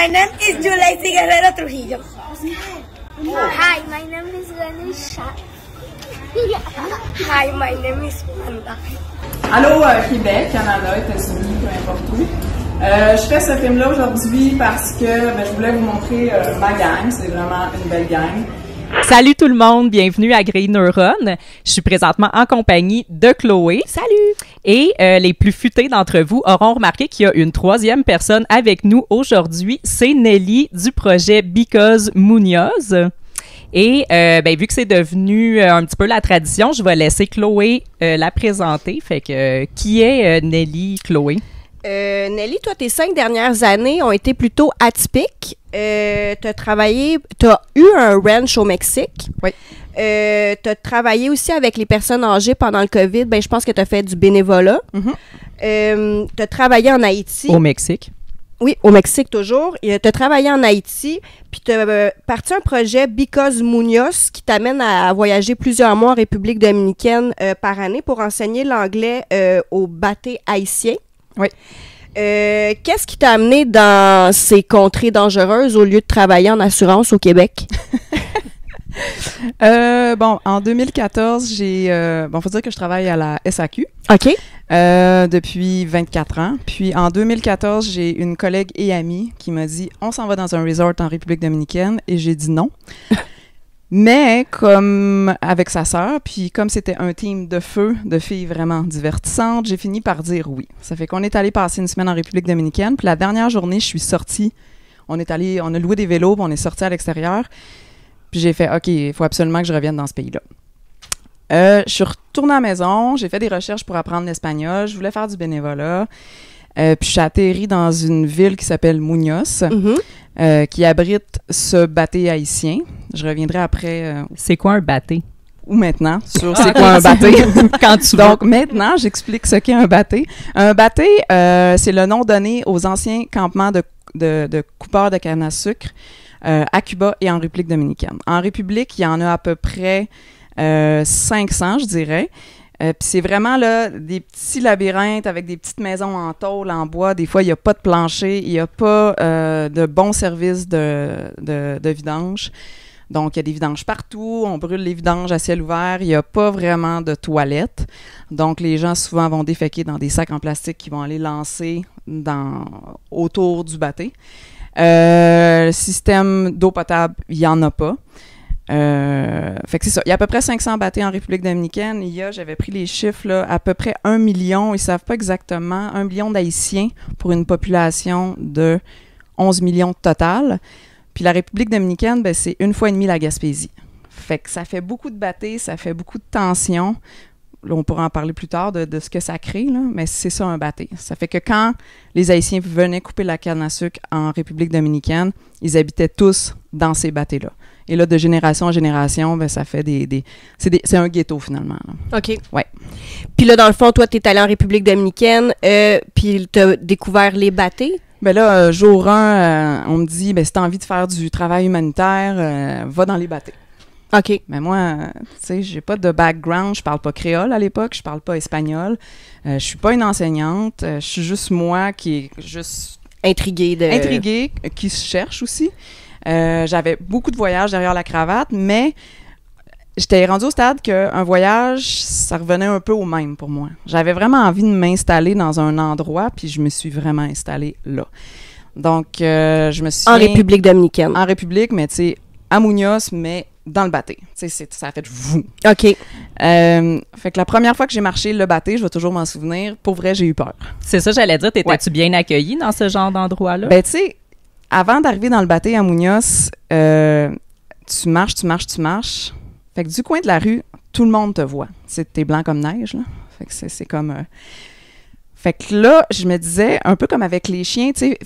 My name is Julaisi Guerrero Trujillo. Hi, my name is Ganesha. Hi, my name is Wanda. Allô, Québec, Canada, États-Unis, peu importe où. Je fais ce film-là aujourd'hui parce que je voulais vous montrer ma gang. C'est vraiment une belle gang. Salut tout le monde, bienvenue à Grey Neuron. Je suis présentement en compagnie de Chloé. Salut! Et les plus futés d'entre vous auront remarqué qu'il y a une troisième personne avec nous aujourd'hui. C'est Nelly du projet Because Munoz. Et vu que c'est devenu un petit peu la tradition, je vais laisser Chloé la présenter. Fait que qui est Nelly, Chloé? Nelly, toi, tes 5 dernières années ont été plutôt atypiques. T'as eu un ranch au Mexique. Oui. T'as travaillé aussi avec les personnes âgées pendant le COVID. Je pense que t'as fait du bénévolat. Mm-hmm. T'as travaillé en Haïti. Au Mexique. Oui, au Mexique toujours. T'as travaillé en Haïti, puis t'as parti un projet Because Munoz qui t'amène à voyager plusieurs mois en République dominicaine par année pour enseigner l'anglais aux bâtés haïtiens. Oui. Qu'est-ce qui t'a amené dans ces contrées dangereuses au lieu de travailler en assurance au Québec? En 2014, faut dire que je travaille à la SAQ. OK. Depuis 24 ans. Puis en 2014, j'ai une collègue et amie qui m'a dit « On s'en va dans un resort en République dominicaine » et j'ai dit non. Mais comme avec sa sœur, puis comme c'était un team de feu, de filles vraiment divertissantes, j'ai fini par dire oui. Ça fait qu'on est allé passer une semaine en République dominicaine. Puis la dernière journée, je suis sortie. On a loué des vélos, puis on est sorti à l'extérieur. Puis j'ai fait « OK, il faut absolument que je revienne dans ce pays-là ». Je suis retournée à la maison, j'ai fait des recherches pour apprendre l'espagnol, je voulais faire du bénévolat. Puis je suis atterrie dans une ville qui s'appelle Munoz, qui abrite ce bâté haïtien. Je reviendrai après. C'est quoi un bâté? Ou maintenant, sur c'est quoi un bâté. Quand tu veux. Donc maintenant, j'explique ce qu'est un bâté. Un bâté, c'est le nom donné aux anciens campements de coupeurs de canne à sucre à Cuba et en République dominicaine. En République, il y en a à peu près 500, je dirais. Puis c'est vraiment là des petits labyrinthes avec des petites maisons en tôle, en bois. Des fois, il n'y a pas de plancher, il n'y a pas de bons services de vidange. Donc, il y a des vidanges partout, on brûle les vidanges à ciel ouvert, il n'y a pas vraiment de toilettes. Donc, les gens souvent vont déféquer dans des sacs en plastique qui vont aller lancer autour du bâté. Le système d'eau potable, il n'y en a pas. Fait que c'est ça. Il y a à peu près 500 bâtés en République dominicaine. J'avais pris les chiffres, là, à peu près 1 million, ils savent pas exactement, 1 million d'Haïtiens pour une population de 11 millions total. Puis la République dominicaine, c'est 1,5 fois la Gaspésie. Fait que ça fait beaucoup de bâtés, ça fait beaucoup de tensions. Là, on pourra en parler plus tard de ce que ça crée, là, mais c'est ça un bâté. Ça fait que quand les Haïtiens venaient couper la canne à sucre en République dominicaine, ils habitaient tous dans ces bâtés-là. Et là, de génération en génération, ça fait c'est un ghetto, finalement. Là. OK. Ouais. Puis là, dans le fond, toi, t'es allé en République dominicaine, puis t'as découvert les bâtés. Jour 1, on me dit, si t'as envie de faire du travail humanitaire, va dans les bâtés. OK. Mais moi, tu sais, j'ai pas de background, je parle pas créole à l'époque, je parle pas espagnol, je suis pas une enseignante, je suis juste moi qui est juste... Intriguée, qui se cherche aussi. J'avais beaucoup de voyages derrière la cravate, mais j'étais rendue au stade qu'un voyage, ça revenait un peu au même pour moi. J'avais vraiment envie de m'installer dans un endroit, puis je me suis vraiment installée là. Donc, je me suis... En République dominicaine. En République, mais tu sais, à Munoz, mais dans le bâté. Tu sais, ça a fait vous. OK. Fait que la première fois que j'ai marché le bâté, je vais toujours m'en souvenir, pour vrai, j'ai eu peur. C'est ça, j'allais dire, t'étais-tu bien accueillie dans ce genre d'endroit-là? Tu sais, avant d'arriver dans le bâté à Munoz, tu marches. Fait que du coin de la rue, tout le monde te voit. T'es blanc comme neige, là. Fait que c'est comme... Fait que là, je me disais, un peu comme avec les chiens, tu sais,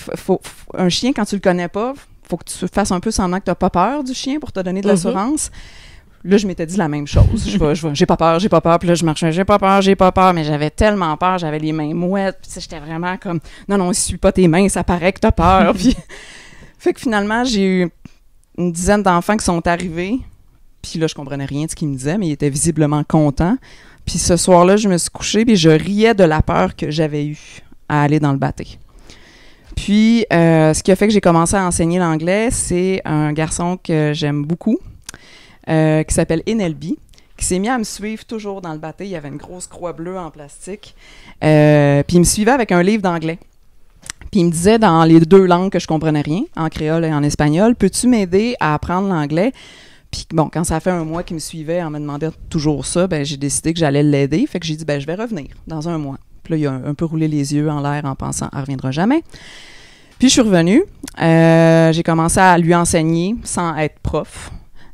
un chien, quand tu le connais pas, faut que tu fasses un peu semblant que t'as pas peur du chien pour te donner de l'assurance. Là, je m'étais dit la même chose. J'ai pas peur. Puis là, je marchais, j'ai pas peur. Mais j'avais tellement peur, j'avais les mains mouettes. Puis j'étais vraiment comme, non, essuie pas tes mains, ça paraît que t'as peur. Puis, fait que finalement, j'ai eu une dizaine d'enfants qui sont arrivés. Puis là, je comprenais rien de ce qu'ils me disaient, mais ils étaient visiblement contents. Puis ce soir-là, je me suis couchée, puis je riais de la peur que j'avais eue à aller dans le bâté. Puis, ce qui a fait que j'ai commencé à enseigner l'anglais, c'est un garçon que j'aime beaucoup, qui s'appelle Enelby, qui s'est mis à me suivre toujours dans le bâté. Il y avait une grosse croix bleue en plastique. Puis il me suivait avec un livre d'anglais. Puis il me disait dans les 2 langues que je comprenais rien, en créole et en espagnol, « Peux-tu m'aider à apprendre l'anglais? » Puis bon, quand ça fait 1 mois qu'il me suivait en me demandant toujours ça, ben j'ai décidé que j'allais l'aider. Fait que j'ai dit, ben je vais revenir dans 1 mois. Puis là, il a un peu roulé les yeux en l'air en pensant, elle reviendra jamais. Puis je suis revenue. J'ai commencé à lui enseigner sans être prof.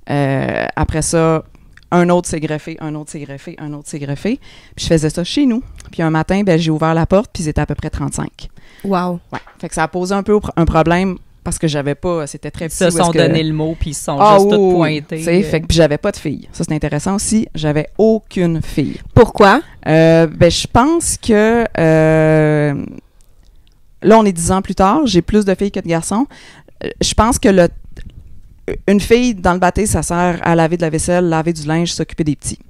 Après ça, un autre s'est greffé, un autre s'est greffé, un autre s'est greffé. Puis je faisais ça chez nous. Puis un matin, ben j'ai ouvert la porte, puis ils étaient à peu près 35. Wow. Ouais. Fait que ça a posé un peu un problème parce que j'avais pas, c'était très petit. Ils se sont donné le mot, puis ils se sont juste tous pointés. Fait que puis j'avais pas de fille. Ça, c'est intéressant aussi. J'avais aucune fille. Pourquoi? Ben, je pense que là, on est 10 ans plus tard. J'ai plus de filles que de garçons. Je pense que une fille dans le bâté, ça sert à laver de la vaisselle, laver du linge, s'occuper des petits.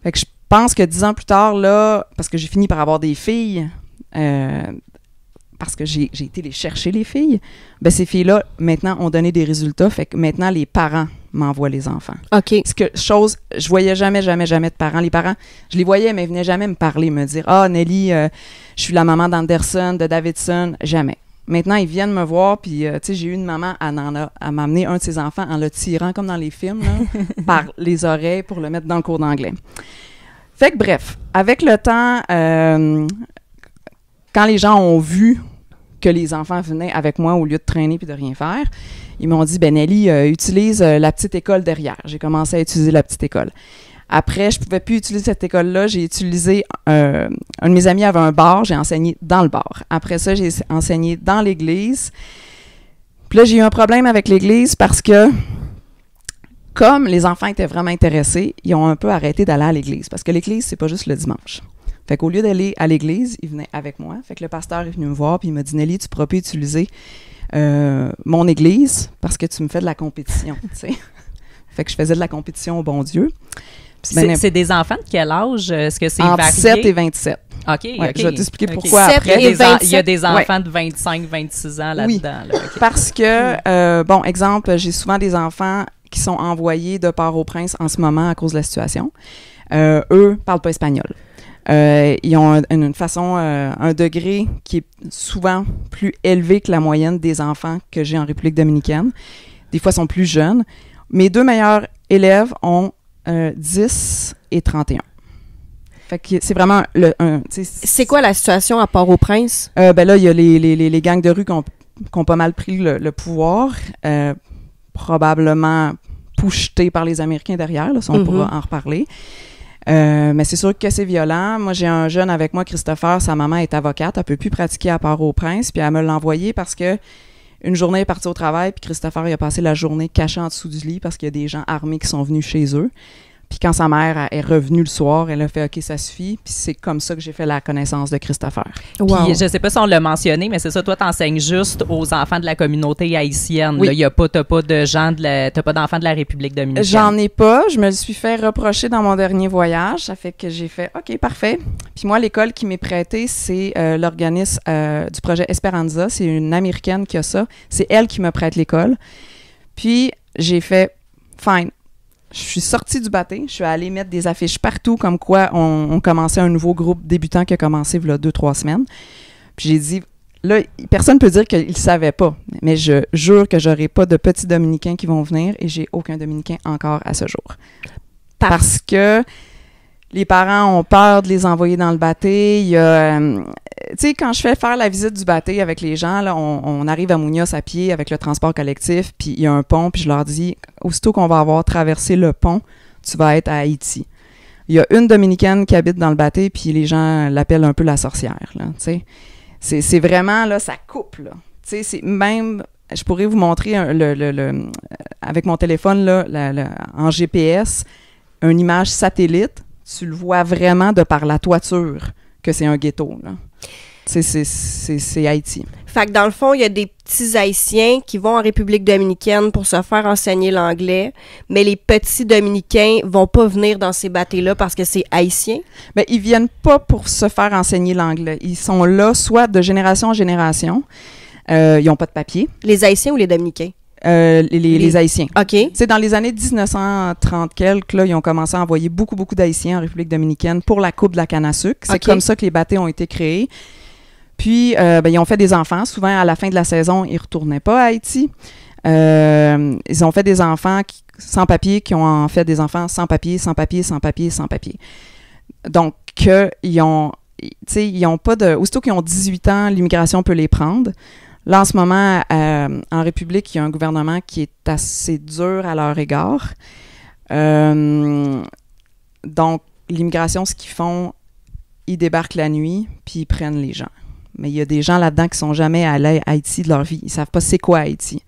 Fait que je pense que 10 ans plus tard, là, parce que j'ai fini par avoir des filles, parce que j'ai été les chercher, les filles, ben ces filles-là, maintenant, ont donné des résultats. Fait que maintenant, les parents m'envoient les enfants. OK. Je voyais jamais de parents. Les parents, je les voyais, mais ils venaient jamais me parler, me dire « Ah, Nelly, je suis la maman d'Anderson, de Davidson. » Jamais. Maintenant, ils viennent me voir, puis, tu sais, j'ai eu une maman, elle m'a amené un de ses enfants en le tirant, comme dans les films, là, par les oreilles pour le mettre dans le cours d'anglais. Fait que, bref, avec le temps, quand les gens ont vu que les enfants venaient avec moi au lieu de traîner puis de rien faire, ils m'ont dit, ben Nelly, utilise la petite école derrière. J'ai commencé à utiliser la petite école. Après, je pouvais plus utiliser cette école-là. J'ai utilisé... un de mes amis avait un bar. J'ai enseigné dans le bar. Après ça, j'ai enseigné dans l'église. Puis là, j'ai eu un problème avec l'église parce que, comme les enfants étaient vraiment intéressés, ils ont un peu arrêté d'aller à l'église. Parce que l'église, c'est pas juste le dimanche. Fait qu'au lieu d'aller à l'église, ils venaient avec moi. Fait que le pasteur est venu me voir puis il m'a dit, Nelly, tu pourras plus utiliser mon église parce que tu me fais de la compétition, tu sais. Fait que je faisais de la compétition au bon Dieu. C'est des enfants de quel âge? Est-ce que c'est varié? 7 et 27. OK, ouais, OK. Je vais t'expliquer pourquoi après. Il y a des enfants de 25, 26 ans là-dedans. Oui, là. Okay. Parce que, bon, exemple, j'ai souvent des enfants qui sont envoyés de Port-au-Prince en ce moment à cause de la situation. Eux parlent pas espagnol. Ils ont une façon, un degré qui est souvent plus élevé que la moyenne des enfants que j'ai en République dominicaine. Des fois, ils sont plus jeunes. Mes 2 meilleurs élèves ont 10 et 31. Fait que c'est vraiment c'est quoi la situation à Port-au-Prince? Ben là, il y a les gangs de rue qui ont pas mal pris le pouvoir, probablement pushetés par les Américains derrière, là, si on pourra en reparler. Mais c'est sûr que c'est violent. Moi, j'ai un jeune avec moi, Christopher, sa maman est avocate, elle peut plus pratiquer à Port-au-Prince, puis elle me l'a envoyé parce que une journée elle est partie au travail, puis Christopher il a passé la journée caché en dessous du lit parce qu'il y a des gens armés qui sont venus chez eux. Puis quand sa mère est revenue le soir, elle a fait « OK, ça suffit ». Puis c'est comme ça que j'ai fait la connaissance de Christopher. Wow. Puis je sais pas si on l'a mentionné, mais c'est ça, toi, t'enseignes juste aux enfants de la communauté haïtienne. Oui. Là, t'as pas d'enfants de la République dominicaine. J'en ai pas. Je me le suis fait reprocher dans mon dernier voyage. Ça fait que j'ai fait « OK, parfait ». Puis moi, l'école qui m'est prêtée, c'est l'organisme du projet Esperanza. C'est une Américaine qui a ça. C'est elle qui me prête l'école. Puis j'ai fait « Fine ». Je suis sortie du bâté, je suis allée mettre des affiches partout comme quoi on commençait un nouveau groupe débutant qui a commencé il y a 2-3 semaines. Puis j'ai dit, là, personne ne peut dire qu'il ne savait pas, mais je jure que j'aurai pas de petits Dominicains qui vont venir et j'ai aucun Dominicain encore à ce jour. Parce que les parents ont peur de les envoyer dans le bâté. Il y a, tu sais, quand je fais faire la visite du bâté avec les gens, là, on arrive à Muñoz à pied avec le transport collectif, puis il y a un pont, puis je leur dis, aussitôt qu'on va avoir traversé le pont, tu vas être à Haïti. Il y a une Dominicaine qui habite dans le bâté, puis les gens l'appellent un peu la sorcière, là, tu sais. C'est vraiment, là, ça coupe, là. Tu sais, c'est même... Je pourrais vous montrer avec mon téléphone, là, en GPS, une image satellite. Tu le vois vraiment de par la toiture que c'est un ghetto, là. c'est Haïti. Fait que dans le fond, il y a des petits Haïtiens qui vont en République dominicaine pour se faire enseigner l'anglais, mais les petits Dominicains vont pas venir dans ces bateaux-là parce que c'est haïtien. Ben, ils viennent pas pour se faire enseigner l'anglais. Ils sont là soit de génération en génération. Ils ont pas de papier. Les Haïtiens ou les Dominicains? Les Haïtiens. OK. C'est dans les années 1930 quelques, là, ils ont commencé à envoyer beaucoup d'Haïtiens en République dominicaine pour la Coupe de la canne à sucre. C'est comme ça que les bateaux ont été créés. Puis, ils ont fait des enfants. Souvent, à la fin de la saison, ils ne retournaient pas à Haïti. Ils ont fait des enfants sans papier, qui ont en fait des enfants sans papier, sans papier, sans papier, sans papier. Donc, ils ont pas de... Aussitôt qu'ils ont 18 ans, l'immigration peut les prendre. Là, en ce moment, en République, il y a un gouvernement qui est assez dur à leur égard. Donc, l'immigration, ce qu'ils font, ils débarquent la nuit, puis ils prennent les gens. Mais il y a des gens là-dedans qui sont jamais allés à Haïti de leur vie. Ils savent pas c'est quoi Haïti.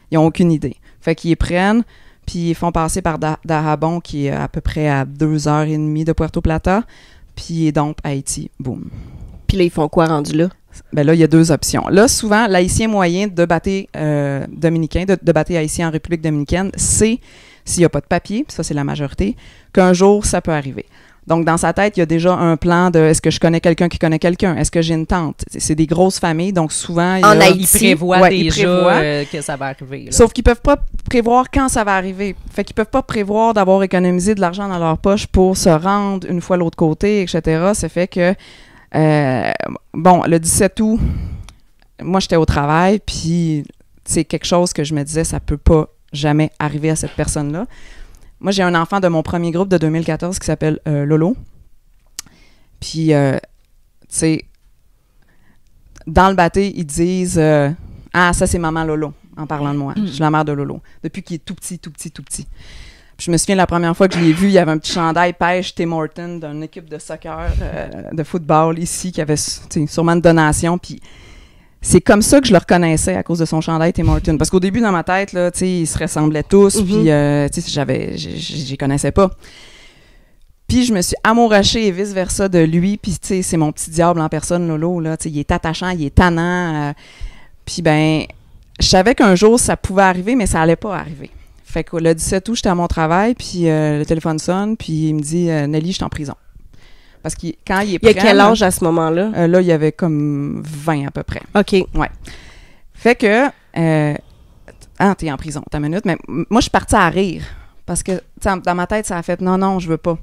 Ils ont aucune idée. Fait qu'ils les prennent, puis ils font passer par Dajabon, qui est à peu près à 2h30 de Puerto Plata, puis donc Haïti, boum. Puis là, ils font quoi rendu là? Ben là, il y a deux options. Là, souvent, l'haïtien moyen de bateau dominicain, de bateau haïtien en République dominicaine, c'est, s'il n'y a pas de papier, puis ça, c'est la majorité, qu'un jour, ça peut arriver. Donc, dans sa tête, il y a déjà un plan de est-ce que je connais quelqu'un qui connaît quelqu'un? Est-ce que j'ai une tante? C'est des grosses familles, donc souvent... Ils prévoient déjà que ça va arriver. Là. Sauf qu'ils peuvent pas prévoir quand ça va arriver. Fait qu'ils peuvent pas prévoir d'avoir économisé de l'argent dans leur poche pour se rendre une fois l'autre côté, etc. Ça fait que, le 17 août, moi, j'étais au travail, puis c'est quelque chose que je me disais, ça peut pas jamais arriver à cette personne-là. Moi, j'ai un enfant de mon premier groupe de 2014 qui s'appelle Lolo. Puis, tu sais, dans le bateau, ils disent « Ah, ça, c'est maman Lolo », en parlant de moi. Je suis la mère de Lolo, depuis qu'il est tout petit. Puis, je me souviens, la première fois que je l'ai vu, il y avait un petit chandail pêche Tim Hortons d'une équipe de soccer, de football ici, qui avait sûrement une donation. Puis, c'est comme ça que je le reconnaissais à cause de son chandail Tim Hortons. Parce qu'au début, dans ma tête, là, ils se ressemblaient tous, puis je les connaissais pas. Puis je me suis amourachée et vice-versa de lui, puis c'est mon petit diable en personne, Lolo, là, il est attachant, il est tannant. Puis ben, je savais qu'un jour, ça pouvait arriver, mais ça allait pas arriver. Fait que le 17 août, j'étais à mon travail, puis le téléphone sonne, puis il me dit « Nelly, je suis en prison ». Parce que quand il est prêt... Il y a quel âge à ce moment-là? Là, il y avait comme 20 à peu près. OK. Ouais. Fait que... t'es en prison, t'as une minute. Mais moi, je suis partie à rire. Parce que, dans ma tête, ça a fait « Non, je veux pas ».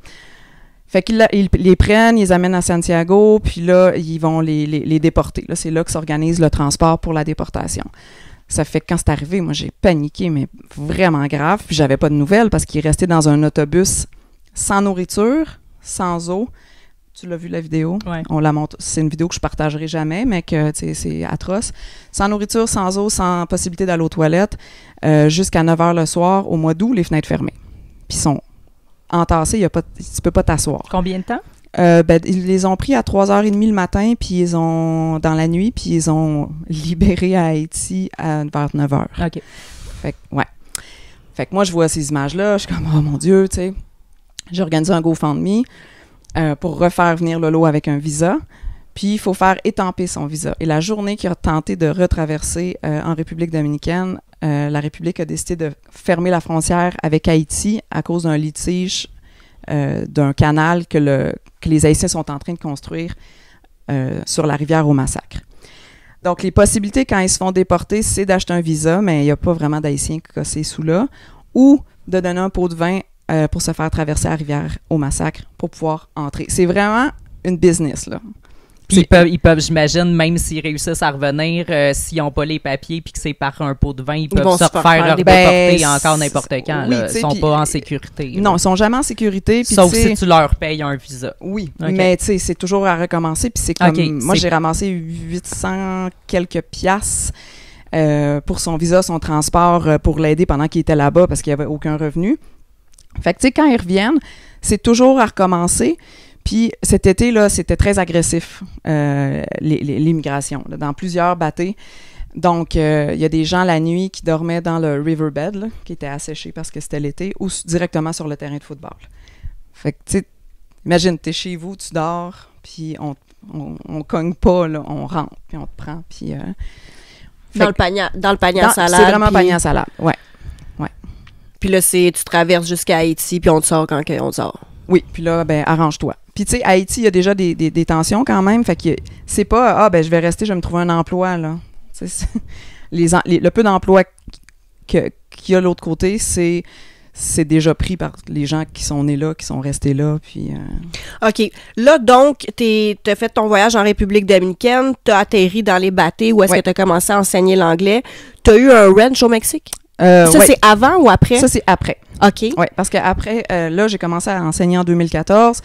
Fait qu'ils les prennent, ils les amènent à Santiago, puis là, ils vont les déporter. Là, c'est là que s'organise le transport pour la déportation. Ça fait que quand c'est arrivé, moi, j'ai paniqué, mais vraiment grave. Puis j'avais pas de nouvelles parce qu'il est resté dans un autobus sans nourriture, sans eau. Tu l'as vu la vidéo? Ouais. On la montre. C'est une vidéo que je partagerai jamais, mais que c'est atroce. Sans nourriture, sans eau, sans possibilité d'aller aux toilettes, jusqu'à 9h le soir, au mois d'août, les fenêtres fermées. Puis ils sont entassés, tu peux pas t'asseoir. Combien de temps? Ils les ont pris à 3h30 le matin, puis dans la nuit, puis ils ont libéré à Haïti vers 9h. OK. Fait que moi, je vois ces images-là, je suis comme, oh mon Dieu, tu sais. J'ai organisé un GoFundMe pour refaire venir Lolo avec un visa. Puis, il faut faire étamper son visa. Et la journée qu'il a tenté de retraverser en République dominicaine, la République a décidé de fermer la frontière avec Haïti à cause d'un litige d'un canal que les Haïtiens sont en train de construire sur la rivière au Massacre. Donc, les possibilités quand ils se font déporter, c'est d'acheter un visa, mais il n'y a pas vraiment d'Haïtiens cassés sous là, ou de donner un pot de vin pour se faire traverser la rivière au Massacre pour pouvoir entrer. C'est vraiment une business, là. Puis ils peuvent, j'imagine, même s'ils réussissent à revenir, s'ils n'ont pas les papiers puis que c'est par un pot de vin, ils peuvent se refaire déporter encore n'importe quand. Oui, ils sont pas en sécurité. Non, ils sont jamais en sécurité. Sauf si tu leur payes un visa. Oui, mais tu sais, c'est toujours à recommencer. Puis c'est comme, moi, j'ai ramassé 800 quelques piastres pour son visa, son transport, pour l'aider pendant qu'il était là-bas parce qu'il n'y avait aucun revenu. Fait que tu sais, quand ils reviennent, c'est toujours à recommencer. Puis cet été, là, c'était très agressif, l'immigration, là, dans plusieurs bateaux. Donc, il y a des gens la nuit qui dormaient dans le riverbed, là, qui était asséché parce que c'était l'été, ou directement sur le terrain de football. Fait que, tu sais, imagine, t'es chez vous, tu dors, puis on cogne pas, là, on rentre, puis on te prend, puis... Dans le panier à salade. C'est vraiment un panier à salade, ouais. Puis là, tu traverses jusqu'à Haïti, puis on te sort quand on te sort. Oui, puis là, ben arrange-toi. Puis tu sais, Haïti, il y a déjà des tensions quand même, fait que c'est pas, ben je vais rester, je vais me trouver un emploi, là. Le peu d'emplois qu'il y a de l'autre côté, c'est déjà pris par les gens qui sont nés là, qui sont restés là, puis... OK. Là, donc, t'as fait ton voyage en République dominicaine, t'as atterri dans les Batés, où est-ce que t'as commencé à enseigner l'anglais. T'as eu un ranch au Mexique? Ça, c'est avant ou après? Ça, c'est après. OK. Oui, parce qu'après, là, j'ai commencé à enseigner en 2014.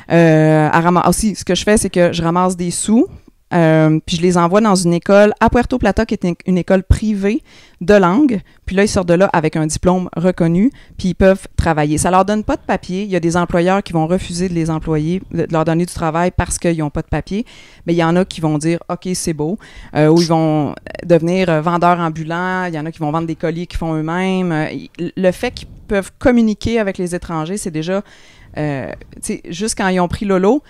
Aussi, ce que je fais, c'est que je ramasse des sous, puis je les envoie dans une école à Puerto Plata, qui est une école privée de langue. Puis là, ils sortent de là avec un diplôme reconnu, puis ils peuvent travailler. Ça leur donne pas de papier. Il y a des employeurs qui vont refuser de les employer, de leur donner du travail parce qu'ils n'ont pas de papier. Mais il y en a qui vont dire « OK, c'est beau ou ils vont devenir vendeurs ambulants. Il y en a qui vont vendre des colliers qu'ils font eux-mêmes. Le fait qu'ils peuvent communiquer avec les étrangers, c'est déjà... juste quand ils ont pris Lolo,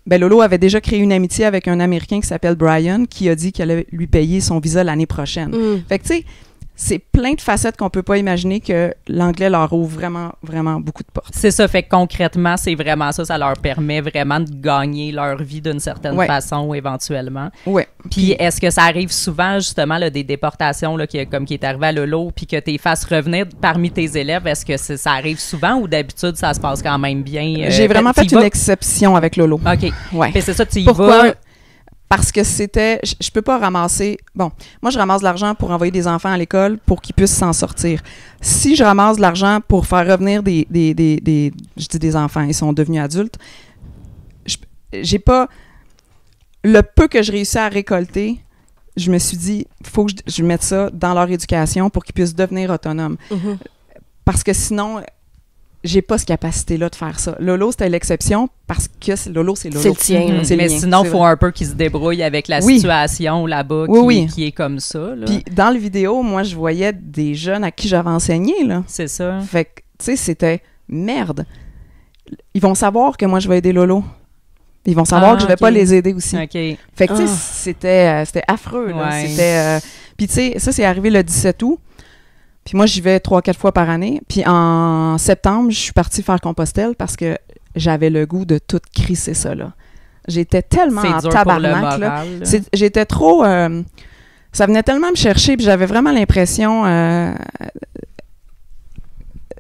ben Lolo avait déjà créé une amitié avec un Américain qui s'appelle Brian, qui a dit qu'il allait lui payer son visa l'année prochaine. Fait que, tu sais, c'est plein de facettes qu'on peut pas imaginer que l'anglais leur ouvre vraiment, vraiment beaucoup de portes. C'est ça, fait que concrètement, c'est vraiment ça, ça leur permet vraiment de gagner leur vie d'une certaine façon, éventuellement. Oui. Puis est-ce que ça arrive souvent, justement, là, des déportations, là, qui est arrivé à Lolo, puis que tu les fasses revenir parmi tes élèves, est-ce que ça arrive souvent ou d'habitude, ça se passe quand même bien? J'ai vraiment fait une exception avec Lolo. OK. Ouais. Puis c'est ça, tu y Pourquoi? vas... Parce que je peux pas ramasser... Bon, moi, je ramasse de l'argent pour envoyer des enfants à l'école pour qu'ils puissent s'en sortir. Si je ramasse de l'argent pour faire revenir je dis des enfants, ils sont devenus adultes, j'ai pas... Le peu que je réussis à récolter, je me suis dit, il faut que je mette ça dans leur éducation pour qu'ils puissent devenir autonomes. Mm-hmm. Parce que sinon... j'ai pas cette capacité-là de faire ça. Lolo, c'était l'exception parce que Lolo, c'est Lolo. C'est le tien. C'est le mais mien, sinon, il c'est faut vrai. un peu qu'ils se débrouillent avec la Oui. situation là-bas qui est comme ça. Là. Puis dans le vidéo, moi, je voyais des jeunes à qui j'avais enseigné, là. C'est ça. Fait que, tu sais, c'était merde. Ils vont savoir que moi, je vais aider Lolo. Ils vont savoir que je vais pas les aider aussi. OK. Fait que, tu sais, c'était affreux, là. Ouais. C'était... Puis, tu sais, ça, c'est arrivé le 17 août. Puis moi, j'y vais 3-4 fois par année. Puis en septembre, je suis partie faire Compostelle parce que j'avais le goût de tout crisser ça, là. J'étais tellement en dur tabarnak, pour le là. moral, là. J'étais trop... ça venait tellement me chercher, puis j'avais vraiment l'impression...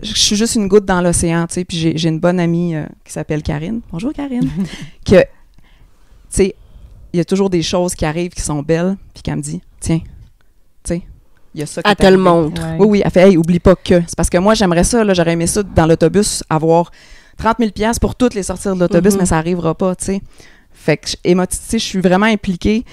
je suis juste une goutte dans l'océan, tu sais. Puis j'ai une bonne amie qui s'appelle Karine. Bonjour, Karine. Que, tu sais, il y a toujours des choses qui arrivent qui sont belles, puis qu'elle me dit, tiens, tu sais, il y a ça qui Elle te le montre. Ouais. Oui, oui, elle fait, hey, oublie pas que. C'est parce que moi, j'aimerais ça, là, j'aurais aimé ça dans l'autobus, avoir 30 000 $ pour toutes les sortir de l'autobus, mais ça arrivera pas, tu sais. Fait que, je suis vraiment impliquée.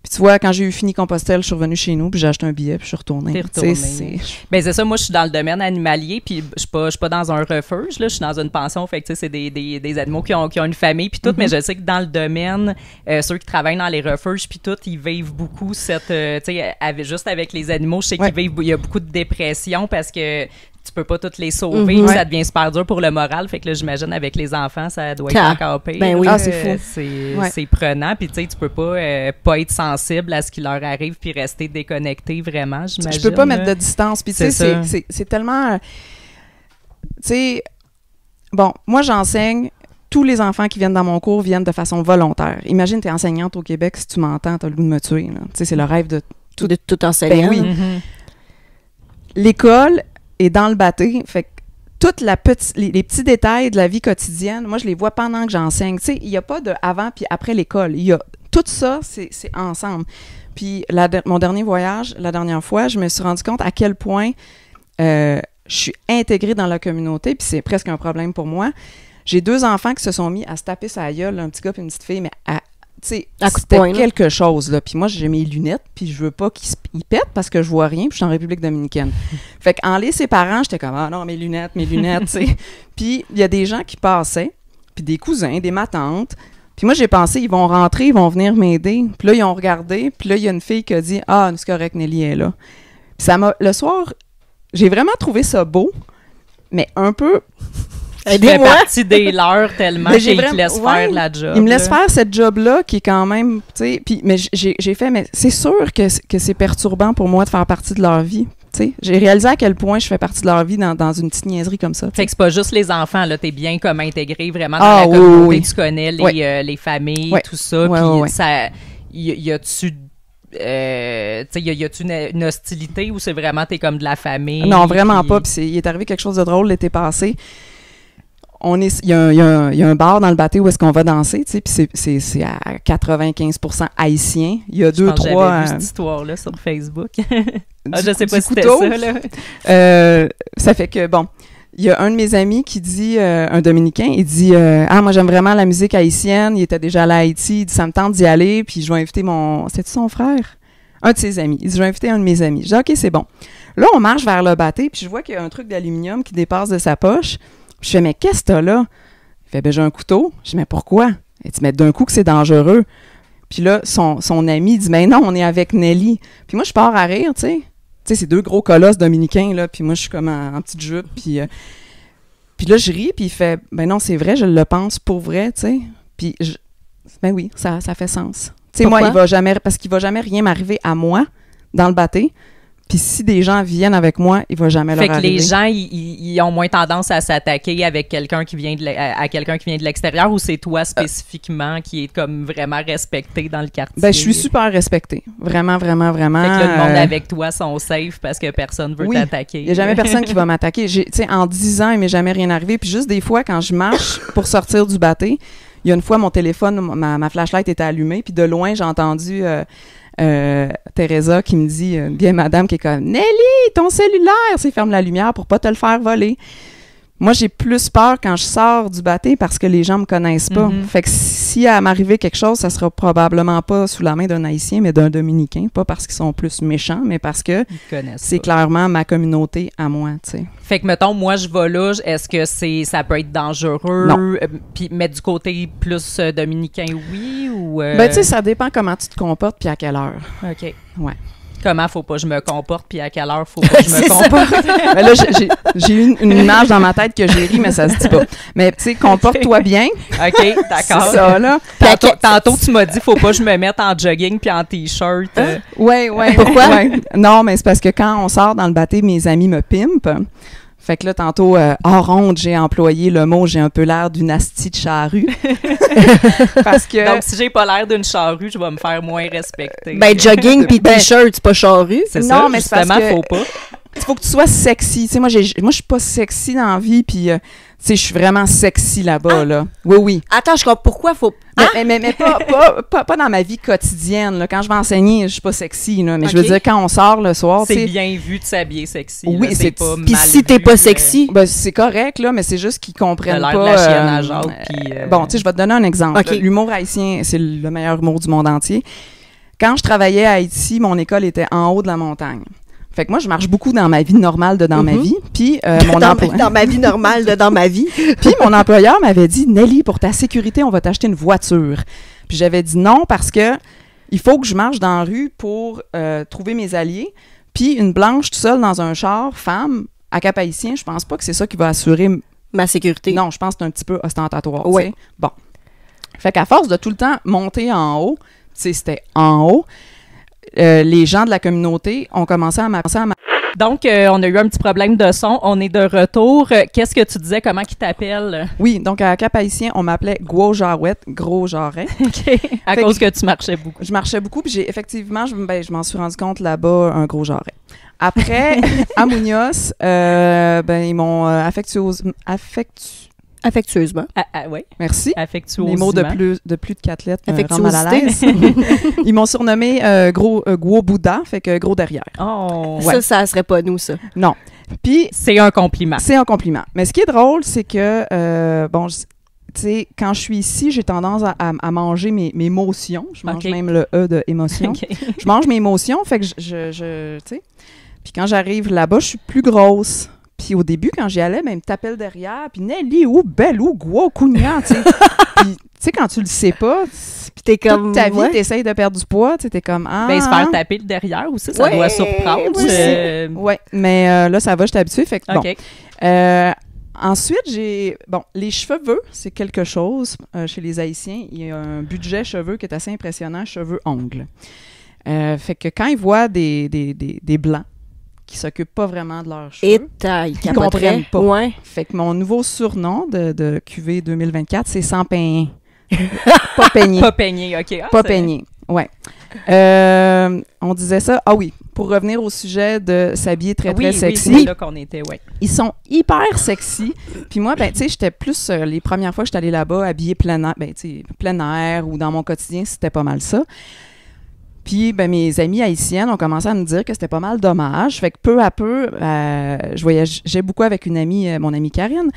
Puis tu vois, quand j'ai eu fini Compostelle, je suis revenue chez nous, puis j'ai acheté un billet, puis je suis retournée. T'es retournée. Tu sais, Ben c'est ça, moi je suis dans le domaine animalier, puis je suis pas dans un refuge, là, je suis dans une pension, fait que tu sais, c'est des animaux qui ont une famille, puis tout, mais je sais que dans le domaine, ceux qui travaillent dans les refuges, puis tout, ils vivent beaucoup cette, tu sais, juste avec les animaux, je sais qu'ils vivent, il y a beaucoup de dépression parce que tu peux pas toutes les sauver, puis ça devient super dur pour le moral, fait que là, j'imagine avec les enfants, ça doit être encore pire. Ben oui. C'est fou. C'est prenant, puis tu sais, tu peux pas être sensible à ce qui leur arrive puis rester déconnecté vraiment, j'imagine. Je peux pas mettre de distance, puis tu sais, c'est tellement... Tu sais, bon, moi, j'enseigne, tous les enfants qui viennent dans mon cours viennent de façon volontaire. Imagine, t'es enseignante au Québec, si tu m'entends, t'as le goût de me tuer, là. Tu sais, c'est le rêve de tout enseigner. Ben oui. L'école est dans le bâté, fait que toutes les petits détails de la vie quotidienne, moi, je les vois pendant que j'enseigne. Tu sais, il n'y a pas de avant puis après l'école. Il y a tout ça, c'est ensemble. Puis mon dernier voyage, la dernière fois, je me suis rendu compte à quel point je suis intégrée dans la communauté, puis c'est presque un problème pour moi. J'ai 2 enfants qui se sont mis à se taper sa gueule, un petit gars et une petite fille, mais tu sais, c'était quelque chose, là. Puis moi, j'ai mes lunettes, puis je veux pas qu'ils pètent parce que je vois rien, puis je suis en République dominicaine. Fait qu'en les séparant, j'étais comme « Ah non, mes lunettes, tu sais. » Puis il y a des gens qui passaient, puis des cousins, des matantes. Puis moi, j'ai pensé, ils vont rentrer, ils vont venir m'aider. Puis là, ils ont regardé, puis là, il y a une fille qui a dit « Ah, c'est correct, Nelly est là. » Puis le soir, j'ai vraiment trouvé ça beau, mais un peu... Tu fais Aidez-moi. partie des leurs tellement Mais j'ai qu'ils te vraiment- laissent ouais. faire la job. Il me laisse là. faire cette job-là qui est quand même, tu sais, puis mais j'ai fait, mais c'est sûr que c'est perturbant pour moi de faire partie de leur vie, tu sais. J'ai réalisé à quel point je fais partie de leur vie dans une petite niaiserie comme ça. tu sais. Fait que c'est pas juste les enfants, là. T'es bien comme intégré vraiment dans Ah, la oui, communauté. oui. Tu connais Oui. les familles, Oui. tout ça. Ouais, Puis ouais, ouais. ça, y a-tu... tu sais, y a-tu une hostilité ou c'est vraiment t'es comme de la famille? Non, vraiment puis- pas. Puis il est arrivé quelque chose de drôle l'été passé. Il y a un bar dans le bateau où est-ce qu'on va danser, tu sais, puis c'est à 95% haïtien. Il y a Je deux, pense que trois... j'avais vu cette histoire-là sur Facebook. Ah, je sais pas du si c'était couteau. ça, là. Ça fait que, bon, il y a un de mes amis qui dit, un Dominicain, il dit ah, moi, j'aime vraiment la musique haïtienne. Il était déjà allé à Haïti. Il dit, ça me tente d'y aller. Puis je vais inviter c'était-tu son frère? Un de ses amis. Il dit, je vais inviter un de mes amis. Je dis, OK, c'est bon. Là, on marche vers le bateau. Puis je vois qu'il y a un truc d'aluminium qui dépasse de sa poche. Je fais, mais qu'est-ce que t'as là? Il fait, ben, j'ai un couteau. Je dis, mais pourquoi? Il dit, mais d'un coup que c'est dangereux. Puis là, son ami dit, mais non, on est avec Nelly. Puis moi, je pars à rire, tu sais. Tu sais, c'est deux gros colosses dominicains, là. Puis moi, je suis comme en petite jupe. Puis là, je ris. Puis il fait, ben non, c'est vrai, je le pense pour vrai, tu sais. Puis, ben oui, ça fait sens. Tu sais, moi, parce qu'il va jamais rien m'arriver à moi dans le bateau. Puis si des gens viennent avec moi, il va jamais Fait leur que arriver. les gens, ils ont moins tendance à s'attaquer avec quelqu'un qui vient à quelqu'un qui vient de l'extérieur ou c'est toi spécifiquement qui est comme vraiment respecté dans le quartier? Ben, je suis super respectée. Vraiment, vraiment, vraiment. Fait que là, le monde avec toi sont safe parce que personne veut oui, t'attaquer. il n'y a jamais personne qui va m'attaquer. Tu sais, en 10 ans, il m'est jamais rien arrivé. Puis juste des fois, quand je marche pour sortir du bateau, il y a une fois, mon téléphone, ma flashlight était allumée. Puis de loin, j'ai entendu Teresa qui me dit, bien madame, qui est comme « Nelly, ton cellulaire! » Tu ferme la lumière pour pas te le faire voler. Moi, j'ai plus peur quand je sors du bateau parce que les gens me connaissent pas. Mhm. Fait que si à m'arriver quelque chose, ça sera probablement pas sous la main d'un Haïtien, mais d'un Dominicain. Pas parce qu'ils sont plus méchants, mais parce que Ils te connaissent c'est pas. clairement ma communauté à moi, tu sais. Fait que, mettons, moi, je vais là, est-ce que ça peut être dangereux? Non. Mais du côté plus dominicain, oui? Ou, Ben, tu sais, ça dépend comment tu te comportes puis à quelle heure. OK. Ouais. Comment faut pas que je me comporte, puis à quelle heure faut pas que je me C'est ça. comporte? Ben là, j'ai eu une image dans ma tête que j'ai ri, mais ça se dit pas. Mais, tu sais, comporte-toi bien. OK, C'est d'accord. ça, là. Tantôt, tu m'as dit, faut pas que je me mette en jogging puis en T-shirt. Ouais. Pourquoi? Ouais. Non, mais c'est parce que quand on sort dans le bateau, mes amis me pimpent. Fait que là, tantôt, hors honte, j'ai employé le mot « j'ai un peu l'air d'une astie de charrue ». Parce que... Donc, si j'ai pas l'air d'une charrue, je vais me faire moins respecter. Ben, jogging pis Ben, t-shirt, c'est pas charrue. c'est non, ça, mais c'est parce justement, que- faut pas. il faut que tu sois sexy. Tu sais, moi, je suis pas sexy dans la vie, puis, tu sais, je suis vraiment sexy là-bas, là. Oui. Attends, je comprends pourquoi faut... Mais pas dans ma vie quotidienne, là. Quand je vais enseigner, je suis pas sexy, là. Mais je veux Ok. dire, quand on sort le soir, tu C'est sais... bien vu de s'habiller sexy. Oui, là, c'est- pas Pis mal si t'es vu, pas sexy... Ben, c'est correct, là, mais c'est juste qu'ils comprennent T'as pas... l'air de la chienne à Jacques, puis, Bon, tu sais, je vais te donner un exemple. Ok. L'humour haïtien, c'est le meilleur humour du monde entier. Quand je travaillais à Haïti, mon école était en haut de la montagne. Fait que moi, je marche beaucoup dans ma vie normale de dans ma vie. Puis dans ma vie normale, dans ma vie. puis mon employeur m'avait dit, Nelly, pour ta sécurité, on va t'acheter une voiture. Puis j'avais dit non parce que il faut que je marche dans la rue pour trouver mes alliés. Puis une blanche toute seule dans un char, femme, à Cap-Haïtien, je pense pas que c'est ça qui va assurer... Ma sécurité. Non, je pense que c'est un petit peu ostentatoire. tu Ouais. sais. Bon. Fait qu'à force de tout le temps monter en haut, tu sais, c'était en haut, les gens de la communauté ont commencé à Donc, on a eu un petit problème de son. On est de retour. Qu'est-ce que tu disais? Comment qu'ils t'appellent? Oui, donc à Cap-Haïtien, on m'appelait Gros Jarrette, Gros Jarret. OK. À Fait cause que tu marchais beaucoup. Je marchais beaucoup, puis effectivement, je m'en suis rendu compte là-bas, un gros jarret. Après, à Muñoz, ils m'ont Affectueusement. Oui, merci. affectueusement. Les mots de plus de 4 lettres me rendent mal à l'aise. Affectuosité. Ils m'ont surnommé Gros Bouddha, fait que gros derrière. Oh. Ouais. Ça serait pas nous, ça. Non. Puis, C'est un compliment. c'est un compliment. Mais ce qui est drôle, c'est que, tu sais, quand je suis ici, j'ai tendance à manger mes motions. Je mange Ok. même le E de émotion. OK. Je mange mes émotions, fait que je tu sais. Puis quand j'arrive là-bas, je suis plus grosse. Puis au début, quand j'y allais, ben, ils me tapaient le derrière. Puis Nelly, ou belle, ou gua, cougnant, tu sais. Puis, tu sais, quand tu le sais pas, Puis t'es comme... toute ta vie, ouais. t'essayes de perdre du poids, tu sais, t'es comme, ah. Ben, se faire taper le derrière aussi, ça Ouais, doit surprendre. aussi. Ouais, mais là, ça va, je suis habituée. Fait que, bon. OK. Ensuite, les cheveux, c'est quelque chose chez les Haïtiens. Il y a un budget cheveux qui est assez impressionnant, cheveux-ongles. Fait que quand ils voient des Blancs qui s'occupent pas vraiment de leurs cheveux, Ils comprennent pas. Ouais. Fait que mon nouveau surnom de QV 2024, c'est Sans peigner. Pas peigné. Pas peigné, OK. Pas peigné, ouais. On disait ça. Ah oui, pour revenir au sujet de s'habiller très, très sexy. Oui, c'est là qu'on était, ouais. Ils sont hyper sexy. Puis moi, ben, tu sais, j'étais plus... les premières fois que j'étais allée là-bas, habillée plein air, ben, tu sais, plein air ou dans mon quotidien, c'était pas mal ça. Puis, ben, mes amies haïtiennes ont commencé à me dire que c'était pas mal dommage. Fait que peu à peu, je voyageais beaucoup avec une amie, mon amie Karine.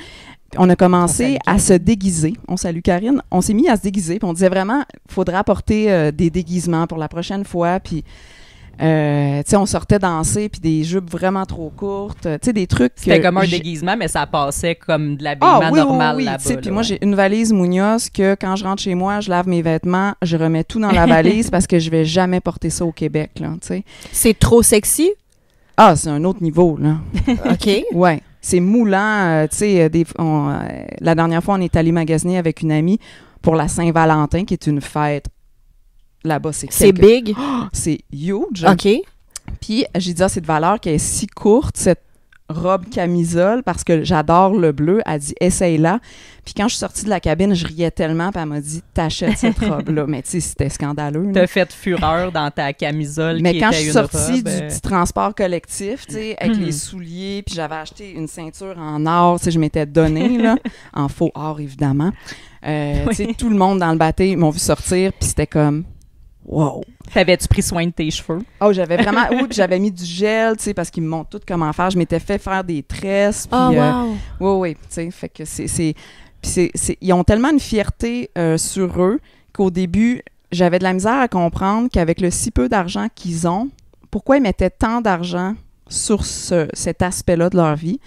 On a commencé à se déguiser. On salue Karine. On s'est mis à se déguiser. Puis on disait vraiment, il faudra apporter des déguisements pour la prochaine fois. Puis, tu sais, on sortait danser, puis des jupes vraiment trop courtes. Tu sais, des trucs... C'était comme un déguisement, mais ça passait comme de l'habillement normal là-bas. Puis moi, j'ai une valise Munoz que quand je rentre chez moi, je lave mes vêtements, je remets tout dans la valise parce que je vais jamais porter ça au Québec, là, tu sais. C'est trop sexy? Ah, c'est un autre niveau, là. OK. Ouais. C'est moulant. Tu sais, la dernière fois, on est allé magasiner avec une amie pour la Saint-Valentin, qui est une fête. Là-bas, c'est big. Oh, c'est huge. OK. Puis, j'ai dit, c'est de valeur qu'elle est si courte, cette robe camisole, parce que j'adore le bleu. Elle dit, essaye-la. Puis, quand je suis sortie de la cabine, je riais tellement, puis elle m'a dit, t'achètes cette robe-là. Mais tu sais, c'était scandaleux. T'as fait fureur dans ta camisole. Mais qui quand était je suis une sortie robe, du petit transport collectif, tu sais, avec les souliers, puis j'avais acheté une ceinture en or, tu sais, je m'étais donnée, là, en faux or, évidemment. Tu sais, tout le monde dans le bateau m'ont vu sortir, puis c'était comme... Wow! T'avais-tu pris soin de tes cheveux? Oh, j'avais vraiment... Oui, puis j'avais mis du gel, tu sais, parce qu'ils me montrent tout comment faire. Je m'étais fait faire des tresses, puis... oui, tu sais, fait que ils ont tellement une fierté sur eux qu'au début, j'avais de la misère à comprendre qu'avec le si peu d'argent qu'ils ont, pourquoi ils mettaient tant d'argent sur cet aspect-là de leur vie.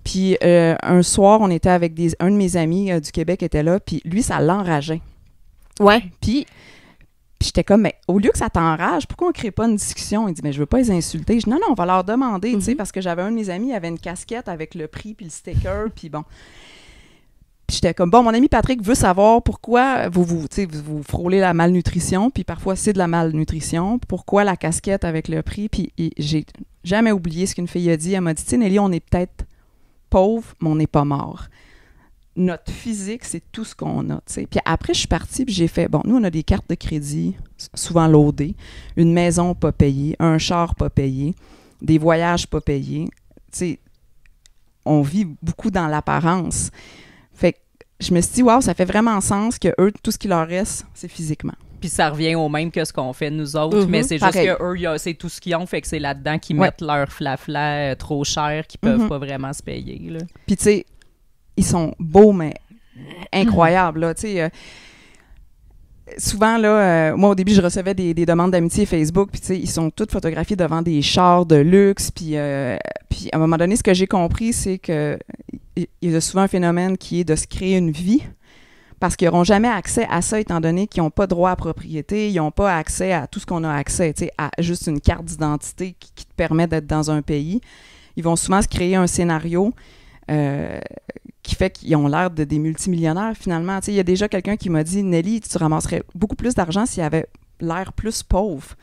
Puis un soir, on était avec un de mes amis du Québec était là, puis lui, ça l'enrageait. Ouais. Puis j'étais comme, mais au lieu que ça t'enrage, pourquoi on ne crée pas une discussion? Il dit, mais je veux pas les insulter. Je dis, non, on va leur demander, tu sais, parce que j'avais un de mes amis, il avait une casquette avec le prix puis le sticker, puis bon. Puis j'étais comme, bon, mon ami Patrick veut savoir pourquoi vous frôlez la malnutrition, puis parfois c'est de la malnutrition, pourquoi la casquette avec le prix, puis j'ai jamais oublié ce qu'une fille a dit. Elle m'a dit, tu sais, Nelly, on est peut-être pauvre, mais on n'est pas mort. Notre physique, c'est tout ce qu'on a, tu sais. Puis après, je suis partie, puis j'ai fait, bon, nous, on a des cartes de crédit, souvent loadées, une maison pas payée, un char pas payé, des voyages pas payés. Tu sais, on vit beaucoup dans l'apparence. Fait que je me suis dit, waouh, ça fait vraiment sens que eux, tout ce qui leur reste, c'est physiquement. Puis ça revient au même que ce qu'on fait nous autres, mais c'est juste qu'eux, c'est tout ce qu'ils ont, fait que c'est là-dedans qu'ils mettent leur flafla trop cher, qu'ils peuvent pas vraiment se payer, là. Puis tu sais, ils sont beaux, mais incroyables, là, tu sais. Souvent, là, moi, au début, je recevais des demandes d'amitié Facebook, puis tu sais, ils sont tous photographiés devant des chars de luxe, puis à un moment donné, ce que j'ai compris, c'est que il y a souvent un phénomène qui est de se créer une vie, parce qu'ils n'auront jamais accès à ça, étant donné qu'ils n'ont pas droit à propriété, ils n'ont pas accès à tout ce qu'on a accès, tu sais, à juste une carte d'identité qui te permet d'être dans un pays. Ils vont souvent se créer un scénario qui fait qu'ils ont l'air de des multimillionnaires, finalement. Tu sais, il y a déjà quelqu'un qui m'a dit, Nelly, tu ramasserais beaucoup plus d'argent s'il y avait l'air plus pauvre.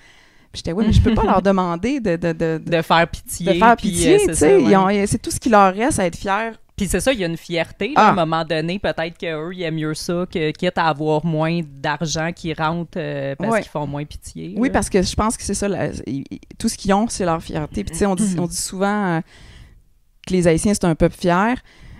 Puis j'étais, oui, mais je peux pas leur demander de faire pitié. De faire pitié, tu sais. C'est tout ce qui leur reste à être fiers. Puis c'est ça, il y a une fierté, là, à un moment donné, peut-être qu'eux, ils aiment mieux ça, quitte à avoir moins d'argent qui rentre parce qu'ils font moins pitié. Oui, là. parce que je pense que c'est ça, tout ce qu'ils ont, c'est leur fierté. Puis tu sais, on dit souvent que les Haïtiens, c'est un peuple fier.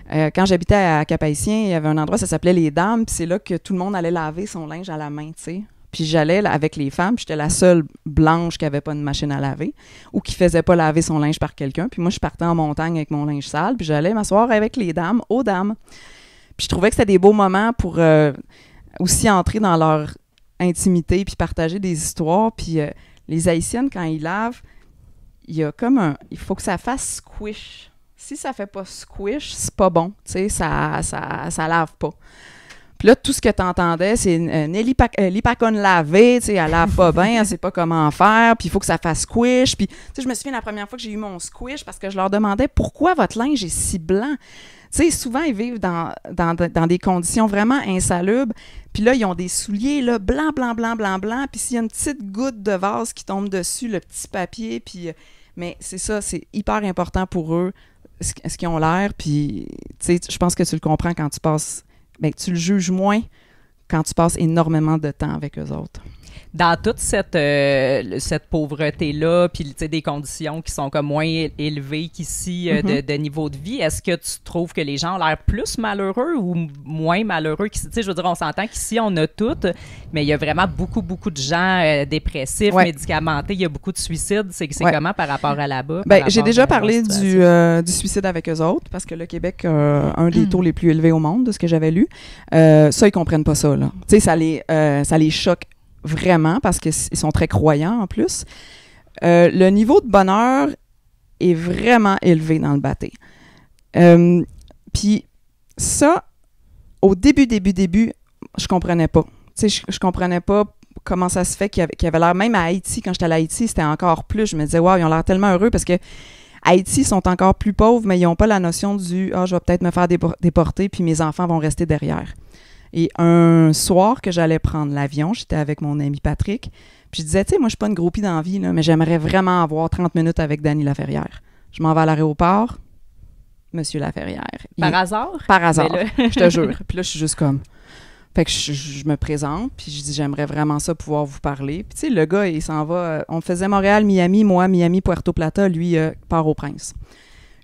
Quand j'habitais à Cap-Haïtien, il y avait un endroit, ça s'appelait Les Dames, puis c'est là que tout le monde allait laver son linge à la main, tu sais. Puis j'allais avec les femmes, puis j'étais la seule blanche qui avait pas une machine à laver ou qui faisait pas laver son linge par quelqu'un. Puis moi, je partais en montagne avec mon linge sale, puis j'allais m'asseoir avec les dames, aux dames. Puis je trouvais que c'était des beaux moments pour aussi entrer dans leur intimité puis partager des histoires. Puis les Haïtiennes, quand ils lavent, il y a comme il faut que ça fasse squish. Si ça fait pas squish, c'est pas bon. Tu sais, ça lave pas. Puis là, tout ce que tu entendais, c'est Nelly Pacone lavée, tu sais, elle lave pas bien, elle sait pas comment faire, puis il faut que ça fasse squish. Puis, tu sais, je me souviens la première fois que j'ai eu mon squish parce que je leur demandais pourquoi votre linge est si blanc. Tu sais, souvent, ils vivent dans des conditions vraiment insalubres. Puis là, ils ont des souliers là, blancs. Puis s'il y a une petite goutte de vase qui tombe dessus, le petit papier, puis... mais c'est ça, c'est hyper important pour eux, ce qu'ils ont l'air. Puis, tu sais, je pense que tu le comprends quand tu passes... Bien, tu le juges moins quand tu passes énormément de temps avec eux autres. Dans toute cette pauvreté-là, puis des conditions qui sont comme moins élevées qu'ici de niveau de vie, est-ce que tu trouves que les gens ont l'air plus malheureux ou moins malheureux qu'ici? Je veux dire, on s'entend qu'ici, on a tout, mais il y a vraiment beaucoup de gens dépressifs, médicamentés, il y a beaucoup de suicides. C'est comment par rapport à là-bas? Ben, j'ai déjà parlé du suicide avec eux autres, parce que le Québec a un des taux les plus élevés au monde, de ce que j'avais lu. Ça, ils comprennent pas ça, là. Tu sais, ça les choque vraiment, parce qu'ils sont très croyants en plus. Le niveau de bonheur est vraiment élevé dans le Batté. Puis ça, au début, je comprenais pas. Tu sais, je comprenais pas comment ça se fait qu'il y avait l'air, même à Haïti, quand j'étais à Haïti, c'était encore plus. Je me disais, wow, ils ont l'air tellement heureux, parce que Haïti sont encore plus pauvres, mais ils n'ont pas la notion du « Ah, je vais peut-être me faire déporter, puis mes enfants vont rester derrière ». Et un soir que j'allais prendre l'avion, j'étais avec mon ami Patrick, puis je disais, tu sais, moi, je suis pas une groupie d'envie, là, mais j'aimerais vraiment avoir 30 minutes avec Dany Laferrière. Je m'en vais à l'aéroport, Monsieur Laferrière. Par hasard? Par hasard, je te jure. Puis là, je suis juste comme... Fait que je me présente, puis je dis, j'aimerais vraiment ça pouvoir vous parler. Puis tu sais, le gars, il s'en va... on faisait Montréal, Miami, moi, Miami, Puerto Plata, lui, Port-au-Prince.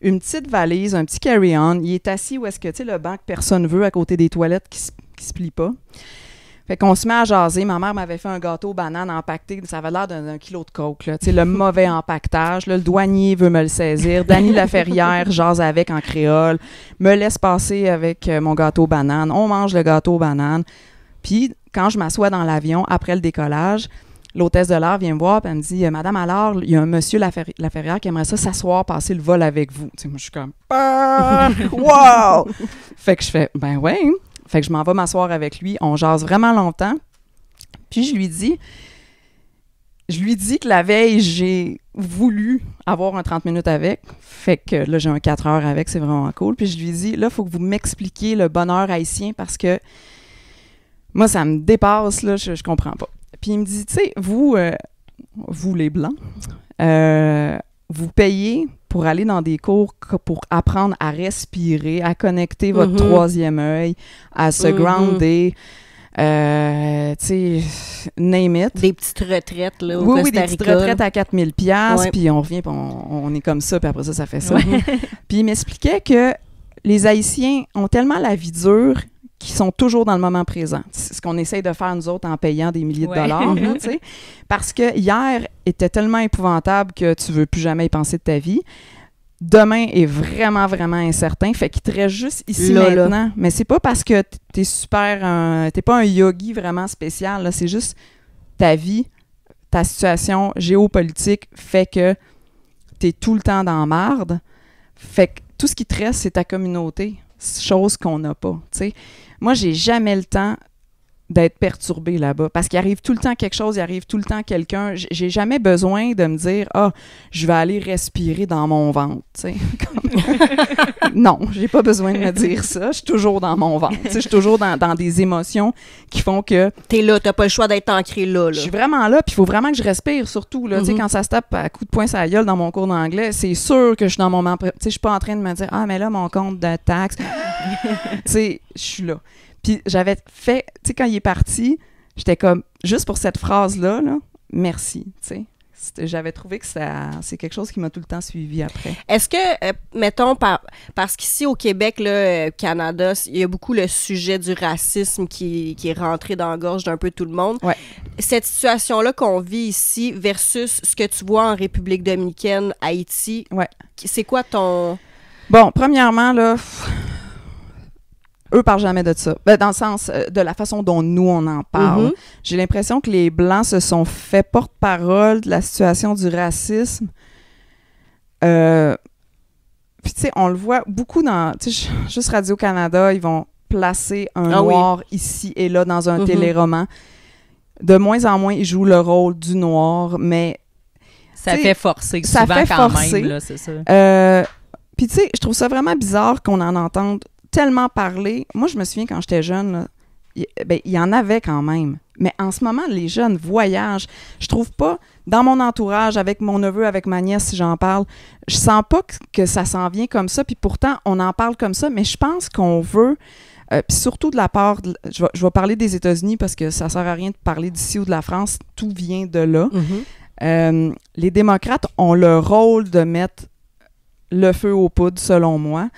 Une petite valise, un petit carry-on. Il est assis où est-ce que, tu sais, le banc que personne veut, à côté des toilettes qui se plie pas. Fait qu'on se met à jaser. Ma mère m'avait fait un gâteau banane empaqueté. Ça avait l'air d'un kilo de coke, là. Tu sais, le mauvais empaquetage. Là, le douanier veut me le saisir. Dany Laferrière jase avec en créole. Me laisse passer avec mon gâteau banane. On mange le gâteau banane. Puis, quand je m'assois dans l'avion, après le décollage, l'hôtesse de l'air vient me voir et elle me dit « Madame Allard, il y a un monsieur Laferrière qui aimerait ça s'asseoir, passer le vol avec vous. » Tu sais, moi, je suis comme « Ah! Wow! » Fait que je fais « Ben ouais. » Fait que je m'en vais m'asseoir avec lui. On jase vraiment longtemps. Puis je lui dis que la veille, j'ai voulu avoir un 30 minutes avec. Fait que là, j'ai un 4 heures avec. C'est vraiment cool. Puis je lui dis, là, il faut que vous m'expliquiez le bonheur haïtien parce que moi, ça me dépasse, là. Je comprends pas. Puis il me dit, tu sais, vous les Blancs, vous payez pour aller dans des cours pour apprendre à respirer, à connecter votre troisième œil, à se grounder, tu sais, name it. Des petites retraites, là, au Costa Rica. Oui, des petites retraites à 4000 $, puis on revient, puis on est comme ça, puis après ça fait ça. Puis il m'expliquait que les Haïtiens ont tellement la vie dure qui sont toujours dans le moment présent. C'est ce qu'on essaye de faire, nous autres, en payant des milliers de dollars, là, tu sais. Parce que hier était tellement épouvantable que tu veux plus jamais y penser de ta vie. Demain est vraiment, vraiment incertain. Fait qu'il te reste juste ici maintenant. Là. Mais c'est pas parce que t'es super... t'es pas un yogi vraiment spécial, là. C'est juste ta vie, ta situation géopolitique fait que t'es tout le temps dans la marde. Fait que tout ce qui te reste, c'est ta communauté. Chose qu'on n'a pas, tu sais. Moi, j'ai jamais le temps d'être perturbée là-bas parce qu'il arrive tout le temps quelque chose, il arrive tout le temps quelqu'un. J'ai jamais besoin de me dire « Ah, je vais aller respirer dans mon ventre », tu sais. Non, j'ai pas besoin de me dire ça. Je suis toujours dans mon ventre. Je suis toujours dans des émotions qui font que... T'es là, t'as pas le choix d'être ancré là. Je suis vraiment là, puis il faut vraiment que je respire, surtout. Là, tu sais, quand ça se tape à coups de poing sur la gueule dans mon cours d'anglais, c'est sûr que je suis dans mon moment... Tu sais, je suis pas en train de me dire « Ah, mais là, mon compte de taxes... » Tu sais, je suis là. Puis j'avais fait, tu sais, quand il est parti, j'étais comme, juste pour cette phrase-là, là, merci, tu sais. J'avais trouvé que c'est quelque chose qui m'a tout le temps suivi après. Est-ce que, mettons, parce qu'ici au Québec, là, Canada, il y a beaucoup le sujet du racisme qui est rentré dans la gorge d'un peu tout le monde. Ouais. Cette situation-là qu'on vit ici versus ce que tu vois en République dominicaine, Haïti, c'est quoi ton... Bon, premièrement, là... Eux parlent jamais de ça. Ben, dans le sens de la façon dont nous, on en parle. J'ai l'impression que les Blancs se sont fait porte-parole de la situation du racisme. Puis, tu sais, on le voit beaucoup dans... Tu sais, juste Radio-Canada, ils vont placer un noir ici et là dans un téléroman. De moins en moins, ils jouent le rôle du noir, mais... Ça fait forcer souvent quand même, là, c'est ça. Puis tu sais, je trouve ça vraiment bizarre qu'on en entende tellement parler. Moi, je me souviens quand j'étais jeune, là, il y en avait quand même. Mais en ce moment, les jeunes voyagent. Je trouve pas, dans mon entourage, avec mon neveu, avec ma nièce, si j'en parle, je sens pas que ça s'en vient comme ça. Puis pourtant, on en parle comme ça. Mais je pense qu'on veut, puis surtout de la part, je vais parler des États-Unis parce que ça sert à rien de parler d'ici ou de la France. Tout vient de là. Les démocrates ont le rôle de mettre le feu aux poudres, selon moi.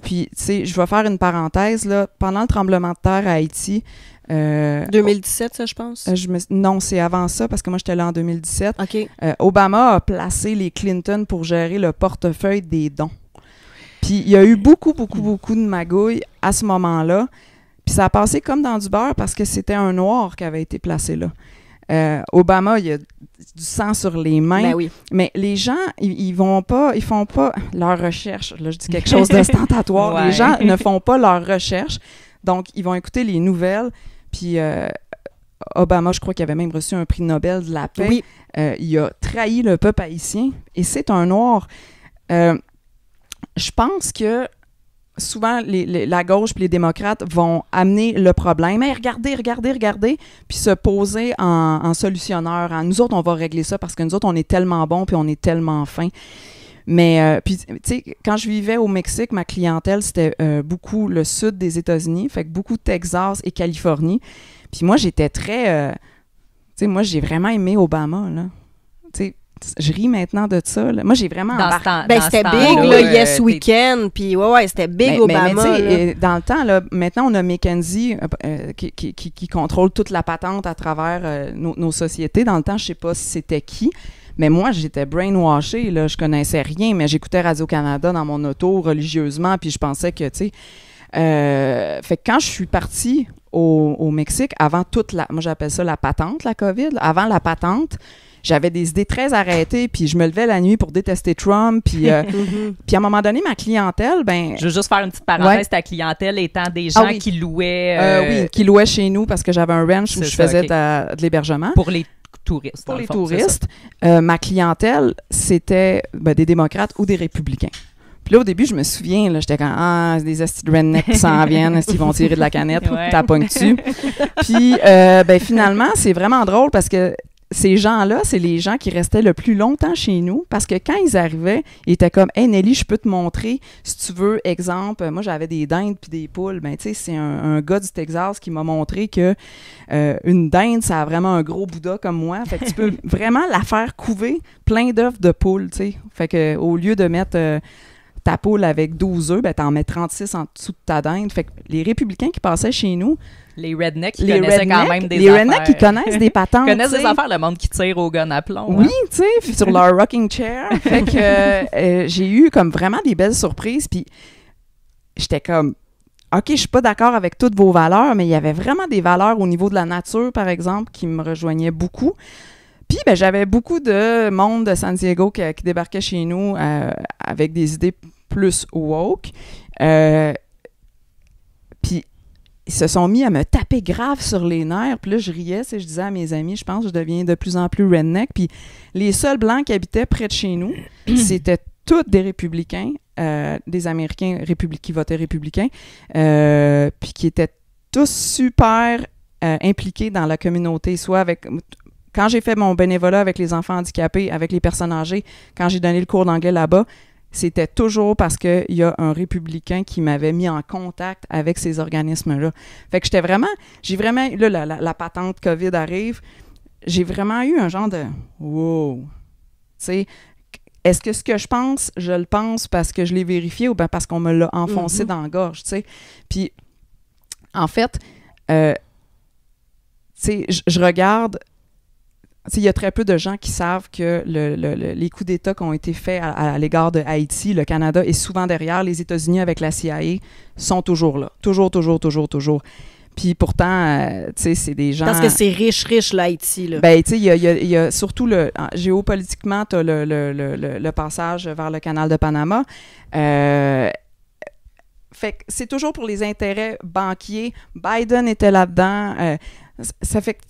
Puis, tu sais, je vais faire une parenthèse, là. Pendant le tremblement de terre à Haïti... 2017, ça, je pense? Non, c'est avant ça, parce que moi, j'étais là en 2017. OK. Obama a placé les Clinton pour gérer le portefeuille des dons. Puis, il y a eu beaucoup de magouilles à ce moment-là. Puis, ça a passé comme dans du beurre parce que c'était un noir qui avait été placé là. Obama, il y a du sang sur les mains, Ben oui. mais les gens, ils font pas leur recherche. Là, je dis quelque chose d'ostentatoire. Ouais. Les gens ne font pas leur recherche, donc ils vont écouter les nouvelles. Puis Obama, je crois qu'il avait même reçu un prix Nobel de la paix. Oui. Il a trahi le peuple haïtien, et c'est un noir. Je pense que souvent, la gauche et les démocrates vont amener le problème. Hey, regardez, puis se poser en solutionneur. Nous autres, on va régler ça parce que nous autres, on est tellement bons puis on est tellement fins. Mais, puis, tu sais, quand je vivais au Mexique, ma clientèle, c'était beaucoup le sud des États-Unis, fait que beaucoup Texas et Californie. Puis moi, j'étais très... tu sais, moi, j'ai vraiment aimé Obama, là. Tu sais, je ris maintenant de ça, là. Moi, j'ai vraiment embarqué. Ben, c'était big, là, Yes Weekend, puis ouais, c'était big Obama. Mais dans le temps, là, maintenant, on a McKinsey qui contrôle toute la patente à travers nos sociétés. Dans le temps, je sais pas si c'était qui, mais moi, j'étais brainwashée, là, je connaissais rien, mais j'écoutais Radio-Canada dans mon auto religieusement, puis je pensais que, tu sais... fait que quand je suis partie au Mexique, avant moi, j'appelle ça la patente, la COVID, là, avant la patente, j'avais des idées très arrêtées, puis je me levais la nuit pour détester Trump, puis puis à un moment donné, ma clientèle, ben... Je veux juste faire une petite parenthèse, Ouais. Ta clientèle étant des gens oui. qui louaient... oui, qui louaient chez nous parce que j'avais un ranch où C'est je ça, faisais ok. de l'hébergement. Pour les touristes. Pour dans les le fond, c'est touristes, ma clientèle, c'était des démocrates ou des républicains. Puis là, au début, je me souviens, là, j'étais comme, c'est des estis de rednecks qui s'en viennent, est-ce qu'ils vont tirer de la canette, Ouais. t'apognes-tu? Puis, finalement, c'est vraiment drôle parce que ces gens-là, c'est les gens qui restaient le plus longtemps chez nous parce que quand ils arrivaient, ils étaient comme « Hey Nelly, je peux te montrer si tu veux, exemple, moi j'avais des dindes puis des poules. » Ben tu sais, c'est un gars du Texas qui m'a montré que une dinde, ça a vraiment un gros Bouddha comme moi. Fait que tu peux vraiment la faire couver plein d'œufs de poules, tu sais. Fait que au lieu de mettre ta poule avec 12 œufs, ben t'en mets 36 en dessous de ta dinde. Fait que les républicains qui passaient chez nous, Les rednecks qui connaissaient quand même des les affaires. rednecks qui connaissent des patentes. connaissent des t'sais. affaires, le monde qui tire au gun à plomb. Oui, hein. tu sais, sur leur rocking chair. Fait que j'ai eu comme vraiment des belles surprises. Puis j'étais comme, OK, je suis pas d'accord avec toutes vos valeurs, mais il y avait vraiment des valeurs au niveau de la nature, par exemple, qui me rejoignaient beaucoup. Puis ben, j'avais beaucoup de monde de San Diego qui débarquait chez nous avec des idées plus woke. Puis ils se sont mis à me taper grave sur les nerfs. Puis là, je riais, je disais à mes amis, je pense que je deviens de plus en plus redneck. Puis les seuls blancs qui habitaient près de chez nous, c'était tous des républicains, des Américains qui votaient républicains, puis qui étaient tous super impliqués dans la communauté, soit avec... Quand j'ai fait mon bénévolat avec les enfants handicapés, avec les personnes âgées, quand j'ai donné le cours d'anglais là-bas, c'était toujours parce qu'il y a un républicain qui m'avait mis en contact avec ces organismes-là. Fait que j'ai vraiment, là, la patente COVID arrive, j'ai vraiment eu un genre de « wow ». Tu sais, est-ce que ce que je pense, je le pense parce que je l'ai vérifié ou bien parce qu'on me l'a enfoncé dans la gorge, tu sais? Puis, en fait, tu sais, je regarde... Il y a très peu de gens qui savent que les coups d'État qui ont été faits à l'égard de Haïti, le Canada est souvent derrière, les États-Unis avec la CIA sont toujours là. Toujours. Puis pourtant, tu sais, c'est des gens... Parce que c'est riche, l'Haïti, là. Ben, tu sais, il y a surtout géopolitiquement, tu as le passage vers le canal de Panama. Fait que c'est toujours pour les intérêts banquiers. Biden était là-dedans. Ça fait que...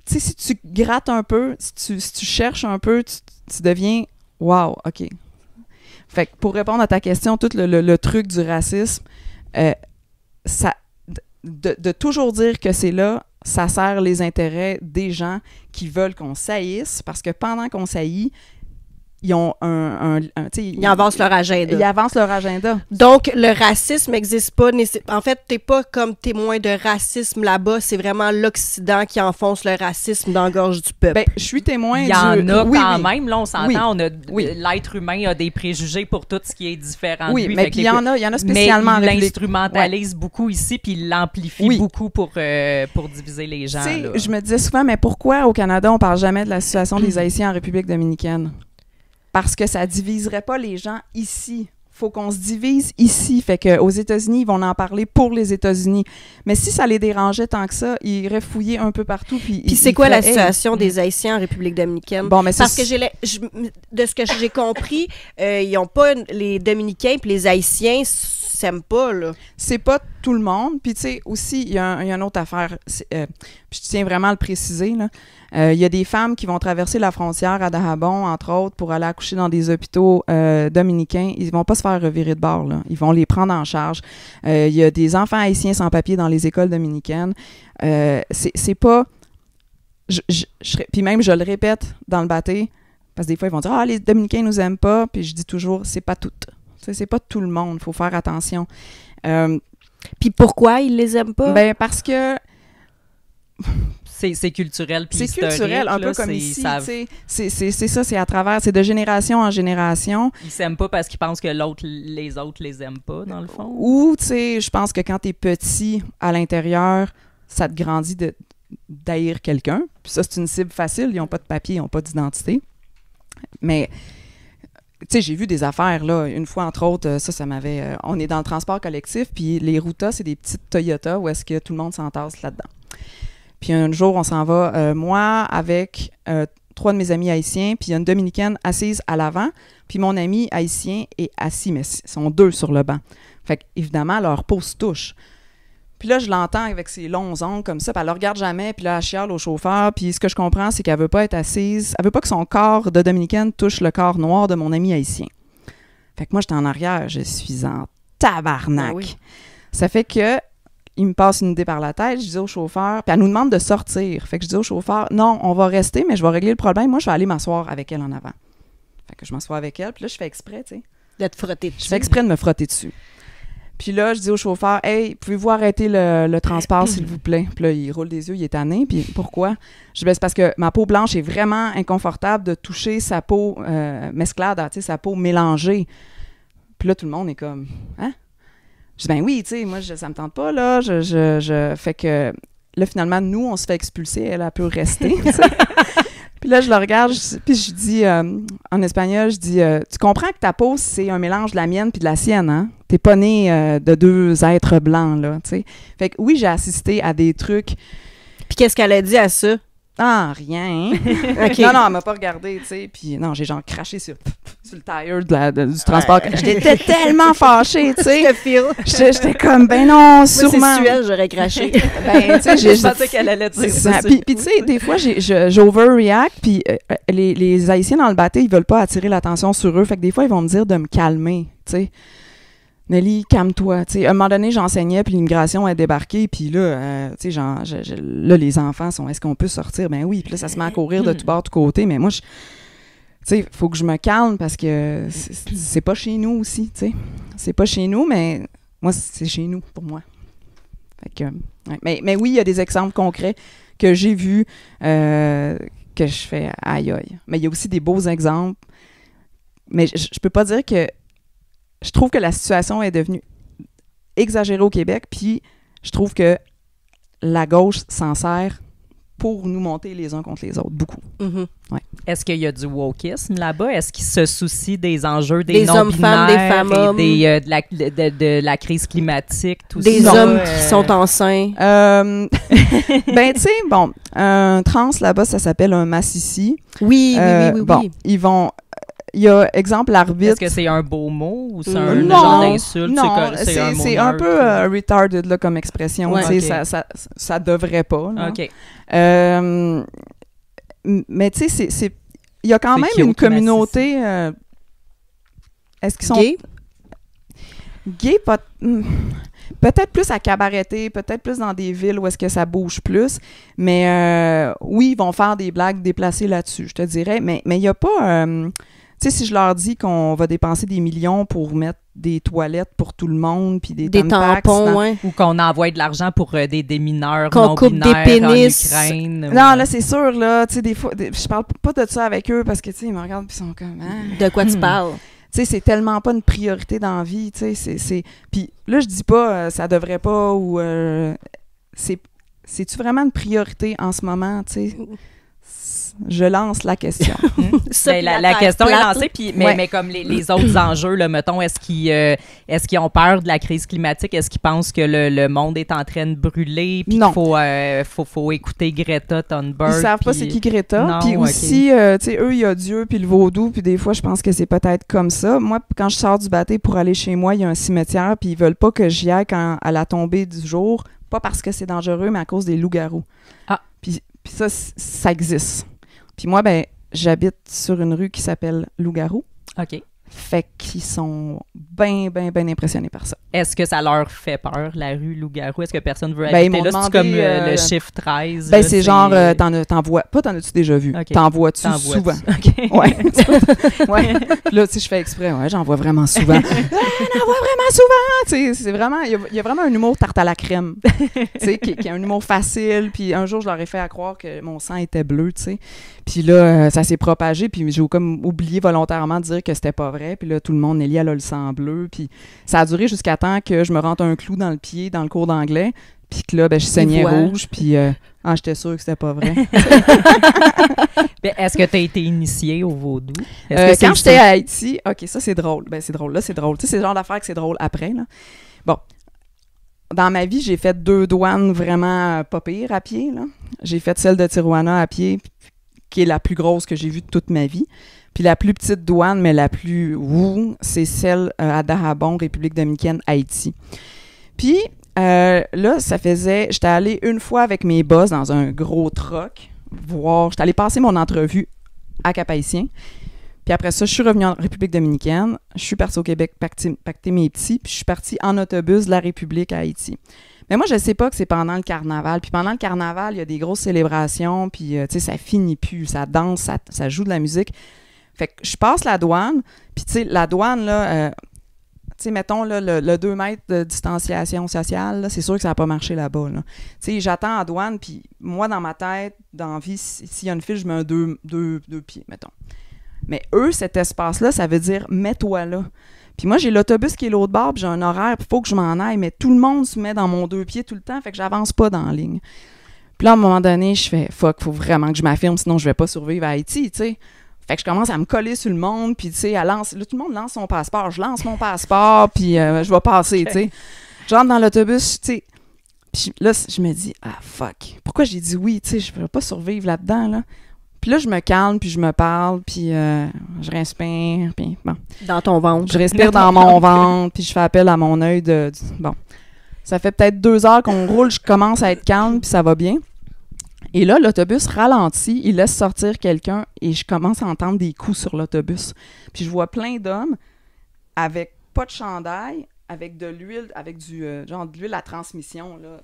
Tu sais, si tu grattes un peu, si tu cherches un peu, tu deviens « wow, OK ». Fait que pour répondre à ta question, tout le truc du racisme, de toujours dire que c'est là, ça sert les intérêts des gens qui veulent qu'on saillisse, parce que pendant qu'on saillit, ils ont ils avancent leur agenda. Ils avancent leur agenda. Donc, le racisme n'existe pas. En fait, t'es pas comme témoin de racisme là-bas. C'est vraiment l'Occident qui enfonce le racisme dans la gorge du peuple. Ben, je suis témoin Il y en a oui, quand oui. même. Là, on s'entend. Oui. L'être humain a des préjugés pour tout ce qui est différent de Oui, lui. mais Fait puis que il y en a spécialement mais il avec l'instrumentalise beaucoup ici, puis il l'amplifie beaucoup pour diviser les gens. Tu sais, Là. je me disais souvent, mais pourquoi au Canada, on parle jamais de la situation des Haïtiens en République dominicaine? Parce que ça diviserait pas les gens ici. Faut qu'on se divise ici. Fait qu'aux États-Unis, ils vont en parler pour les États-Unis. Mais si ça les dérangeait tant que ça, ils iraient fouiller un peu partout. Puis c'est quoi la situation des Haïtiens en République dominicaine? Bon, mais parce que de ce que j'ai compris, ils ont pas les Dominicains puis les Haïtiens s'aiment pas, là. C'est pas tout le monde. Puis, tu sais, aussi, il y a une autre affaire. Puis je tiens vraiment à le préciser, là. Il y a des femmes qui vont traverser la frontière à Dajabon, entre autres, pour aller accoucher dans des hôpitaux dominicains. Ils vont pas se faire revirer de bord, là. Ils vont les prendre en charge. Il y a des enfants haïtiens sans papier dans les écoles dominicaines. C'est pas... Puis même, je le répète dans le bâté, parce que des fois, ils vont dire « Ah, les Dominicains nous aiment pas », puis je dis toujours « C'est pas tout ». C'est pas tout le monde, il faut faire attention. Puis pourquoi ils les aiment pas? Ben parce que c'est culturel puis c'est historique. culturel, un là, peu comme ici. C'est ça, c'est à travers, c'est de génération en génération. Ils s'aiment pas parce qu'ils pensent que les autres les aiment pas, dans le fond. Ou, tu sais, je pense que quand t'es petit à l'intérieur, ça te grandit d'haïr quelqu'un. Puis ça, c'est une cible facile. Ils n'ont pas de papier, ils n'ont pas d'identité. Mais... Tu sais, j'ai vu des affaires, là, une fois, entre autres, ça m'avait... on est dans le transport collectif, puis les Ruta, c'est des petites Toyota où est-ce que tout le monde s'entasse là-dedans. Puis un jour, on s'en va, moi, avec 3 de mes amis haïtiens, puis il y a une Dominicaine assise à l'avant, puis mon ami haïtien est assis, mais ils sont 2 sur le banc. Fait qu'évidemment, leur peau se touche. Puis là, je l'entends avec ses longs ongles comme ça, puis elle le regarde jamais, puis là, elle chiale au chauffeur, puis ce que je comprends, c'est qu'elle veut pas être assise, elle veut pas que son corps de Dominicaine touche le corps noir de mon ami haïtien. Fait que moi, j'étais en arrière, je suis en tabarnak. Ah oui. Ça fait que il me passe une idée par la tête, je dis au chauffeur, puis elle nous demande de sortir. Fait que je dis au chauffeur, non, on va rester, mais je vais régler le problème. Moi, je vais aller m'asseoir avec elle en avant. Fait que je m'assois avec elle, puis là, je fais exprès, tu sais. De te frotter dessus. Je fais exprès de me frotter dessus. Puis là, je dis au chauffeur, « Hey, pouvez-vous arrêter le transport, s'il vous plaît? » Puis là, il roule des yeux, il est tanné. Puis pourquoi? Je dis, ben, c'est parce que ma peau blanche est vraiment inconfortable de toucher sa peau mesclada, tu sais, sa peau mélangée. Puis là, tout le monde est comme, « Hein? » Je dis, ben oui, tu sais, moi, ça me tente pas, là. Fait que là, finalement, nous, on se fait expulser, elle peut rester. Puis là, je le regarde, puis je dis, en espagnol, je dis, tu comprends que ta peau, c'est un mélange de la mienne puis de la sienne, hein? T'es pas né de 2 êtres blancs, là, tu sais. Fait que oui, j'ai assisté à des trucs. Puis qu'est-ce qu'elle a dit à ça? Ah, rien. Okay. Non, elle m'a pas regardé, tu sais. Puis non, j'ai genre craché sur le tire du transport. J'étais tellement fâchée, tu sais. J'étais comme, ben non, sûrement. Moi, c'est Suel, j'aurais craché. Ben, tu sais, je pensais qu'elle allait dire ça. Puis tu sais, des fois, j'overreact, puis les Haïtiens dans le bateau, ils veulent pas attirer l'attention sur eux. Fait que des fois, ils vont me dire de me calmer, tu sais. Nelly, calme-toi. Tu sais, à un moment donné, j'enseignais, puis l'immigration est débarquée, puis là, tu sais, là, les enfants sont, est-ce qu'on peut sortir? Ben oui, puis là, ça se met à courir de tout bord, de tout côté, mais moi, tu sais, faut que je me calme parce que c'est pas chez nous aussi, tu sais. C'est pas chez nous, mais moi, c'est chez nous, pour moi. Fait que, ouais. Mais oui, il y a des exemples concrets que j'ai vus, que je fais aïe aïe. Mais il y a aussi des beaux exemples. Mais je peux pas dire que je trouve que la situation est devenue exagérée au Québec, puis je trouve que la gauche s'en sert pour nous monter les uns contre les autres, beaucoup. Mm-hmm. Ouais. Est-ce qu'il y a du wokisme là-bas? Est-ce qu'ils se soucient des enjeux des hommes-femmes, des non-binaires femmes-hommes, et de la crise climatique, tout des ça? Hommes qui sont enceints. Ben, tu sais, bon, un trans là-bas, ça s'appelle un massissi. Oui. Bon, ils vont... Il y a, exemple, l'arbitre... Est-ce que c'est un beau mot ou c'est un non, genre d'insulte? Non, c'est c'est un peu retarded là, comme expression. Ouais, okay. Ça devrait pas. Là. OK. Mais tu sais, il y a quand même cute, une communauté... est-ce qu'ils sont... Gay? Gay, peut-être plus à cabareter, peut-être plus dans des villes où est-ce que ça bouge plus, mais oui, ils vont faire des blagues déplacées là-dessus, je te dirais, mais il n'y a pas... tu sais, si je leur dis qu'on va dépenser des millions pour mettre des toilettes pour tout le monde, puis des tampons, ouais. Ou qu'on envoie de l'argent pour des mineurs qu'on coupe des pénis. en Ukraine. Non, là, c'est sûr, là, tu sais, des fois, je parle pas de ça avec eux parce que, tu sais, ils me regardent puis ils sont comme... De quoi tu parles? Tu sais, c'est tellement pas une priorité dans la vie, tu sais, c'est... Puis là, je dis pas, ça devrait pas, ou... C'est-tu vraiment une priorité en ce moment, tu sais? Je lance la question. La question est lancée, puis, mais comme les autres enjeux, là, mettons, est-ce qu'ils ont peur de la crise climatique? Est-ce qu'ils pensent que le monde est en train de brûler? Puis qu'il faut écouter Greta Thunberg? Ils savent pas c'est qui Greta. Puis aussi, tu sais, eux, il y a Dieu, puis le vaudou, puis des fois, je pense que c'est peut-être comme ça. Moi, quand je sors du bâtiment pour aller chez moi, il y a un cimetière, puis ils veulent pas que j'y aille à la tombée du jour, pas parce que c'est dangereux, mais à cause des loups-garous. Ah. Puis ça existe. Puis moi, ben, j'habite sur une rue qui s'appelle Loup-Garou. OK. Fait qu'ils sont bien impressionnés par ça. Est-ce que ça leur fait peur, la rue Loup-Garou? Est-ce que personne veut habiter là? C'est comme le chiffre 13. Ben, c'est genre, t'en vois... Pas t'en as-tu déjà vu? Okay. T'en vois-tu souvent? OK. Ouais. Ouais. Là, tu sais, je fais exprès. Ouais, j'en vois vraiment souvent. J'en vois vraiment souvent! Tu sais, c'est vraiment... Il y a vraiment un humour tarte à la crème. Tu sais, qui est un humour facile. Puis un jour, je leur ai fait à croire que mon sang était bleu, tu sais. Puis là, ça s'est propagé. Puis j'ai comme oublié volontairement de dire que c'était pas vrai. Puis là, tout le monde, Nelly, elle a le sang bleu. Puis ça a duré jusqu'à temps que je me rentre un clou dans le pied dans le cours d'anglais. Puis que là, ben, je saignais rouge. Puis j'étais sûre que c'était pas vrai. Est-ce que tu as été initiée au vaudou? Quand j'étais à Haïti, OK, ça, c'est drôle. Ben, c'est drôle. Là, c'est drôle. Tu sais, c'est le genre d'affaire que c'est drôle après, là. Bon. Dans ma vie, j'ai fait 2 douanes vraiment pas pires à pied, là. J'ai fait celle de Tijuana à pied, qui est la plus grosse que j'ai vue de toute ma vie. Puis la plus petite douane, mais la plus c'est celle à Dajabon, République dominicaine, Haïti. Puis là, j'étais allée une fois avec mes boss dans un gros truck, j'étais allée passer mon entrevue à Cap-Haïtien. Puis après ça, je suis revenue en République dominicaine, je suis partie au Québec pacter mes petits, puis je suis partie en autobus de la République à Haïti. Mais moi, je sais pas que c'est pendant le carnaval. Puis pendant le carnaval, il y a des grosses célébrations, puis tu sais, ça finit plus, ça danse, ça joue de la musique. Fait que je passe la douane, puis tu sais, la douane, là, tu sais, mettons, là, le 2 mètres de distanciation sociale, là, c'est sûr que ça n'a pas marché là-bas, là. Tu sais, j'attends à douane, puis moi, dans ma tête, dans la vie, s'il y a une file, je mets un 2 pieds, mettons. Mais eux, cet espace-là, ça veut dire « mets-toi là ». Puis moi, j'ai l'autobus qui est l'autre bord, puis j'ai un horaire, puis il faut que je m'en aille, mais tout le monde se met dans mon 2 pieds tout le temps, fait que j'avance pas dans la ligne. Puis là, à un moment donné, je fais « fuck, faut vraiment que je m'affirme, sinon je vais pas survivre à Haïti », tu sais. Fait que je commence à me coller sur le monde, puis tu sais, là, tout le monde lance son passeport. Je lance mon passeport, puis je vais passer, tu sais. Je rentre dans l'autobus, tu sais. Puis là, je me dis « ah, fuck, pourquoi j'ai dit oui, tu sais, je ne vais pas survivre là-dedans, là. » Puis là, je me calme, puis je me parle, puis je respire, puis bon. Dans ton ventre. Je respire dans mon ventre, puis je fais appel à mon œil bon. Ça fait peut-être 2 heures qu'on roule, je commence à être calme, puis ça va bien. Et là, l'autobus ralentit, il laisse sortir quelqu'un, et je commence à entendre des coups sur l'autobus. Puis je vois plein d'hommes avec pas de chandail, avec de l'huile, avec du genre de l'huile à transmission, là.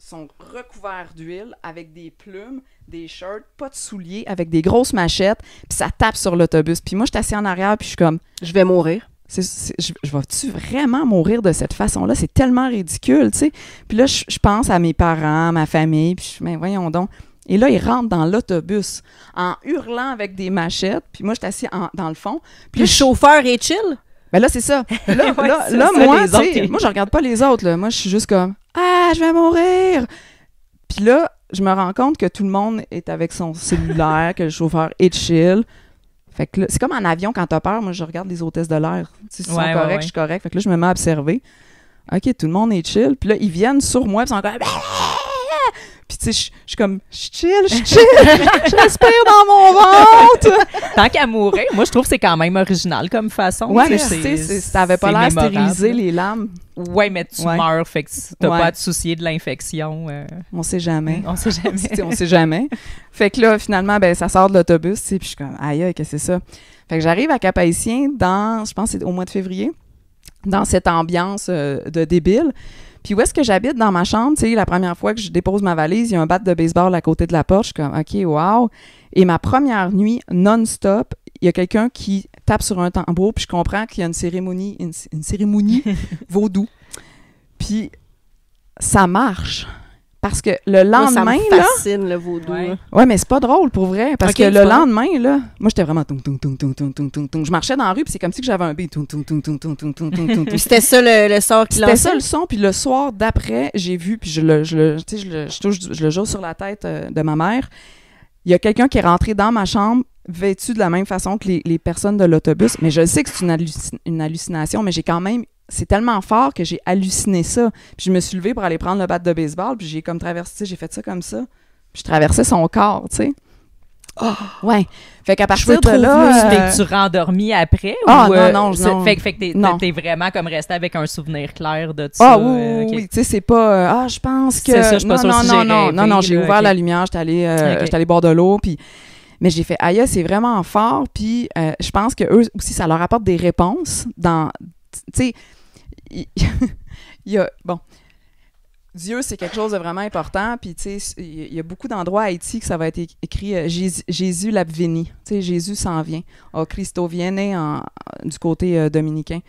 Sont recouverts d'huile, avec des plumes, des shirts, pas de souliers, avec des grosses machettes, puis ça tape sur l'autobus. Puis moi, je suis assis en arrière, puis je suis comme... Je vais mourir. Je vais-tu vraiment mourir de cette façon-là? C'est tellement ridicule, tu sais. Puis là, je pense à mes parents, ma famille, puis je me dis, mais voyons donc. Et là, ils rentrent dans l'autobus en hurlant avec des machettes, puis moi, je suis assis dans le fond. Puis le chauffeur est chill? Ben là, c'est ça. Là, moi, tu sais, moi, je regarde pas les autres, là. Moi, je suis juste comme... Ah, je vais mourir! Puis là, je me rends compte que tout le monde est avec son cellulaire, que le chauffeur est chill. Fait que là, c'est comme en avion, quand t'as peur, moi, je regarde les hôtesses de l'air. Tu sais, s'ils sont corrects, je suis correct. Fait que là, je me mets à observer. OK, tout le monde est chill. Puis là, ils viennent sur moi, puis ils sont comme... Puis tu sais, je suis comme... Je suis chill, je respire dans mon ventre! Tant qu'à mourir, moi, je trouve que c'est quand même original comme façon. Ouais, mais ça avait pas l'air stérilisé, les lames. Ouais, mais tu meurs, fait que t'as pas à te soucier de l'infection. On sait jamais. On sait jamais. On sait jamais. Fait que là, finalement, ben ça sort de l'autobus, puis je suis comme, aïe, qu'est-ce que c'est ça? Fait que j'arrive à Cap-Haïtien je pense que c'est au mois de février, dans cette ambiance de débile. Puis où est-ce que j'habite dans ma chambre, tu sais, la première fois que je dépose ma valise, il y a un bat de baseball à côté de la porte. Je suis comme, OK, wow. Et ma première nuit, non-stop, il y a quelqu'un qui tape sur un tambour, puis je comprends qu'il y a une cérémonie vaudou. Puis ça marche. Parce que le lendemain, moi, ça me fascine, le vaudou. Ouais, mais c'est pas drôle, pour vrai. Parce que le lendemain, là, moi, j'étais vraiment... Je marchais dans la rue, puis c'est comme si j'avais un beat. Puis c'était ça le sort qui lançait? C'était ça le son, puis le soir d'après, j'ai vu, puis je le joue sur la tête de ma mère. Il y a quelqu'un qui est rentré dans ma chambre, vêtu de la même façon que les personnes de l'autobus. Mais je sais que c'est une hallucination, mais j'ai quand même... C'est tellement fort que j'ai halluciné ça. Puis je me suis levée pour aller prendre le bat de baseball, puis j'ai comme traversé, j'ai fait ça comme ça. Puis je traversais son corps, tu sais. Oh, ouais. Fait qu'à partir de là... Fait que tu rendormis après? Ah, ou, non. Fait que t'es vraiment comme resté avec un souvenir clair de ça? Ah, oui, tu sais, c'est pas... je pense que... C'est ça, je suis pas sûre si j'ai rêvé. Non, j'ai ouvert la lumière, j'étais allée boire de l'eau, puis... Mais j'ai fait, aïe, c'est vraiment fort, puis je pense qu'eux aussi, ça leur apporte des réponses dans... Tu sais... il y a, bon, Dieu, c'est quelque chose de vraiment important, puis tu sais, il y a beaucoup d'endroits à Haïti que ça va être écrit Jésus l'Abveni, tu sais, Jésus s'en vient, oh Christo viene du côté dominicain.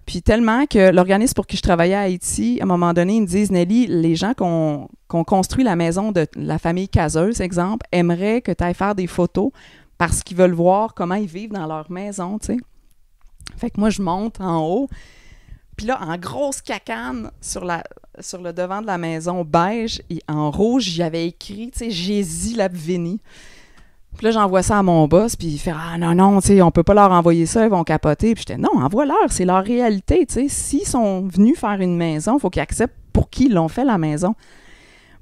Puis tellement que l'organisme pour qui je travaillais à Haïti, à un moment donné, ils me disent, Nelly, les gens qu'on construit la maison de la famille Cazeuse, exemple, aimeraient que tu ailles faire des photos parce qu'ils veulent voir comment ils vivent dans leur maison, tu sais. Fait que moi, je monte en haut. Puis là, en grosse cacane sur le devant de la maison beige, et en rouge, j'avais écrit, tu sais, Jésus l'Abveni. Puis là, j'envoie ça à mon boss, puis il fait « Ah non, tu sais, on peut pas leur envoyer ça, ils vont capoter. » Puis j'étais « Non, envoie-leur, c'est leur réalité, tu sais. S'ils sont venus faire une maison, il faut qu'ils acceptent pour qui ils l'ont fait, la maison. »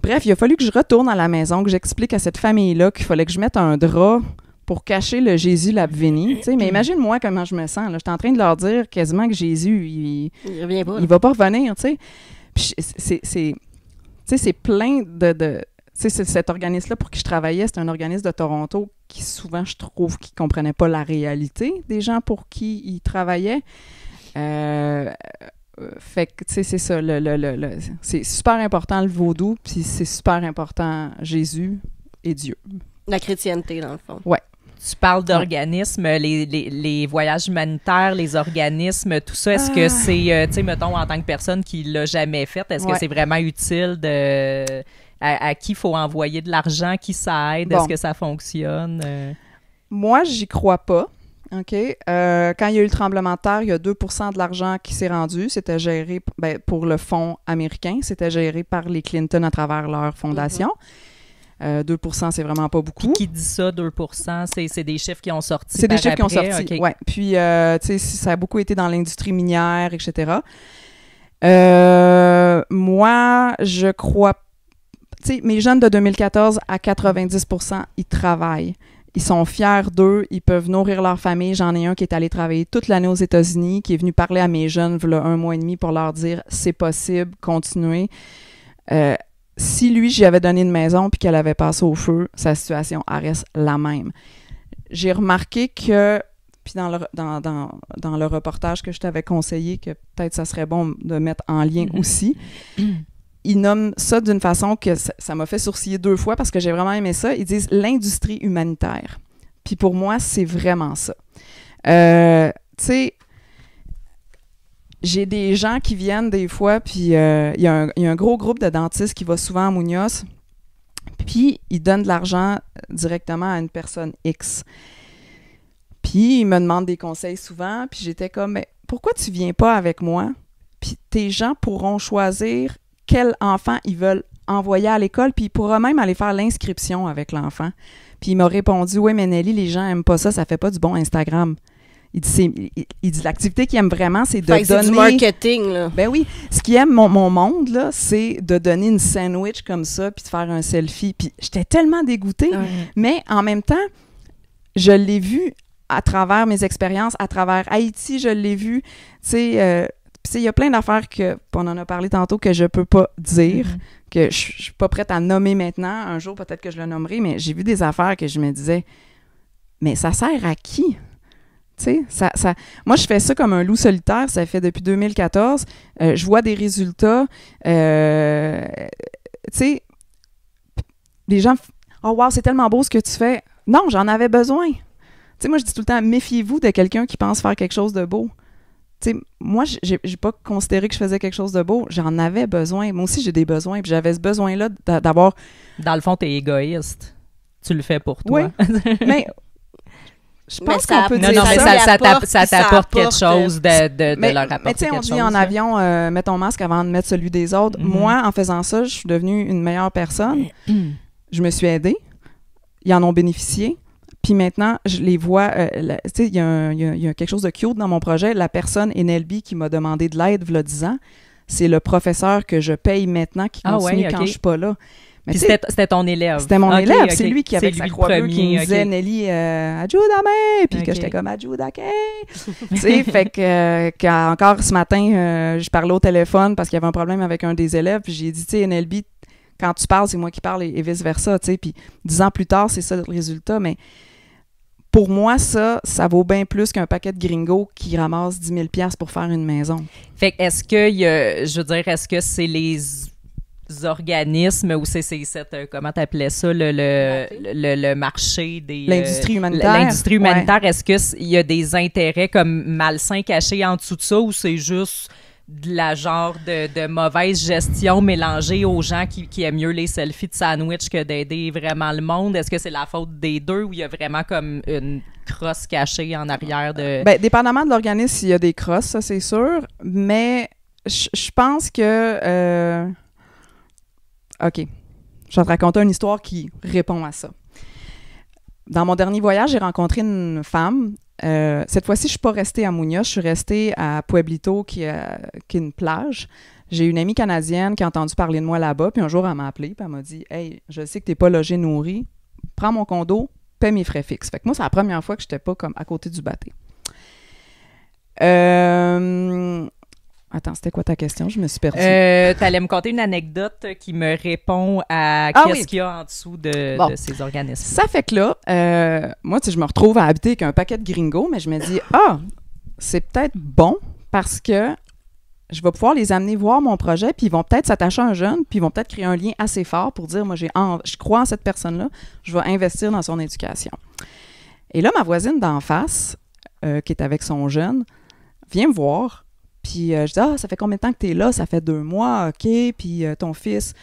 Bref, il a fallu que je retourne à la maison, que j'explique à cette famille-là qu'il fallait que je mette un drap pour cacher le Jésus l'Abveni, tu sais, mais imagine-moi comment je me sens, là. J'étais en train de leur dire quasiment que Jésus, il revient pas. Il va pas revenir, tu sais. Puis c'est plein de tu sais, cet organisme-là pour qui je travaillais, c'est un organisme de Toronto qui, souvent, je trouve, qui comprenait pas la réalité des gens pour qui il travaillait. Fait que, tu sais, c'est ça, c'est super important le vaudou, puis c'est super important Jésus et Dieu. La chrétienté, dans le fond. Ouais. Tu parles d'organismes, les voyages humanitaires, les organismes, tout ça, est-ce que c'est, tu sais, mettons, en tant que personne qui l'a jamais fait, est-ce que c'est vraiment utile à qui il faut envoyer de l'argent, qui ça aide, est-ce que ça fonctionne? Moi, j'y crois pas. OK. Quand il y a eu le tremblement de terre, il y a 2% de l'argent qui s'est rendu. C'était géré pour le fonds américain. C'était géré par les Clinton à travers leur fondation. 2%, c'est vraiment pas beaucoup. Qui dit ça, 2%? C'est des chiffres qui ont sorti. C'est des chiffres qui ont sorti, okay. Oui. Puis, tu sais, ça a beaucoup été dans l'industrie minière, etc. Moi, je crois... Tu sais, mes jeunes de 2014, à 90%, ils travaillent. Ils sont fiers d'eux, ils peuvent nourrir leur famille. J'en ai un qui est allé travailler toute l'année aux États-Unis, qui est venu parler à mes jeunes il y a 1 mois et demi pour leur dire « c'est possible, continuez ». Si lui, j'y avais donné une maison puis qu'elle avait passé au feu, sa situation reste la même. J'ai remarqué que, puis dans le reportage que je t'avais conseillé, que peut-être ça serait bon de mettre en lien aussi, ils nomment ça d'une façon que ça m'a fait sourciller 2 fois parce que j'ai vraiment aimé ça. Ils disent l'industrie humanitaire. Puis pour moi, c'est vraiment ça. Tu sais, j'ai des gens qui viennent des fois, puis il y a un gros groupe de dentistes qui va souvent à Muñoz, puis ils donnent de l'argent directement à une personne X. Puis ils me demandent des conseils souvent, puis j'étais comme, mais pourquoi tu viens pas avec moi? Puis tes gens pourront choisir quel enfant ils veulent envoyer à l'école, puis ils pourront même aller faire l'inscription avec l'enfant. Puis il m'a répondu, oui, mais Nelly, les gens aiment pas ça fait pas du bon Instagram. Il dit l'activité qu'il aime vraiment, c'est de donner... C'est du marketing, là. Ben oui. Ce qu'il aime, mon monde, là, c'est de donner une sandwich comme ça, puis de faire un selfie. Puis j'étais tellement dégoûtée. Mais en même temps, je l'ai vu à travers mes expériences, à travers Haïti, je l'ai vu, tu sais, il y a plein d'affaires on en a parlé tantôt, que je peux pas dire, que je suis pas prête à nommer maintenant. Un jour, peut-être que je le nommerai, mais j'ai vu des affaires que je me disais, mais ça sert à qui? Tu sais, moi, je fais ça comme un loup solitaire, ça fait depuis 2014. Je vois des résultats. Tu sais, les gens, oh wow, c'est tellement beau ce que tu fais. Non, j'en avais besoin. Tu sais, moi, je dis tout le temps, méfiez-vous de quelqu'un qui pense faire quelque chose de beau. Tu sais, moi, j'ai pas considéré que je faisais quelque chose de beau. J'en avais besoin. Moi aussi, j'ai des besoins. Puis j'avais ce besoin-là d'avoir... Dans le fond, t'es égoïste. Tu le fais pour toi. Oui, mais... Je pense qu'on peut dire non, mais ça t'apporte quelque apporte, chose de leur apporter mais tu sais, on quelque dit chose. en avion, mets ton masque avant de mettre celui des autres. Moi, en faisant ça, je suis devenue une meilleure personne. Je me suis aidée. Ils en ont bénéficié. Puis maintenant, je les vois... tu sais, il y a quelque chose de cute dans mon projet. La personne, NLB, qui m'a demandé de l'aide, v'là 10 ans, c'est le professeur que je paye maintenant qui continue quand je suis pas là. Mais puis c'était ton élève. C'était mon élève. Okay. C'est lui qui avait sa croix bleue qui me disait Nelly, ajudame! Puis que j'étais comme ajudake! Tu sais, fait que encore ce matin, je parlais au téléphone parce qu'il y avait un problème avec un des élèves. Puis j'ai dit, tu sais, NLB, quand tu parles, c'est moi qui parle et vice-versa. Tu sais, puis 10 ans plus tard, c'est ça le résultat. Mais pour moi, ça vaut bien plus qu'un paquet de gringos qui ramassent 10 000 $ pour faire une maison. Fait que est-ce que c'est les organismes ou c'est cette comment t'appelais ça le marché des l'industrie humanitaire. L'industrie humanitaire, ouais. Est-ce qu'il y a des intérêts comme malsains cachés en dessous de ça ou c'est juste de la genre de mauvaise gestion mélangée aux gens qui aiment mieux les selfies de sandwich que d'aider vraiment le monde? Est-ce que c'est la faute des deux ou il y a vraiment comme une crosse cachée en arrière de... Ben, dépendamment de l'organisme, il y a des crosses, ça c'est sûr, mais je pense que... OK. Je vais te raconter une histoire qui répond à ça. Dans mon dernier voyage, j'ai rencontré une femme. Cette fois-ci, je ne suis pas restée à Muñoz, je suis restée à Pueblito, qui est une plage. J'ai une amie canadienne qui a entendu parler de moi là-bas, puis un jour, elle m'a appelée, puis elle m'a dit « Hey, je sais que tu n'es pas logé, nourri, prends mon condo, paie mes frais fixes. » Fait que moi, c'est la première fois que je n'étais pas comme à côté du bateau. Attends, c'était quoi ta question? Je me suis perdue. T'allais me conter une anecdote qui me répond à qu'est-ce qu'il y a en dessous de ces organismes. Ça fait que là, moi, tu sais, je me retrouve à habiter avec un paquet de gringos, mais je me dis, c'est peut-être bon parce que je vais pouvoir les amener voir mon projet, puis ils vont peut-être s'attacher à un jeune, puis ils vont peut-être créer un lien assez fort pour dire, moi, je crois en cette personne-là, je vais investir dans son éducation. Et là, ma voisine d'en face, qui est avec son jeune, vient me voir. Puis je dis, ça fait combien de temps que tu es là? Ça fait 2 mois, OK. Puis ton fils,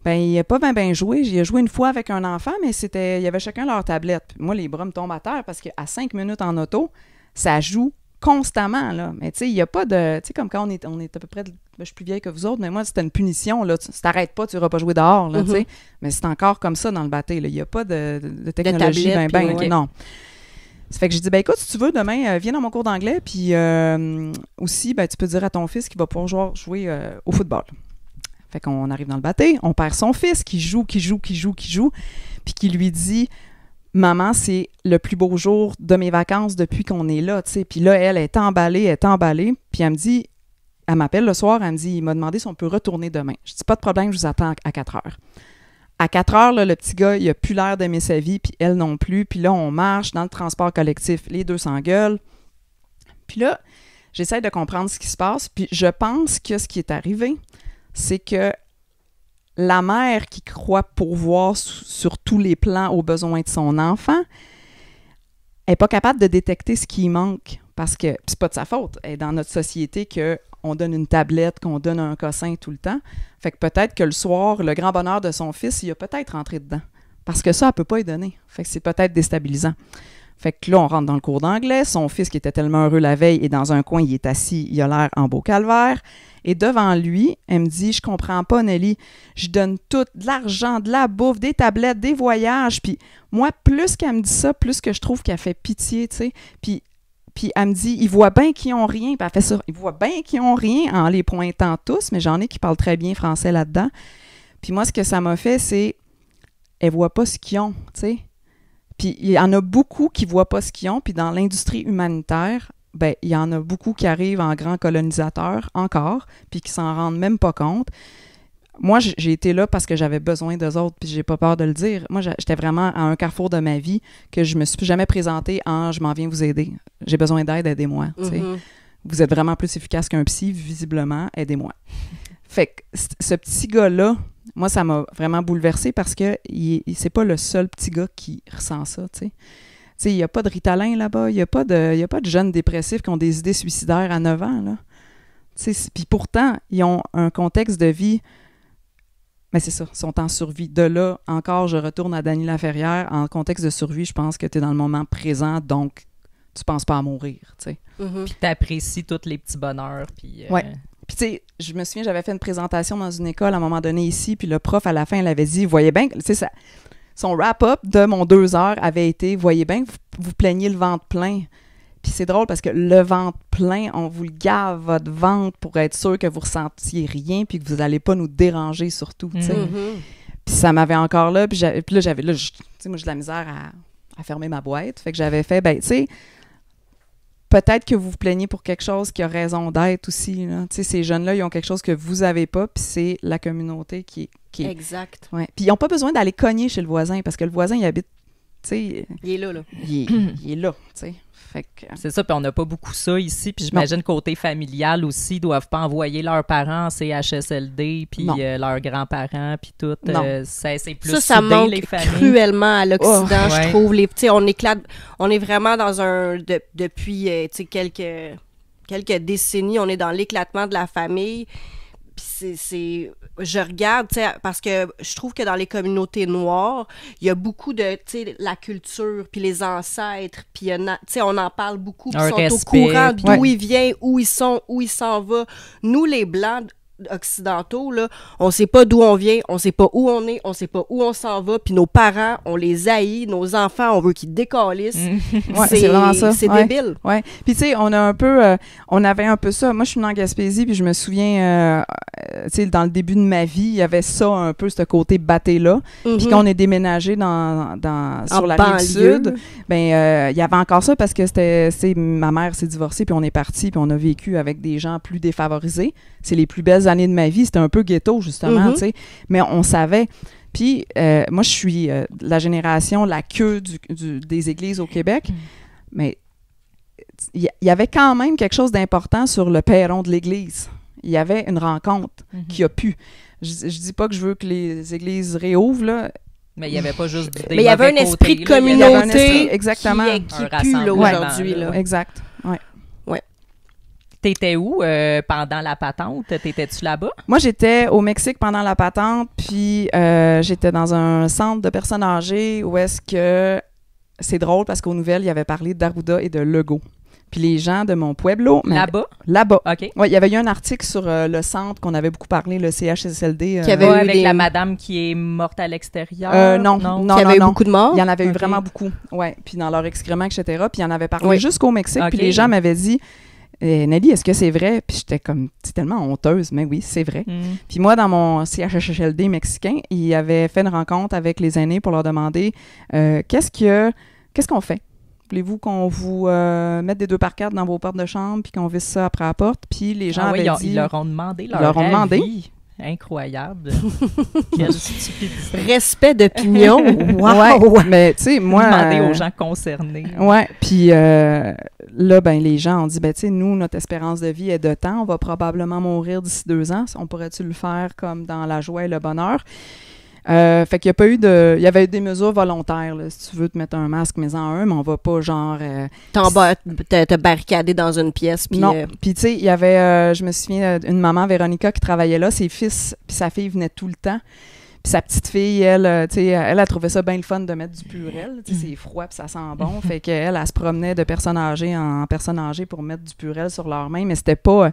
ben il n'a pas bien joué. Il a joué une fois avec un enfant, mais il y avait chacun leur tablette. Puis moi, les bras me tombent à terre parce qu'à 5 minutes en auto, ça joue constamment, là. Mais tu sais, il n'y a pas de... Tu sais, comme quand on est à peu près... je suis plus vieille que vous autres, mais moi, c'était une punition, là. Si t'arrêtes pas, tu n'iras pas jouer dehors, là, tu sais. Mais c'est encore comme ça dans le bateau, là. Il n'y a pas de technologie, non. Ça fait que j'ai dit, ben écoute, si tu veux, demain, viens dans mon cours d'anglais, puis aussi, ben tu peux dire à ton fils qu'il va pouvoir jouer au football. Fait qu'on arrive dans le bateau, on perd son fils qui joue, puis qui lui dit, maman, c'est le plus beau jour de mes vacances depuis qu'on est là, tu sais. Puis là, elle est emballée, puis elle me dit, elle m'appelle le soir, elle me dit, il m'a demandé si on peut retourner demain. Je dis, pas de problème, je vous attends à 4 heures. À 4 heures, là, le petit gars, il a plus l'air d'aimer sa vie, puis elle non plus. Puis là, on marche dans le transport collectif, les deux s'engueulent. Puis là, j'essaie de comprendre ce qui se passe, puis je pense que ce qui est arrivé, c'est que la mère qui croit pourvoir sur tous les plans aux besoins de son enfant n'est pas capable de détecter ce qui manque. Parce que c'est pas de sa faute. Elle est dans notre société qu'on donne une tablette, qu'on donne un cossin tout le temps. Fait que peut-être que le soir, le grand bonheur de son fils, il a peut-être rentré dedans. Parce que ça, elle peut pas y donner. Fait que c'est peut-être déstabilisant. Fait que là, on rentre dans le cours d'anglais. Son fils, qui était tellement heureux la veille, est dans un coin, il est assis, il a l'air en beau calvaire. Et devant lui, elle me dit, je comprends pas, Nelly, je donne tout, de l'argent, de la bouffe, des tablettes, des voyages. Puis moi, plus qu'elle me dit ça, plus que je trouve qu'elle fait pitié, tu sais. Puis elle me dit, ils voient bien qu'ils ont rien. Puis elle fait ça, ils voient bien qu'ils ont rien en les pointant tous, mais j'en ai qui parlent très bien français là-dedans. Puis moi, ce que ça m'a fait, c'est, elles voient pas ce qu'ils ont, tu sais. Puis il y en a beaucoup qui voient pas ce qu'ils ont, puis dans l'industrie humanitaire, ben il y en a beaucoup qui arrivent en grands colonisateurs encore, puis qui s'en rendent même pas compte. Moi, j'ai été là parce que j'avais besoin d'eux autres, puis j'ai pas peur de le dire. Moi, j'étais vraiment à un carrefour de ma vie que je me suis jamais présentée en « je m'en viens vous aider ». J'ai besoin d'aide, aidez-moi. Tu sais. Vous êtes vraiment plus efficace qu'un psy, visiblement, aidez-moi. Fait que ce petit gars-là, moi, ça m'a vraiment bouleversée parce que c'est pas le seul petit gars qui ressent ça, tu sais. Tu sais, il n'y a pas de Ritalin là-bas, il n'y a pas de jeunes dépressifs qui ont des idées suicidaires à 9 ans, là. Tu sais, puis pourtant, ils ont un contexte de vie... Mais c'est ça, ils sont en survie. De là, encore, je retourne à Dany Laferrière. En contexte de survie, je pense que tu es dans le moment présent, donc tu penses pas à mourir, tu sais. Puis t'apprécies tous les petits bonheurs. Puis ouais. Puis tu sais, je me souviens, j'avais fait une présentation dans une école à un moment donné ici, puis le prof, à la fin, il avait dit, voyez bien, tu sais, son wrap-up de mon 2 heures avait été, voyez bien que vous plaignez le ventre plein. Puis c'est drôle parce que le ventre plein, on vous le gave, votre ventre, pour être sûr que vous ressentiez rien puis que vous n'allez pas nous déranger surtout, tu sais. Puis ça m'avait encore là, puis là, tu sais, moi, j'ai de la misère à fermer ma boîte. Fait que j'avais fait, ben, tu sais, peut-être que vous vous plaignez pour quelque chose qui a raison d'être aussi, là. Tu sais, ces jeunes-là, ils ont quelque chose que vous n'avez pas, puis c'est la communauté qui est... Exact. Ouais. Puis ils n'ont pas besoin d'aller cogner chez le voisin, parce que le voisin, il habite, tu sais... Il est là. Il est là, tu sais. C'est ça, puis on n'a pas beaucoup ça ici, puis j'imagine côté familial aussi, ils doivent pas envoyer leurs parents en CHSLD, puis leurs grands-parents, puis tout. C'est plus ça manque les familles. Cruellement à l'Occident, je trouve. On est vraiment dans depuis quelques décennies, on est dans l'éclatement de la famille. Puis je regarde, tu sais, parce que je trouve que dans les communautés noires, il y a beaucoup de, tu sais, la culture, puis les ancêtres, puis, tu sais, on en parle beaucoup, puis ils sont au courant d'où il vient, où ils sont, où il s'en va. Nous, les Blancs occidentaux, là, on sait pas d'où on vient, on sait pas où on est, on sait pas où on s'en va, puis nos parents, on les haït, nos enfants, on veut qu'ils décalissent. C'est vraiment ça. C'est débile. Ouais. Puis tu sais, on avait un peu ça. Moi, je suis venue en Gaspésie, puis je me souviens, tu sais, dans le début de ma vie, il y avait ça un peu, ce côté batté-là. Puis quand on est déménagé sur la Rive-Sud, ben il y avait encore ça parce que ma mère s'est divorcée, puis on est parti, puis on a vécu avec des gens plus défavorisés. C'est les plus belles années de ma vie, c'était un peu ghetto, justement, tu sais. Mais on savait. Puis, moi, je suis la génération, la queue des églises au Québec. Mais il y avait quand même quelque chose d'important sur le perron de l'église. Il y avait une rencontre qui a pu. Je dis pas que je veux que les églises réouvrent, là. Mais il n'y avait pas juste des mais il y avait un esprit de communauté exactement. qui pue là, aujourd'hui. Là. Exact, ouais. T'étais où pendant la patente? T'étais-tu là-bas? Moi, j'étais au Mexique pendant la patente, puis j'étais dans un centre de personnes âgées où est-ce que... C'est drôle parce qu'aux nouvelles, il y avait parlé d'Arruda et de Legault. Puis les gens de mon pueblo... Là-bas? Là-bas. OK. Ouais, il y avait eu un article sur le centre qu'on avait beaucoup parlé, le CHSLD. Qui avait avec la madame qui est morte à l'extérieur? Non. Qui avait eu beaucoup de morts? Il y en avait eu vraiment beaucoup, ouais. Puis dans leur excréments, etc. Puis il y en avait parlé jusqu'au Mexique. Puis les gens m'avaient dit... Nelly, est-ce que c'est vrai? Puis j'étais comme, c'est tellement honteuse, mais oui, c'est vrai. Puis moi, dans mon CHSLD mexicain, il avait fait une rencontre avec les aînés pour leur demander qu'est-ce qu'on fait? Voulez-vous qu'on vous mette des 2x4 dans vos portes de chambre puis qu'on visse ça après la porte? Puis les gens avaient dit... Ils leur ont demandé leur avis. Incroyable. Quelle stupidité. Respect d'opinion. Wow. Ouais, mais tu sais, moi... Demander aux gens concernés. Ouais, puis là, ben les gens ont dit, ben tu sais, nous, notre espérance de vie est de temps. On va probablement mourir d'ici 2 ans. On pourrait-tu le faire comme dans la joie et le bonheur? Fait qu'il n'y a pas eu il y avait eu des mesures volontaires, là. Si tu veux te mettre un masque, mets-en un, mais on va pas genre... te barricader dans une pièce. Puis, non. Puis tu sais, il y avait, je me souviens, une maman, Véronica, qui travaillait là. Ses fils puis sa fille venaient tout le temps. Puis sa petite fille, elle, tu sais, elle a trouvé ça bien le fun de mettre du Purell. Tu sais, c'est froid puis ça sent bon. Fait qu'elle, elle se promenait de personne âgée en personne âgée pour mettre du Purell sur leurs mains, mais c'était pas...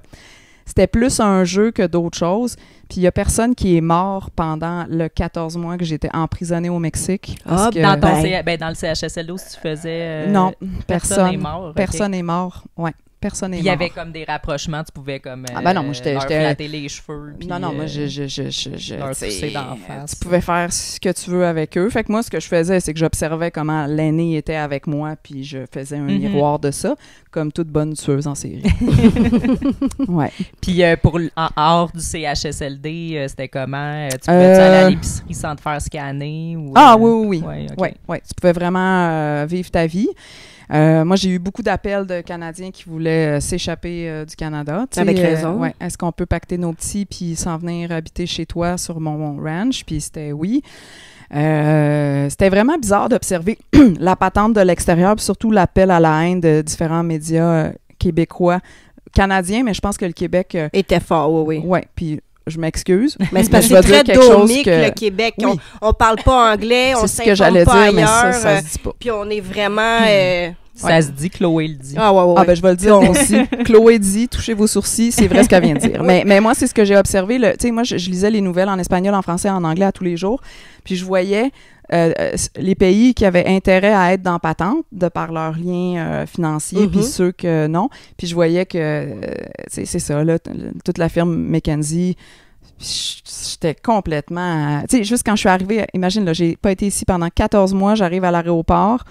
C'était plus un jeu que d'autres choses. Puis il n'y a personne qui est mort pendant le 14 mois que j'étais emprisonnée au Mexique. Dans le CHSLD, si tu faisais... non, personne n'est mort. Personne n'est mort, ouais. personne n'est Il mort. y avait comme des rapprochements, tu pouvais comme non, moi, j'étais leur flatter les cheveux. Puis, Non, moi, leur tu sais, pousser d'en face. tu pouvais faire ce que tu veux avec eux. Fait que moi, ce que je faisais, c'est que j'observais comment l'aîné était avec moi, puis je faisais un miroir de ça, comme toute bonne tueuse en série. Ouais. Puis en hors du CHSLD, c'était comment? Tu pouvais-tu aller à l'épicerie sans te faire scanner? Ou, Oui. Ouais, ok. Ouais. Tu pouvais vraiment vivre ta vie. Moi, j'ai eu beaucoup d'appels de Canadiens qui voulaient s'échapper du Canada. Avec raison. Ouais. Est-ce qu'on peut pacter nos petits puis s'en venir habiter chez toi sur mon ranch? Puis c'était oui. C'était vraiment bizarre d'observer la patente de l'extérieur, puis surtout l'appel à la haine de différents médias québécois, canadiens, mais je pense que le Québec... Était fort, oui. Ouais, puis je m'excuse. Mais c'est parce je que vais c'est dire très quelque chose domique, que- le Québec. Oui. On parle pas anglais, on C'est ce que j'allais s'informe pas dire, mais ailleurs. ça se dit pas. Puis on est vraiment... Ça se dit, Chloé le dit. ouais. Ah ben je vais le dire aussi. Chloé dit, touchez vos sourcils, c'est vrai ce qu'elle vient de dire. Mais moi, c'est ce que j'ai observé. Tu sais, moi, je lisais les nouvelles en espagnol, en français, en anglais à tous les jours. Puis je voyais les pays qui avaient intérêt à être dans patente de par leurs liens financiers, puis ceux que non. Puis je voyais que, c'est ça, là, toute la firme McKinsey... J'étais complètement... Tu sais, juste quand je suis arrivée, imagine, là, j'ai pas été ici pendant 14 mois, j'arrive à l'aéroport,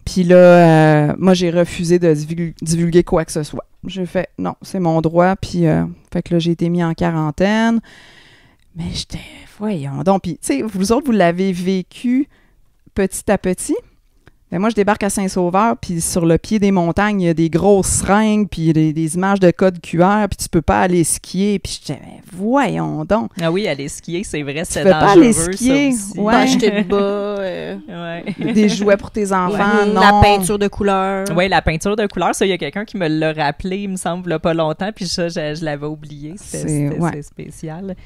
puis là, moi, j'ai refusé de divulguer quoi que ce soit. J'ai fait, non, c'est mon droit, puis fait que là, j'ai été mis en quarantaine, mais j'étais... Voyons donc, puis tu sais, vous autres, vous l'avez vécu petit à petit. Ben moi, je débarque à Saint-Sauveur, puis sur le pied des montagnes, il y a des grosses seringues, puis des images de code QR, puis tu peux pas aller skier. Puis je disais, mais voyons donc. Ah oui, aller skier, c'est vrai, c'est peux pas dangereux, aller skier, ça aussi. ouais. Pas acheter de bas, Ouais. Des jouets pour tes enfants, non. la peinture de couleur. Oui, la peinture de couleur, ça, il y a quelqu'un qui me l'a rappelé, il me semble, il y a pas longtemps, puis ça, je l'avais oublié. C'est spécial.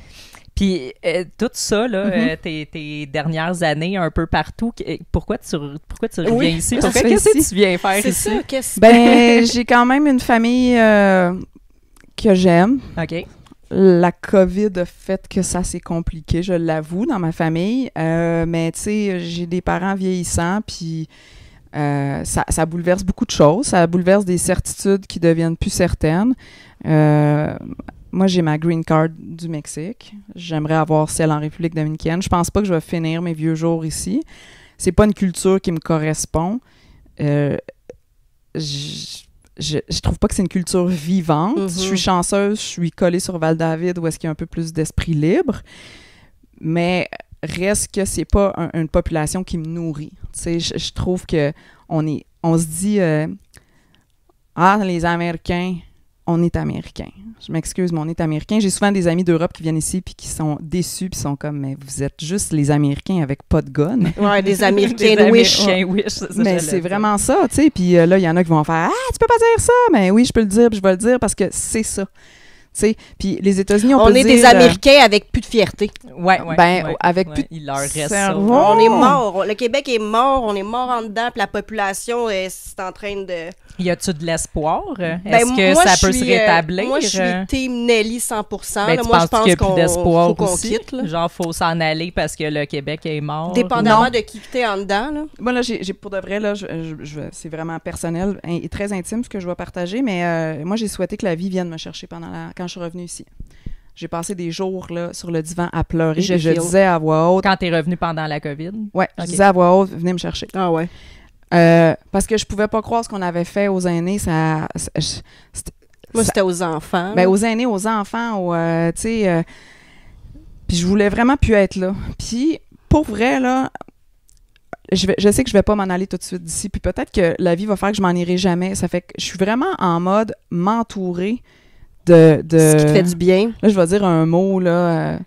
Puis tout ça, là, tes dernières années un peu partout, pourquoi tu reviens ici? Qu'est-ce que tu viens faire C'est ici? ça, qu'est-ce que Ben, j'ai quand même une famille que j'aime. OK. La COVID a fait que ça s'est compliqué, je l'avoue, dans ma famille. Mais tu sais, j'ai des parents vieillissants, puis ça bouleverse beaucoup de choses. Ça bouleverse des certitudes qui deviennent plus certaines. Moi, j'ai ma green card du Mexique. J'aimerais avoir celle en République dominicaine. Je pense pas que je vais finir mes vieux jours ici. C'est pas une culture qui me correspond. Je trouve pas que c'est une culture vivante. Je suis chanceuse, je suis collée sur Val-David où est-ce qu'il y a un peu plus d'esprit libre. Mais reste que c'est pas une population qui me nourrit. Tu sais, je trouve que on se dit les Américains, on est Américains. Je m'excuse, mais on est Américains. J'ai souvent des amis d'Europe qui viennent ici puis qui sont déçus puis sont comme, mais vous êtes juste les Américains avec pas de gun. Ouais, des Américains Des wish. Américains wish, ça, Mais j'allais c'est dire. vraiment ça, tu sais. Puis là, il y en a qui vont faire, tu peux pas dire ça. Mais oui, je peux le dire puis je vais le dire parce que c'est ça. Tu sais, puis les États-Unis, on peut est dire, des Américains avec plus de fierté. avec plus de il leur reste ça. cerveau. On est mort. Le Québec est mort. On est mort en dedans. Puis la population c'est en train de... Y a-tu de l'espoir? Est-ce que moi, ça je peut se suis, rétablir? moi, je suis team Nelly 100%. Ben, là. tu Moi, je penses pense qu'il y a plus qu'on d'espoir faut qu'on aussi? quitte. Là. Genre, faut s'en aller parce que le Québec est mort? Dépendamment Non. de qui t'es en dedans. Là. Moi, là, j'ai pour de vrai, là, c'est vraiment personnel et très intime ce que je vais partager, mais moi, j'ai souhaité que la vie vienne me chercher quand je suis revenue ici. J'ai passé des jours là, sur le divan à pleurer et je disais à voix haute... Quand t'es revenu pendant la COVID? Ouais, Ok. je disais à voix haute, venez me chercher. Ah ouais. Parce que je pouvais pas croire ce qu'on avait fait aux aînés. Moi, c'était aux enfants. Ben, aux aînés, aux enfants, tu sais... puis je voulais vraiment plus être là. Puis, pour vrai, là... Je sais que je vais pas m'en aller tout de suite d'ici, puis peut-être que la vie va faire que je m'en irai jamais. Ça fait que je suis vraiment en mode m'entourer de... Ce qui te fait du bien. Là, je vais dire un mot, là,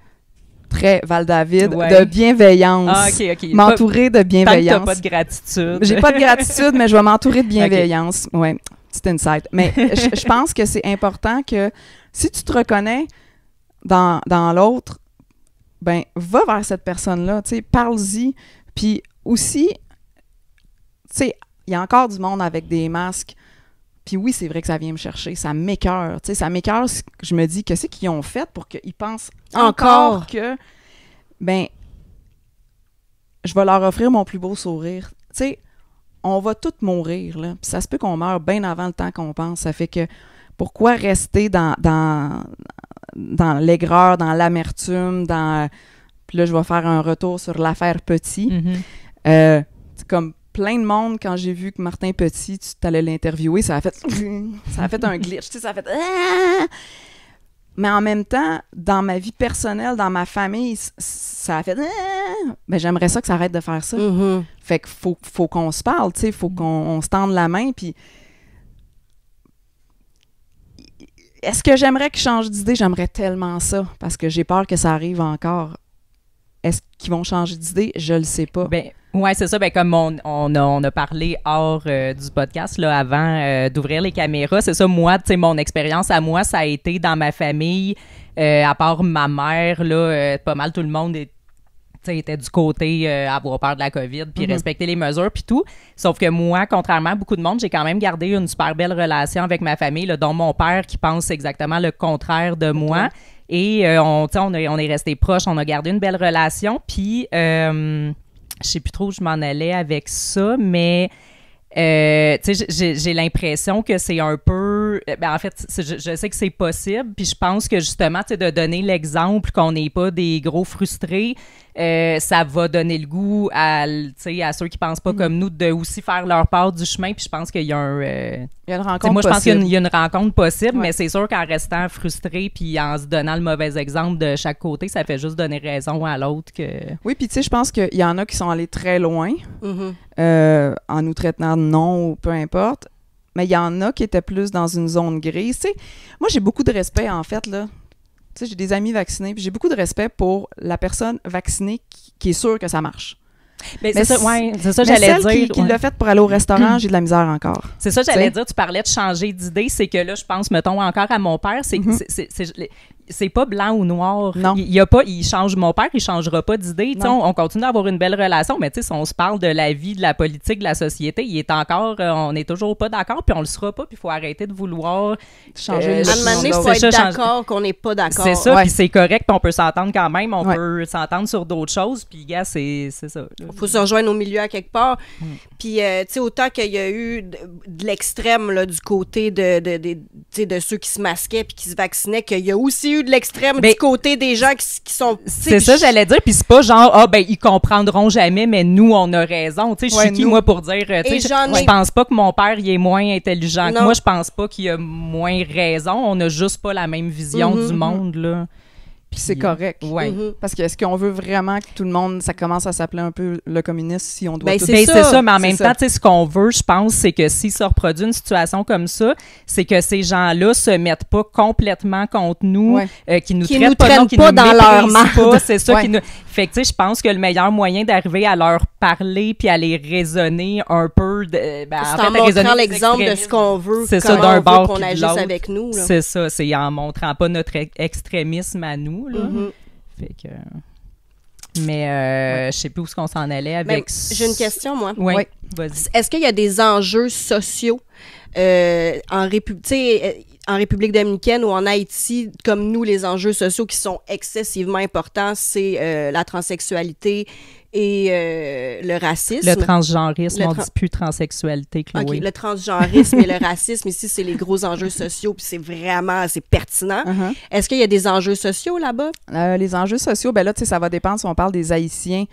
très Val-David, Ouais. de bienveillance. Ah, OK. M'entourer de Tant que bienveillance. t'as pas de gratitude. J'ai pas de gratitude, mais je vais m'entourer de bienveillance. Ouais, c'est insight. Mais je pense que c'est important que si tu te reconnais dans l'autre, ben, va vers cette personne-là, tu sais, parle-y. Puis aussi, tu sais, il y a encore du monde avec des masques. Puis oui, c'est vrai que ça vient me chercher. Ça m'écoeure. Tu sais, ça m'écoeure. Je me dis, qu'est-ce qu'ils ont fait pour qu'ils pensent encore que, ben, je vais leur offrir mon plus beau sourire. Tu sais, on va tous mourir, là. Puis ça se peut qu'on meure bien avant le temps qu'on pense. Ça fait que pourquoi rester dans l'aigreur, dans l'amertume, puis là, je vais faire un retour sur l'affaire Petit. Mm-hmm. C'est comme plein de monde, quand j'ai vu que Martin Petit, tu t'allais l'interviewer, ça a fait un glitch, tu sais, ça a fait... Mais en même temps, dans ma vie personnelle, dans ma famille, ça a fait... Ben, j'aimerais ça que ça arrête de faire ça. Mm-hmm. Fait qu'il faut qu'on se parle, tu sais, il faut qu'on se tende la main, puis... Est-ce que j'aimerais qu'ils changent d'idée? J'aimerais tellement ça, parce que j'ai peur que ça arrive encore. Est-ce qu'ils vont changer d'idée? Je le sais pas. Ben, ouais, c'est ça. Ben, comme on a parlé hors du podcast là, avant d'ouvrir les caméras, c'est ça, moi, tu sais, mon expérience à moi, ça a été dans ma famille, à part ma mère, là, pas mal tout le monde était du côté avoir peur de la COVID, puis respecter les mesures, puis tout. Sauf que moi, contrairement à beaucoup de monde, j'ai quand même gardé une super belle relation avec ma famille, là, dont mon père qui pense exactement le contraire de moi. Et on est restés proches, on a gardé une belle relation. Puis, je sais plus trop où je m'en allais avec ça, mais... j'ai l'impression que c'est un peu... en fait, je sais que c'est possible, puis je pense que justement, de donner l'exemple qu'on n'est pas des gros frustrés, ça va donner le goût à ceux qui pensent pas comme nous de aussi faire leur part du chemin, puis je pense qu'il y a il y a une rencontre moi, je pense possible. qu'il y a une rencontre possible, mais c'est sûr qu'en restant frustré puis en se donnant le mauvais exemple de chaque côté, ça fait juste donner raison à l'autre que... Oui, puis tu sais, je pense qu'il y en a qui sont allés très loin en nous traitant de non ou peu importe, mais il y en a qui étaient plus dans une zone grise. Tu sais, moi, j'ai beaucoup de respect, en fait, là. Tu sais, j'ai des amis vaccinés, puis j'ai beaucoup de respect pour la personne vaccinée qui est sûre que ça marche. Mais c'est ça, mais j'allais celle dire. qui l'a fait pour aller au restaurant, j'ai de la misère encore. C'est ça, j'allais dire, tu parlais de changer d'idée, c'est que là, je pense, mettons, encore à mon père, c'est pas blanc ou noir. Non. Mon père, il changera pas d'idée. On continue d'avoir une belle relation, mais tu sais, si on se parle de la vie, de la politique, de la société, on est toujours pas d'accord, puis on le sera pas, puis il faut arrêter de vouloir changer à un moment donné, il faut être d'accord qu'on n'est pas d'accord. C'est ça, puis c'est correct, puis on peut s'entendre quand même, on peut s'entendre sur d'autres choses, puis gars, c'est ça. Il faut se rejoindre au milieu à quelque part. Puis, tu sais, autant qu'il y a eu de l'extrême là, du côté de ceux qui se masquaient puis qui se vaccinaient, qu'il y a aussi eu de l'extrême du côté des gens qui sont... C'est ça, j'allais dire. Puis c'est pas genre, ils comprendront jamais, mais nous, on a raison. Tu sais, je suis qui, moi, pour dire... Tu sais, je pense pas que mon père, il est moins intelligent que moi. Je pense pas qu'il a moins raison. On a juste pas la même vision du monde, là. Puis c'est correct. Ouais. Parce que est-ce qu'on veut vraiment que tout le monde, ça commence à s'appeler un peu le communiste si on doit tout... c'est ça, mais en même temps, tu sais, ce qu'on veut, je pense, c'est que si ça reproduit une situation comme ça, c'est que ces gens-là se mettent pas complètement contre nous, qui nous traitent pas dans leur marde. C'est ça qui nous... Fait que, tu sais, je pense que le meilleur moyen d'arriver à leur parler puis à les raisonner un peu... c'est en montrant l'exemple de ce qu'on veut, c'est ça, d'un bord qu'on agisse avec nous. Là. C'est ça, c'est en montrant pas notre extrémisme à nous. Là. Fait que... Mais je sais plus où est-ce qu'on s'en allait avec... j'ai une question, moi. Oui, vas-y. Est-ce qu'il y a des enjeux sociaux en République dominicaine ou en Haïti, comme nous, les enjeux sociaux qui sont excessivement importants, c'est la transsexualité et le racisme. Le transgenrisme, on dit plus transsexualité, Chloé. OK, le transgenrisme et le racisme, ici, c'est les gros enjeux sociaux, puis c'est pertinent. Est-ce qu'il y a des enjeux sociaux là-bas? Les enjeux sociaux, ben là, tu sais, ça va dépendre si on parle des Haïtiens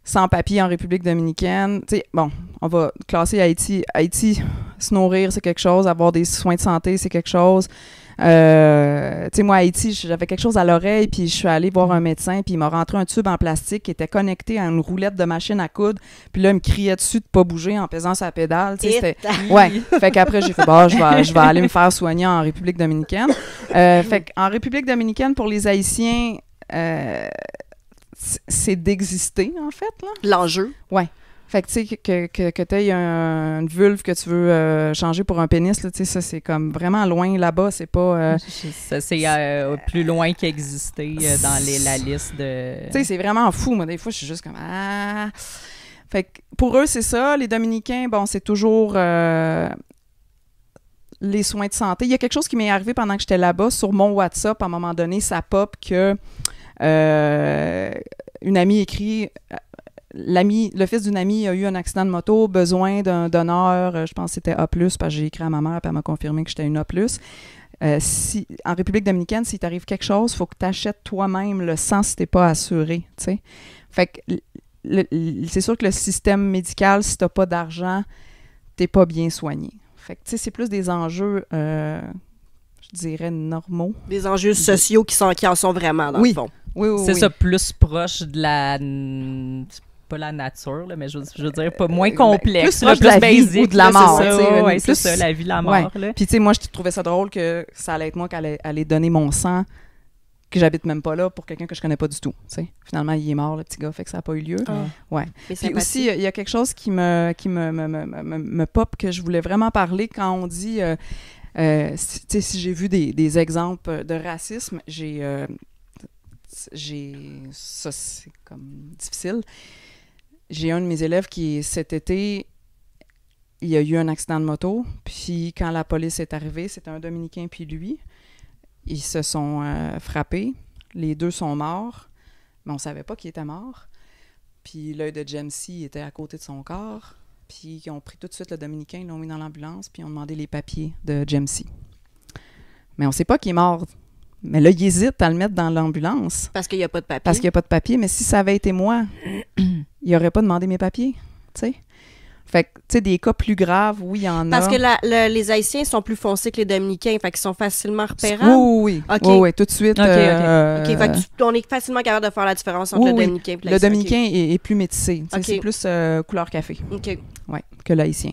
sans papier en République dominicaine. Tu sais, bon, on va classer Haïti. Haïti, se nourrir, c'est quelque chose. Avoir des soins de santé, c'est quelque chose. Tu sais, moi, à Haïti, j'avais quelque chose à l'oreille, puis je suis allée voir un médecin, puis il m'a rentré un tube en plastique qui était connecté à une roulette de machine à coudre, puis là, il me criait dessus de pas bouger en pesant sa pédale. Tu sais, c'était... Ouais. Fait qu'après, j'ai fait, je vais aller me faire soigner en République dominicaine. Fait qu'en République dominicaine, pour les Haïtiens, c'est d'exister, en fait, là. L'enjeu. Ouais. Fait que, tu sais, que tu aies une vulve que tu veux changer pour un pénis, là, tu sais, ça, c'est comme vraiment loin là-bas, c'est pas... ça, c'est plus loin qu'exister dans la liste de... Tu sais, c'est vraiment fou, moi, des fois, je suis juste comme... Ah! Fait que pour eux, c'est ça. Les Dominicains, bon, c'est toujours... les soins de santé. Il y a quelque chose qui m'est arrivé pendant que j'étais là-bas. Sur mon WhatsApp, à un moment donné, ça pop que une amie écrit... le fils d'une amie a eu un accident de moto, besoin d'un donneur, je pense que c'était A+, parce que j'ai écrit à ma mère, puis elle m'a confirmé que j'étais une A+. En République dominicaine, s'il t'arrive quelque chose, il faut que tu achètes toi-même le sang si t'es pas assuré, tu sais. Fait que c'est sûr que le système médical, si t'as pas d'argent, t'es pas bien soigné. Fait que, tu sais, c'est plus des enjeux, je dirais, normaux. Des enjeux sociaux qui en sont vraiment, dans le fond. Oui. C'est ça, plus proche de la... pas la nature, là, mais je veux dire, pas moins complexe. Plus de la vie basique, ou de la mort. C'est ça, la vie, la mort. Ouais. Là. Puis, tu sais, moi, je trouvais ça drôle que ça allait être moi qui allait donner mon sang, que j'habite même pas là, pour quelqu'un que je connais pas du tout. T'sais. Finalement, il est mort, le petit gars, fait que ça n'a pas eu lieu. Ouais. Puis aussi, il y a quelque chose qui me pop, que je voulais vraiment parler quand on dit... si j'ai vu des exemples de racisme, ça, c'est comme difficile. J'ai un de mes élèves qui, cet été, il y a eu un accident de moto, puis quand la police est arrivée, c'était un Dominicain puis lui. Ils se sont frappés. Les deux sont morts, mais on savait pas qu'il était mort. Puis l'œil de Jamesy était à côté de son corps. Puis ils ont pris tout de suite le Dominicain, ils l'ont mis dans l'ambulance, puis ils ont demandé les papiers de Jamesy. Mais on sait pas qu'il est mort. Mais là, il hésite à le mettre dans l'ambulance. Parce qu'il n'y a pas de papier. Parce qu'il n'y a pas de papier. Mais si ça avait été moi, il n'aurait pas demandé mes papiers, tu sais. Fait que, tu sais, des cas plus graves, oui, il y en a. Parce que les Haïtiens sont plus foncés que les Dominicains, fait qu'ils sont facilement repérables. Oui. Okay. Oui, tout de suite. OK, fait que on est facilement capable de faire la différence entre le Dominicain et l'Haïtien. Le Dominicain est plus métissé. Okay. C'est plus couleur café. OK. Oui, que l'Haïtien.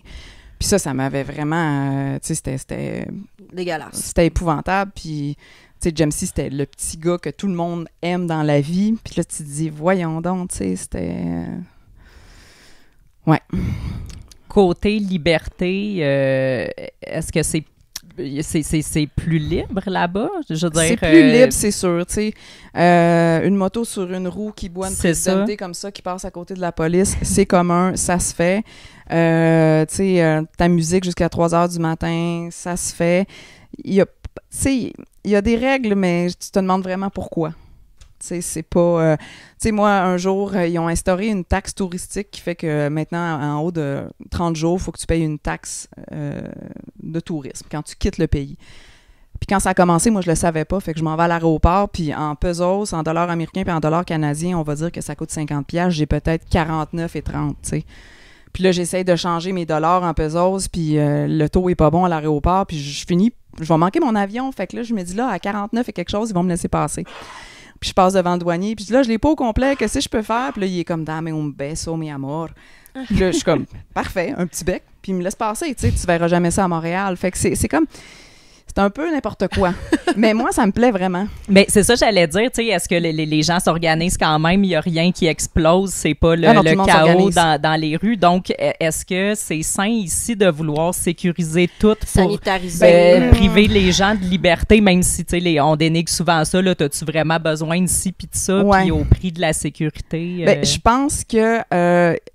Puis ça m'avait vraiment... tu sais, c'était... dégueulasse. C'était épouvantable, puis... Tu sais, Jamesy, c'était le petit gars que tout le monde aime dans la vie. Puis là, tu te dis, voyons donc, tu sais, c'était... Ouais. Côté liberté, est-ce que c'est plus libre là-bas? Je veux dire, c'est plus libre, c'est sûr. Tu sais, une moto sur une roue qui boit une présidentée comme ça, qui passe à côté de la police, c'est commun, ça se fait. Tu sais, ta musique jusqu'à 3 heures du matin, ça se fait. Il y a des règles, mais tu te demandes vraiment pourquoi. Tu sais, c'est pas... tu sais, moi, un jour, ils ont instauré une taxe touristique qui fait que maintenant, en haut de 30 jours, il faut que tu payes une taxe de tourisme quand tu quittes le pays. Puis quand ça a commencé, moi, je le savais pas, fait que je m'en vais à l'aéroport, puis en pesos, en dollars américains puis en dollars canadiens, on va dire que ça coûte 50$, j'ai peut-être 49,30, tu sais. Puis là, j'essaye de changer mes dollars en pesos, puis le taux est pas bon à l'aéroport, puis je vais manquer mon avion, fait que là, je me dis là, à 49 et quelque chose, ils vont me laisser passer. Puis je passe devant le douanier, puis là, je l'ai pas au complet, qu'est-ce que je peux faire? Puis là, il est comme, dame un beso, mi amor. Puis là, je suis comme, parfait, un petit bec, puis il me laisse passer, tu sais, tu verras jamais ça à Montréal. Fait que c'est comme, c'est un peu n'importe quoi. Mais moi, ça me plaît vraiment. Mais c'est ça, j'allais dire, tu sais, est-ce que les gens s'organisent quand même? Il n'y a rien qui explose, c'est pas le chaos dans les rues. Donc, est-ce que c'est sain ici de vouloir sécuriser tout pour priver les gens de liberté, même si, tu sais, on dénigre souvent ça, là, t'as-tu vraiment besoin de ci puis de ça, puis au prix de la sécurité? Ben, je pense que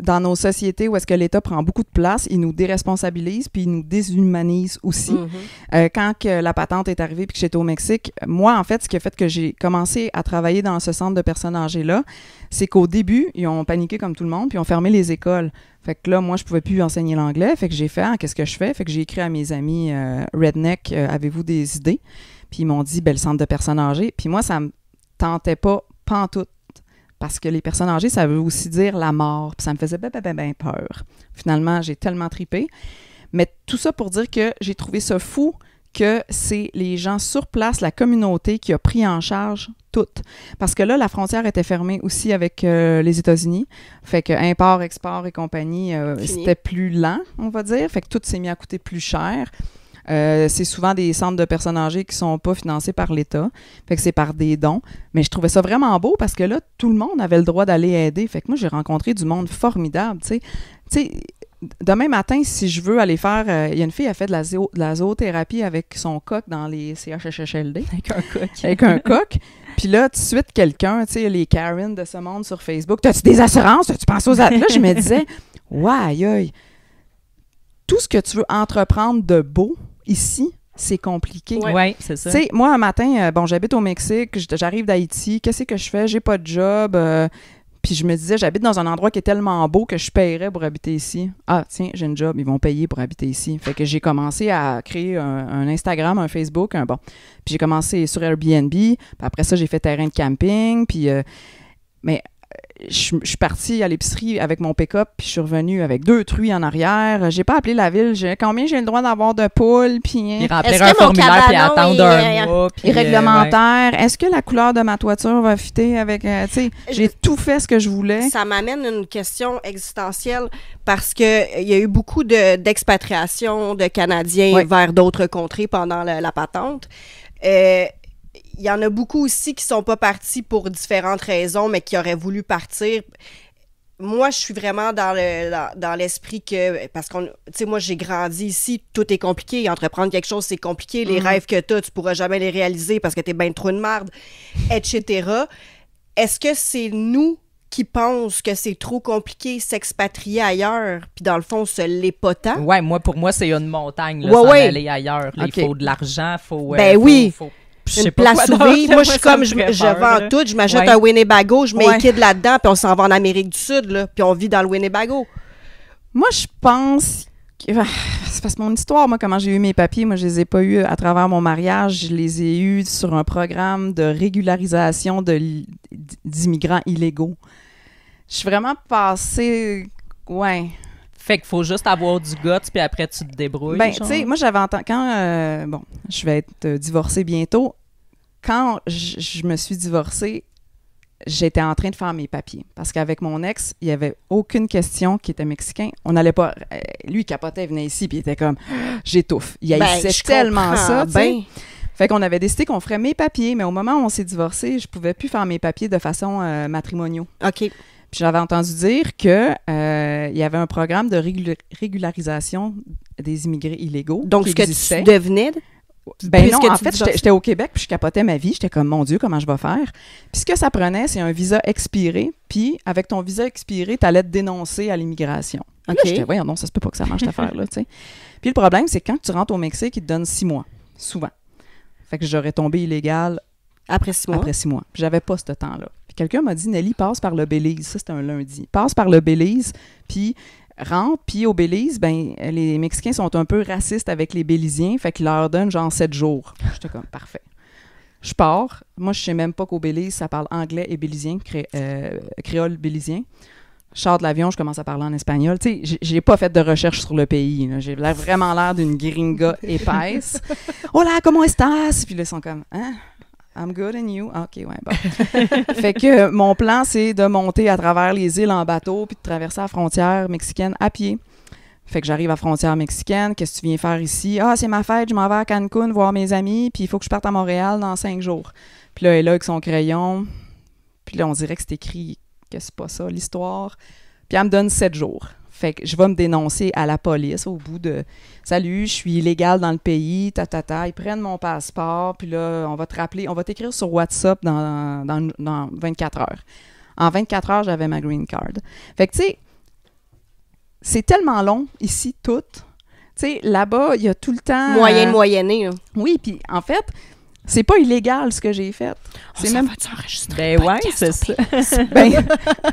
dans nos sociétés où est-ce que l'État prend beaucoup de place, il nous déresponsabilise puis il nous déshumanise aussi. Quand la patente est arrivée puis que j'étais au Mexique, moi, en fait, ce qui a fait que j'ai commencé à travailler dans ce centre de personnes âgées-là, c'est qu'au début, ils ont paniqué comme tout le monde puis ils ont fermé les écoles. Fait que là, moi, je pouvais plus enseigner l'anglais. Fait que j'ai fait, qu'est-ce que je fais? Fait que j'ai écrit à mes amis Redneck, avez-vous des idées? Puis ils m'ont dit, le centre de personnes âgées. Puis moi, ça me tentait pas pantoute. Parce que les personnes âgées, ça veut aussi dire la mort. Puis ça me faisait ben peur. Finalement, j'ai tellement tripé. Mais tout ça pour dire que j'ai trouvé ça fou que c'est les gens sur place, la communauté qui a pris en charge tout. Parce que là, la frontière était fermée aussi avec les États-Unis. Fait que import, export et compagnie, c'était plus lent, on va dire. Fait que tout s'est mis à coûter plus cher. C'est souvent des centres de personnes âgées qui sont pas financés par l'État. Fait que c'est par des dons. Mais je trouvais ça vraiment beau parce que là, tout le monde avait le droit d'aller aider. Fait que moi, j'ai rencontré du monde formidable, tu sais. Demain matin, si je veux aller faire... Il y a une fille qui a fait de la zoothérapie avec son coq dans les CHSLD. Avec un coq. Avec un coq. Puis là, tout de suite, quelqu'un, tu sais, les Karen de ce monde sur Facebook, « T'as-tu des assurances? T'as-tu pensé aux... » Là, je me disais, « Ouais, tout ce que tu veux entreprendre de beau ici, c'est compliqué. » Oui, c'est ça. Tu sais, moi, un matin, j'habite au Mexique, j'arrive d'Haïti, qu'est-ce que je fais? J'ai pas de job... puis je me disais, j'habite dans un endroit qui est tellement beau que je paierais pour habiter ici. Ah, tiens, j'ai une job, ils vont payer pour habiter ici. Fait que j'ai commencé à créer un Instagram, un Facebook, bon. Puis j'ai commencé sur Airbnb, puis après ça, j'ai fait terrain de camping, puis... mais je suis partie à l'épicerie avec mon pick-up, puis je suis revenue avec 2 truies en arrière. J'ai pas appelé la ville. Combien j'ai le droit d'avoir de poules, puis remplir un formulaire, puis attendre un mois. Puis réglementaire. Ouais. Est-ce que la couleur de ma toiture va fitter avec... tu sais, j'ai tout fait ce que je voulais. Ça m'amène une question existentielle parce que il y a eu beaucoup d'expatriation de Canadiens vers d'autres contrées pendant la patente. Il y en a beaucoup aussi qui sont pas partis pour différentes raisons, mais qui auraient voulu partir. Moi, je suis vraiment dans l'esprit que... Parce que, tu sais, moi, j'ai grandi ici, tout est compliqué. Entreprendre quelque chose, c'est compliqué. Les rêves que tu as, tu pourras jamais les réaliser parce que t'es ben trop de merde, etc. Est-ce que c'est nous qui pensent que c'est trop compliqué s'expatrier ailleurs, puis dans le fond, ce l'est pas tant? Ouais, pour moi, c'est une montagne, là, s'en aller ailleurs. Là, il faut de l'argent, faut une place où vivre. Moi, je suis comme, je vends tout, je m'achète un Winnebago, je mets les kids là-dedans, puis on s'en va en Amérique du Sud, là, puis on vit dans le Winnebago. Moi, je pense que... C'est parce que mon histoire, moi, comment j'ai eu mes papiers, moi, je les ai pas eus à travers mon mariage, je les ai eus sur un programme de régularisation d'immigrants illégaux. Je suis vraiment passée... Ouais... Fait qu'il faut juste avoir du guts, puis après, tu te débrouilles. Ben, tu sais, moi, j'avais entendu... Quand, je vais être divorcée bientôt. Quand je me suis divorcée, j'étais en train de faire mes papiers. Parce qu'avec mon ex, il n'y avait aucune question qui était mexicain. On n'allait pas... lui, il capotait, il venait ici, puis il était comme... J'étouffe. Il haïssait tellement ça, tu sais. Fait qu'on avait décidé qu'on ferait mes papiers, mais au moment où on s'est divorcés, je pouvais plus faire mes papiers de façon matrimoniaux. OK. Puis j'avais entendu dire que il y avait un programme de régularisation des immigrés illégaux. Donc, ce que tu devenais? Ben non, en fait, j'étais au Québec, puis je capotais ma vie. J'étais comme, mon Dieu, comment je vais faire? Puis ce que ça prenait, c'est un visa expiré. Puis avec ton visa expiré, tu allais te dénoncer à l'immigration. OK. Là, j'étais, voyons, non, ça se peut pas que ça marche, cette affaire-là, tu sais. Puis le problème, c'est que quand tu rentres au Mexique, ils te donnent 6 mois, souvent. Fait que j'aurais tombé illégale après 6 mois. Après 6 mois. Puis j'avais pas ce temps-là. Quelqu'un m'a dit, Nelly, passe par le Belize. Ça, c'était un lundi. Passe par le Belize, puis rentre. Puis au Belize, ben, les Mexicains sont un peu racistes avec les Béliziens, fait qu'ils leur donnent genre 7 jours. J'étais comme, parfait. Je pars. Moi, je sais même pas qu'au Belize, ça parle anglais et bélizien, créole bélizien. Je sors de l'avion, je commence à parler en espagnol. Tu sais, j'ai pas fait de recherche sur le pays. Là. J'ai vraiment l'air d'une gringa épaisse. « Hola, ¿cómo estás? » Puis là, ils sont comme, « Hein? I'm good and you? » OK, ouais, bon. Fait que mon plan, c'est de monter à travers les îles en bateau puis de traverser la frontière mexicaine à pied. Fait que j'arrive à la frontière mexicaine. Qu'est-ce que tu viens faire ici? Ah, c'est ma fête, je m'en vais à Cancun voir mes amis, puis il faut que je parte à Montréal dans 5 jours. Puis là, elle est là avec son crayon. Puis là, on dirait que c'est écrit que c'est pas ça, l'histoire. Puis elle me donne 7 jours. Fait que je vais me dénoncer à la police au bout de « Salut, je suis illégale dans le pays, Ils prennent mon passeport, puis là, on va te rappeler, on va t'écrire sur WhatsApp dans 24 heures. En 24 heures, j'avais ma green card. Fait que, tu sais, c'est tellement long, ici, tout. Tu sais, là-bas, il y a tout le temps... Moyen de moyenner, là. Oui, puis en fait... C'est pas illégal, ce que j'ai fait. C'est même... Ben ouais, c'est ça.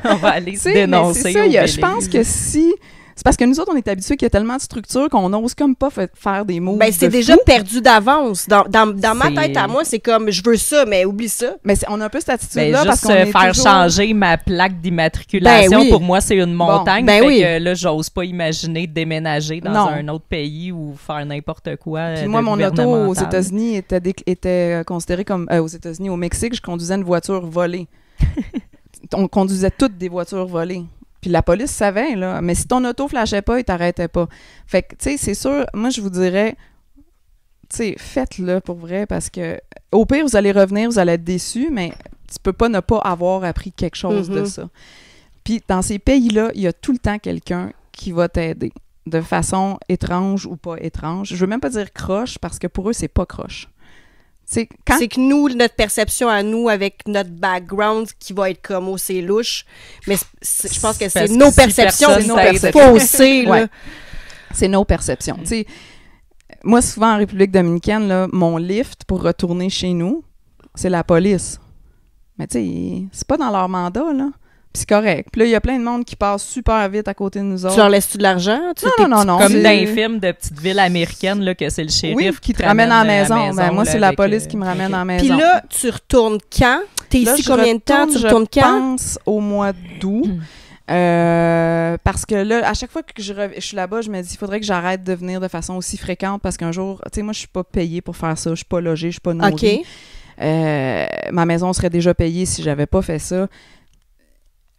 On va aller se dénoncer. C'est ça, je pense que si... C'est parce que nous autres, on est habitués qu'il y a tellement de structures qu'on n'ose comme pas faire des mots. Ben, c'est déjà perdu d'avance. Dans ma tête à moi, c'est comme, je veux ça, mais oublie ça. Mais on a un peu cette attitude-là parce qu'on est faire toujours... changer ma plaque d'immatriculation, pour moi, c'est une montagne. Fait que là, j'ose pas imaginer de déménager dans un autre pays ou faire n'importe quoi. Puis moi, mon auto aux États-Unis était considéré comme... aux États-Unis, au Mexique, je conduisais une voiture volée. On conduisait toutes des voitures volées. Puis la police savait, là. Mais si ton auto flashait pas, il t'arrêtait pas. Fait que, tu sais, c'est sûr, moi, je vous dirais, tu sais, faites-le pour vrai, parce que au pire, vous allez revenir, vous allez être déçus, mais tu peux pas ne pas avoir appris quelque chose de ça. Puis dans ces pays-là, il y a tout le temps quelqu'un qui va t'aider, de façon étrange ou pas étrange. Je veux même pas dire croche, parce que pour eux, c'est pas croche. C'est que nous, notre perception à nous, avec notre background qui va être comme « oh, c'est louche », mais je pense que c'est nos perceptions faussées. Ouais. C'est nos perceptions. Tu sais, moi, souvent en République dominicaine, là, mon lift pour retourner chez nous, c'est la police. Mais tu sais, c'est pas dans leur mandat, là. Puis c'est correct. Puis là, il y a plein de monde qui passe super vite à côté de nous autres. Tu leur laisses-tu de l'argent? Non. Comme c'est- dans les films de petites villes américaines, là, que c'est le shérif Oui, qui te ramène à la maison. Ben, moi, là, c'est la avec, police qui me ramène à la maison. Puis là, tu retournes quand? T'es Là, ici je combien de temps? Tu retournes je quand? pense au mois d'août. Parce que là, à chaque fois que je suis là-bas, je me dis, il faudrait que j'arrête de venir de façon aussi fréquente parce qu'un jour, tu sais, moi, je suis pas payée pour faire ça. Je suis pas logée, je suis pas nourrie. OK. Ma maison serait déjà payée si j'avais pas fait ça.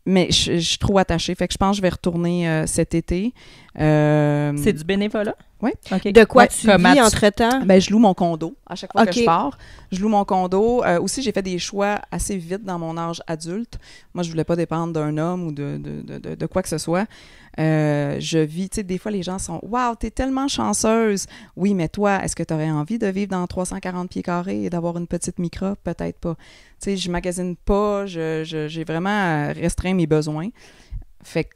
Mais je suis trop attachée. Fait que je pense que je vais retourner cet été. C'est du bénévolat? Oui. OK. De quoi Ouais, tu comment vis tu- entre-temps? Ben, je loue mon condo à chaque fois OK. que je pars. Je loue mon condo. Aussi, j'ai fait des choix assez vite dans mon âge adulte. Moi, je voulais pas dépendre d'un homme ou de quoi que ce soit. Je vis, tu sais, des fois, les gens sont « Wow, t'es tellement chanceuse! » Oui, mais toi, est-ce que tu aurais envie de vivre dans 340 pieds carrés et d'avoir une petite micro? Peut-être pas. Tu sais, je magasine pas. J'ai vraiment restreint mes besoins. Fait que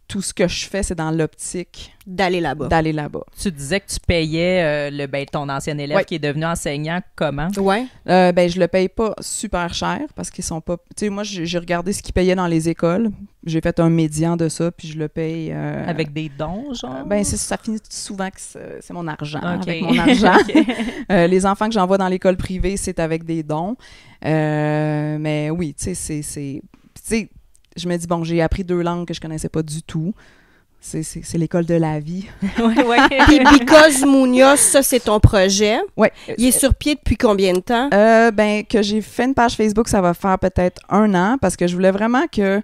tout ce que je fais, c'est dans l'optique D'aller là-bas. d'aller là-bas. Tu disais que tu payais ton ancien élève Ouais. qui est devenu enseignant. Comment? Ouais. Ben, je le paye pas super cher parce qu'ils sont pas. Tu sais, moi, j'ai regardé ce qu'ils payaient dans les écoles. J'ai fait un médian de ça, puis je le paye. Avec des dons, genre? Ben, ça finit souvent que c'est mon argent. OK. Avec mon argent. OK. Les enfants que j'envoie dans l'école privée, c'est avec des dons. Mais oui, tu sais, tu sais, je me dis, bon, j'ai appris 2 langues que je connaissais pas du tout. C'est l'école de la vie. Puis Because Munoz, ça, c'est ton projet. Ouais. Il est sur pied depuis combien de temps? Ben, que j'ai fait une page Facebook, ça va faire peut-être 1 an parce que je voulais vraiment que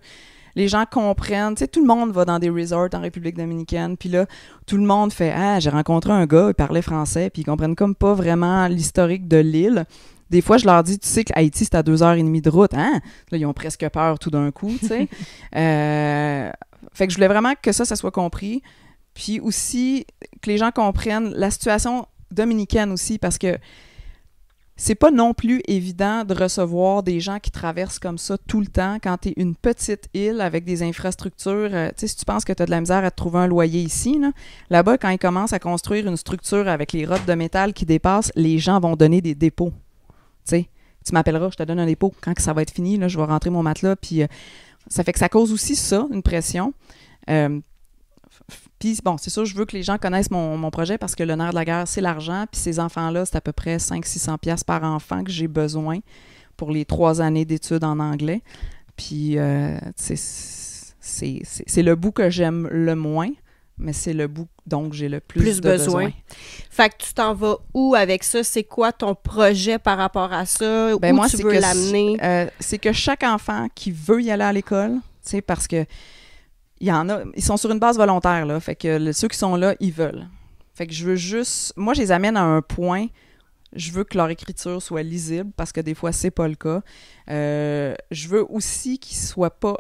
les gens comprennent. Tu sais, tout le monde va dans des resorts en République dominicaine, puis là, tout le monde fait « Ah, j'ai rencontré un gars, il parlait français », puis ils comprennent comme pas vraiment l'historique de l'île. Des fois, je leur dis « Tu sais qu'Haïti, c'est à 2h30 de route. » Hein? Là, ils ont presque peur tout d'un coup, tu sais. Fait que je voulais vraiment que ça soit compris. Puis aussi, que les gens comprennent la situation dominicaine aussi, parce que c'est pas non plus évident de recevoir des gens qui traversent comme ça tout le temps quand tu es une petite île avec des infrastructures. Tu sais, si tu penses que tu as de la misère à te trouver un loyer ici, là-bas, quand ils commencent à construire une structure avec les rottes de métal qui dépassent, les gens vont donner des dépôts. Tu sais, tu m'appelleras, je te donne un dépôt. Quand ça va être fini, là, je vais rentrer mon matelas. Puis ça fait que ça cause aussi ça, une pression. Puis bon, c'est sûr, je veux que les gens connaissent mon projet parce que le nerf de la guerre, c'est l'argent. Puis ces enfants-là, c'est à peu près 500-600$ par enfant que j'ai besoin pour les 3 années d'études en anglais. Puis c'est le bout que j'aime le moins, mais c'est le bout dont j'ai le plus de besoin. Fait que tu t'en vas où avec ça? C'est quoi ton projet par rapport à ça? Ben où moi, tu c'est veux que l'amener? c'est que chaque enfant qui veut y aller à l'école, tu sais, parce que il y en a, ils sont sur une base volontaire, là, fait que ceux qui sont là, ils veulent. Fait que je veux juste, moi, je les amène à un point, je veux que leur écriture soit lisible, parce que des fois, c'est pas le cas. Je veux aussi qu'ils soient pas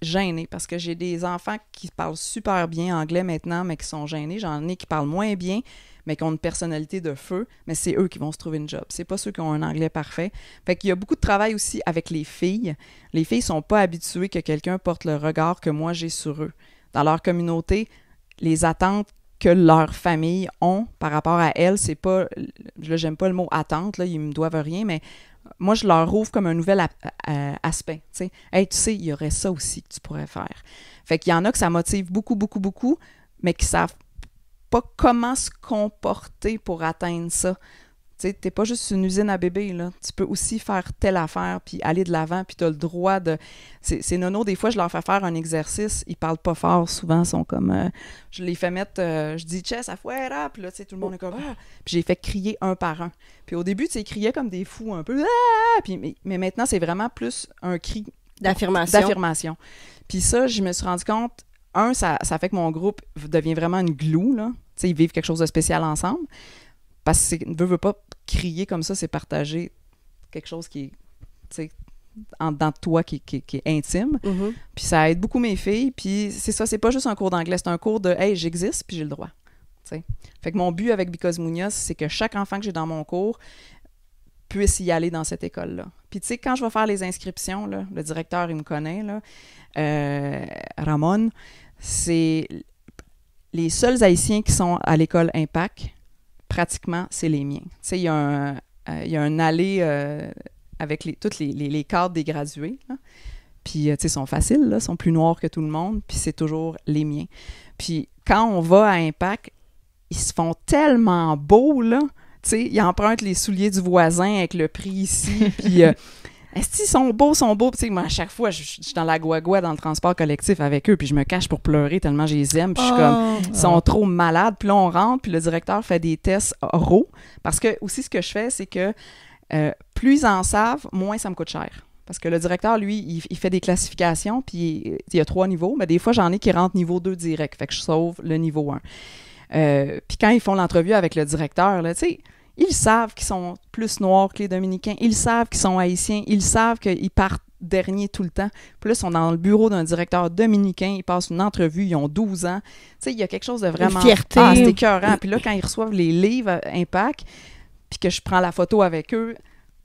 gênés, parce que j'ai des enfants qui parlent super bien anglais maintenant, mais qui sont gênés. J'en ai qui parlent moins bien, mais qui ont une personnalité de feu, mais c'est eux qui vont se trouver une job. C'est pas ceux qui ont un anglais parfait. Fait qu'il y a beaucoup de travail aussi avec les filles. Les filles sont pas habituées que quelqu'un porte le regard que moi j'ai sur eux. Dans leur communauté, les attentes que leur famille ont par rapport à elles, c'est pas... Là, j'aime pas le mot « attente », là, ils me doivent rien, mais moi, je leur ouvre comme un nouvel aspect. Tu sais, hey, tu sais, il y aurait ça aussi que tu pourrais faire. Fait qu'il y en a que ça motive beaucoup, beaucoup, beaucoup, mais qui savent pas comment se comporter pour atteindre ça. Tu sais, t'es pas juste une usine à bébé, là. Tu peux aussi faire telle affaire, puis aller de l'avant, puis t'as le droit de... Ces nonos, des fois, je leur fais faire un exercice, ils parlent pas fort, souvent, ils sont comme... je les fais mettre... je dis « chess, afuera », puis là, tu sais, tout le monde est comme « ah », puis j'ai fait crier un par un. Puis au début, tu sais, ils criaient comme des fous, un peu « ah », puis mais maintenant, c'est vraiment plus un cri d'affirmation. Puis ça, je me suis rendu compte, ça fait que mon groupe devient vraiment une glue, là. Tu sais, ils vivent quelque chose de spécial ensemble. Parce que veut pas crier comme ça, c'est partager quelque chose qui est, tu sais, en dedans de toi qui est intime. Mm-hmm. Puis ça aide beaucoup mes filles. Puis c'est ça, c'est pas juste un cours d'anglais, c'est un cours de « Hey, j'existe, puis j'ai le droit ». T'sais. Fait que mon but avec Because Munoz, c'est que chaque enfant que j'ai dans mon cours puisse y aller dans cette école-là. Puis tu sais, quand je vais faire les inscriptions, là, le directeur, il me connaît, là, Ramon, c'est les seuls Haïtiens qui sont à l'école Impact, pratiquement, c'est les miens. Tu sais, il y a un allée avec tous les cadres des gradués, là. Puis, tu sais, ils sont faciles, là, ils sont plus noirs que tout le monde, puis c'est toujours les miens. Puis, quand on va à Impact, ils se font tellement beaux, là. Tu sais, ils empruntent les souliers du voisin avec le prix ici, puis... Est-ce qu'ils sont beaux? Tu sais, moi, à chaque fois, je suis dans la guagua, dans le transport collectif avec eux, puis je me cache pour pleurer tellement je les aime, puis je suis comme, ils sont trop malades. Puis là, on rentre, puis le directeur fait des tests oraux. Parce que, aussi, ce que je fais, c'est que plus ils en savent, moins ça me coûte cher. Parce que le directeur, lui, il fait des classifications, puis il y a 3 niveaux, mais des fois, j'en ai qui rentrent niveau 2 direct, fait que je sauve le niveau 1. Puis quand ils font l'entrevue avec le directeur, là, tu sais, ils savent qu'ils sont plus noirs que les Dominicains. Ils savent qu'ils sont haïtiens. Ils savent qu'ils partent dernier tout le temps. Puis là, ils sont dans le bureau d'un directeur dominicain. Ils passent une entrevue. Ils ont 12 ans. Tu sais, il y a quelque chose de vraiment... Une fierté. Ah, c'est écœurant. Puis là, quand ils reçoivent les livres Impact, puis que je prends la photo avec eux,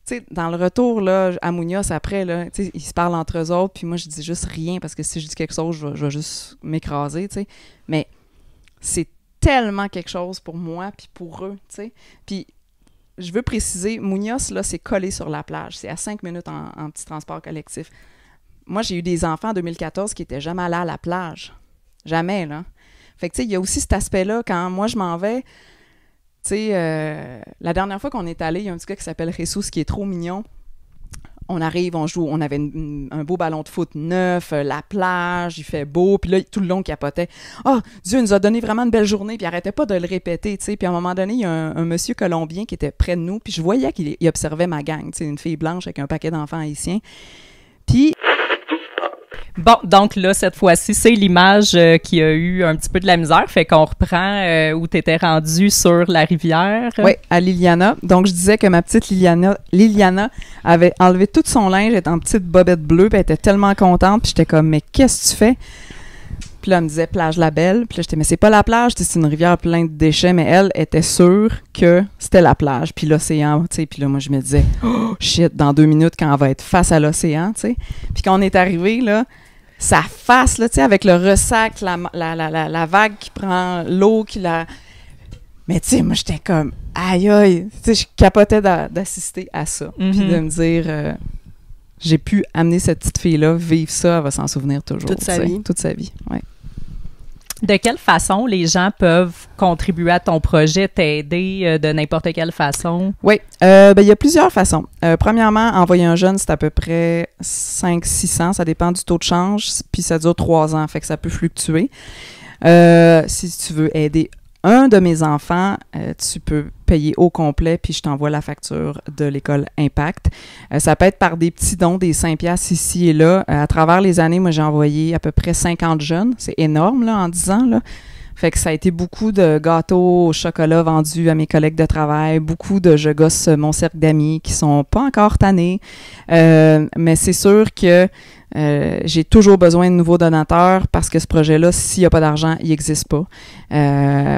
tu sais, dans le retour, là, à Munoz, après, là, tu sais, ils se parlent entre eux autres. Puis moi, je dis juste rien parce que si je dis quelque chose, je vais juste m'écraser, tu sais. Mais c'est tellement quelque chose pour moi puis pour eux, tu sais. Puis je veux préciser, Munoz, là, c'est collé sur la plage. C'est à 5 minutes en petit transport collectif. Moi, j'ai eu des enfants en 2014 qui n'étaient jamais allés à la plage. Jamais, là. Fait que, tu sais, il y a aussi cet aspect-là, quand moi, je m'en vais, tu sais, la dernière fois qu'on est allé, il y a un petit gars qui s'appelle Jesus qui est trop mignon. On arrive, on joue, on avait un beau ballon de foot neuf, la plage, il fait beau, puis là, tout le long, il capotait. « Ah, Dieu nous a donné vraiment une belle journée », puis il arrêtait pas de le répéter, tu sais. Puis à un moment donné, il y a un monsieur colombien qui était près de nous, puis je voyais qu'il observait ma gang, tu sais, une fille blanche avec un paquet d'enfants haïtiens. Puis... Bon, donc là, cette fois-ci, c'est l'image qui a eu un petit peu de la misère, fait qu'on reprend où tu étais rendu sur la rivière. Oui, à Liliana. Donc, je disais que ma petite Liliana avait enlevé tout son linge, elle était en petite bobette bleue, puis elle était tellement contente, puis j'étais comme, mais qu'est-ce que tu fais? Puis là, elle me disait plage la Belle, puis là, j'étais, mais c'est pas la plage, c'est une rivière pleine de déchets, mais elle était sûre que c'était la plage, puis l'océan, tu sais, puis là, moi, je me disais, oh shit, dans 2 minutes, quand on va être face à l'océan, tu sais. Puis quand on est arrivé, là, sa face, là, tu sais, avec le ressac, la vague qui prend l'eau, qui la... Mais tu sais, moi, j'étais comme, aïe, aïe, tu sais, je capotais d'assister à ça. Puis de me dire, j'ai pu amener cette petite fille-là, vivre ça, elle va s'en souvenir toujours. Toute sa vie. Toute sa vie, oui. De quelle façon les gens peuvent contribuer à ton projet, t'aider de n'importe quelle façon? Oui, il y a plusieurs façons. Premièrement, envoyer un jeune, c'est à peu près 500-600, ça dépend du taux de change, puis ça dure 3 ans, fait que ça peut fluctuer. Si tu veux aider un de mes enfants, tu peux payer au complet, puis je t'envoie la facture de l'école Impact. Ça peut être par des petits dons, des 5 piastres ici et là. À travers les années, moi, j'ai envoyé à peu près 50 jeunes. C'est énorme, là, en 10 ans, là. Fait que ça a été beaucoup de gâteaux au chocolat vendus à mes collègues de travail, beaucoup de je gosse mon cercle d'amis qui sont pas encore tannés. Mais c'est sûr que j'ai toujours besoin de nouveaux donateurs parce que ce projet-là, s'il n'y a pas d'argent, il n'existe pas.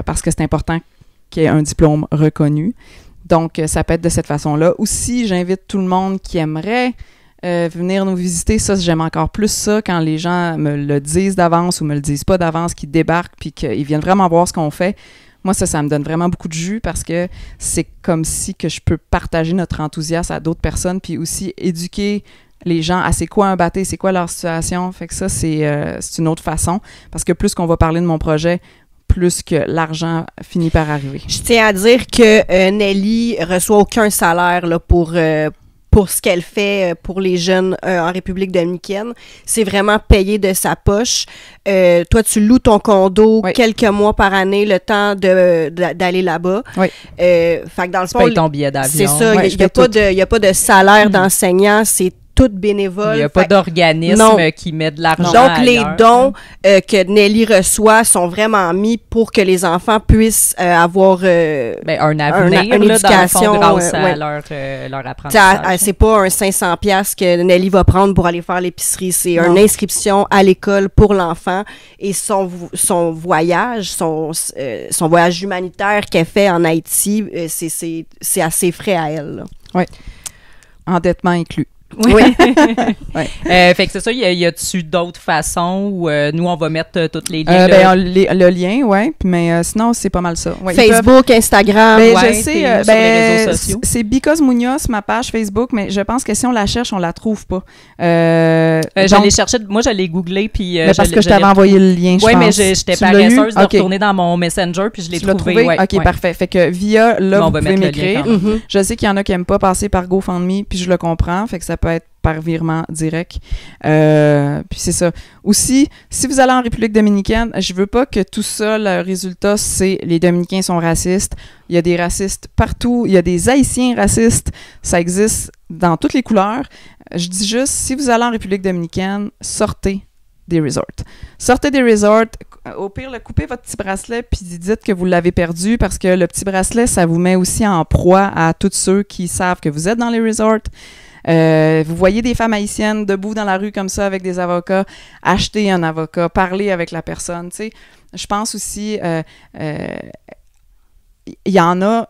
Parce que c'est important qu'il y ait un diplôme reconnu. Donc, ça peut être de cette façon-là. Aussi, j'invite tout le monde qui aimerait venir nous visiter. Ça, j'aime encore plus ça quand les gens me le disent d'avance ou me le disent pas d'avance, qu'ils débarquent puis qu'ils viennent vraiment voir ce qu'on fait. Moi, ça me donne vraiment beaucoup de jus parce que c'est comme si que je peux partager notre enthousiasme à d'autres personnes puis aussi éduquer les gens à c'est quoi un baptême, c'est quoi leur situation. Fait que ça, c'est une autre façon parce que plus qu'on va parler de mon projet, plus que l'argent finit par arriver. Je tiens à dire que Nelly reçoit aucun salaire là, pour ce qu'elle fait pour les jeunes en République dominicaine. C'est vraiment payé de sa poche. Toi, tu loues ton condo quelques mois par année, le temps d'aller là-bas. Oui. Fait que dans le fond, tu payes ton billet d'avion. C'est ça. Il n'y a pas de salaire d'enseignant. C'est tout bénévole. Il n'y a pas d'organisme qui met de l'argent Donc, ailleurs. les dons que Nelly reçoit sont vraiment mis pour que les enfants puissent avoir un avenir, une éducation, dans le fond, grâce à leur apprentissage. C'est pas un 500$ que Nelly va prendre pour aller faire l'épicerie. C'est une inscription à l'école pour l'enfant et son voyage, son voyage humanitaire qu'elle fait en Haïti, c'est à ses frais à elle. Oui. Endettement inclus. Oui. Ouais. Fait que c'est ça, y a-tu d'autres façons où nous, on va mettre tous les liens? Le lien, oui, mais sinon, c'est pas mal ça. Ouais, Facebook, Instagram. Ben, ouais, je sais, sur les réseaux sociaux. c'est Because Munoz, ma page Facebook, mais je pense que si on la cherche, on la trouve pas. Je l'ai cherché, moi, je l'ai googlé, puis... parce que je t'avais envoyé le lien, je Oui, pense. mais j'étais Tu l'as paresseuse eu? de Ok. retourner dans mon Messenger, puis je l'ai Tu l'as trouvé. trouvé? OK, parfait. Fait que via là, Bon, on vous va pouvez mettre le lien m'écrire. quand même. Mhm. Je sais qu'il y en a qui n'aiment pas passer par GoFundMe, puis je le comprends. Fait que ça peut être par virement direct. Puis c'est ça. Aussi, si vous allez en République dominicaine, je veux pas que tout ça, le résultat, c'est les Dominicains sont racistes. Il y a des racistes partout. Il y a des Haïtiens racistes. Ça existe dans toutes les couleurs. Je dis juste, si vous allez en République dominicaine, sortez des resorts. Sortez des resorts. Au pire, coupez votre petit bracelet puis dites que vous l'avez perdu parce que le petit bracelet, ça vous met aussi en proie à tous ceux qui savent que vous êtes dans les resorts. Vous voyez des femmes haïtiennes debout dans la rue comme ça avec des avocats, achetez un avocat, parlez avec la personne. Tu sais, je pense aussi, il y en a.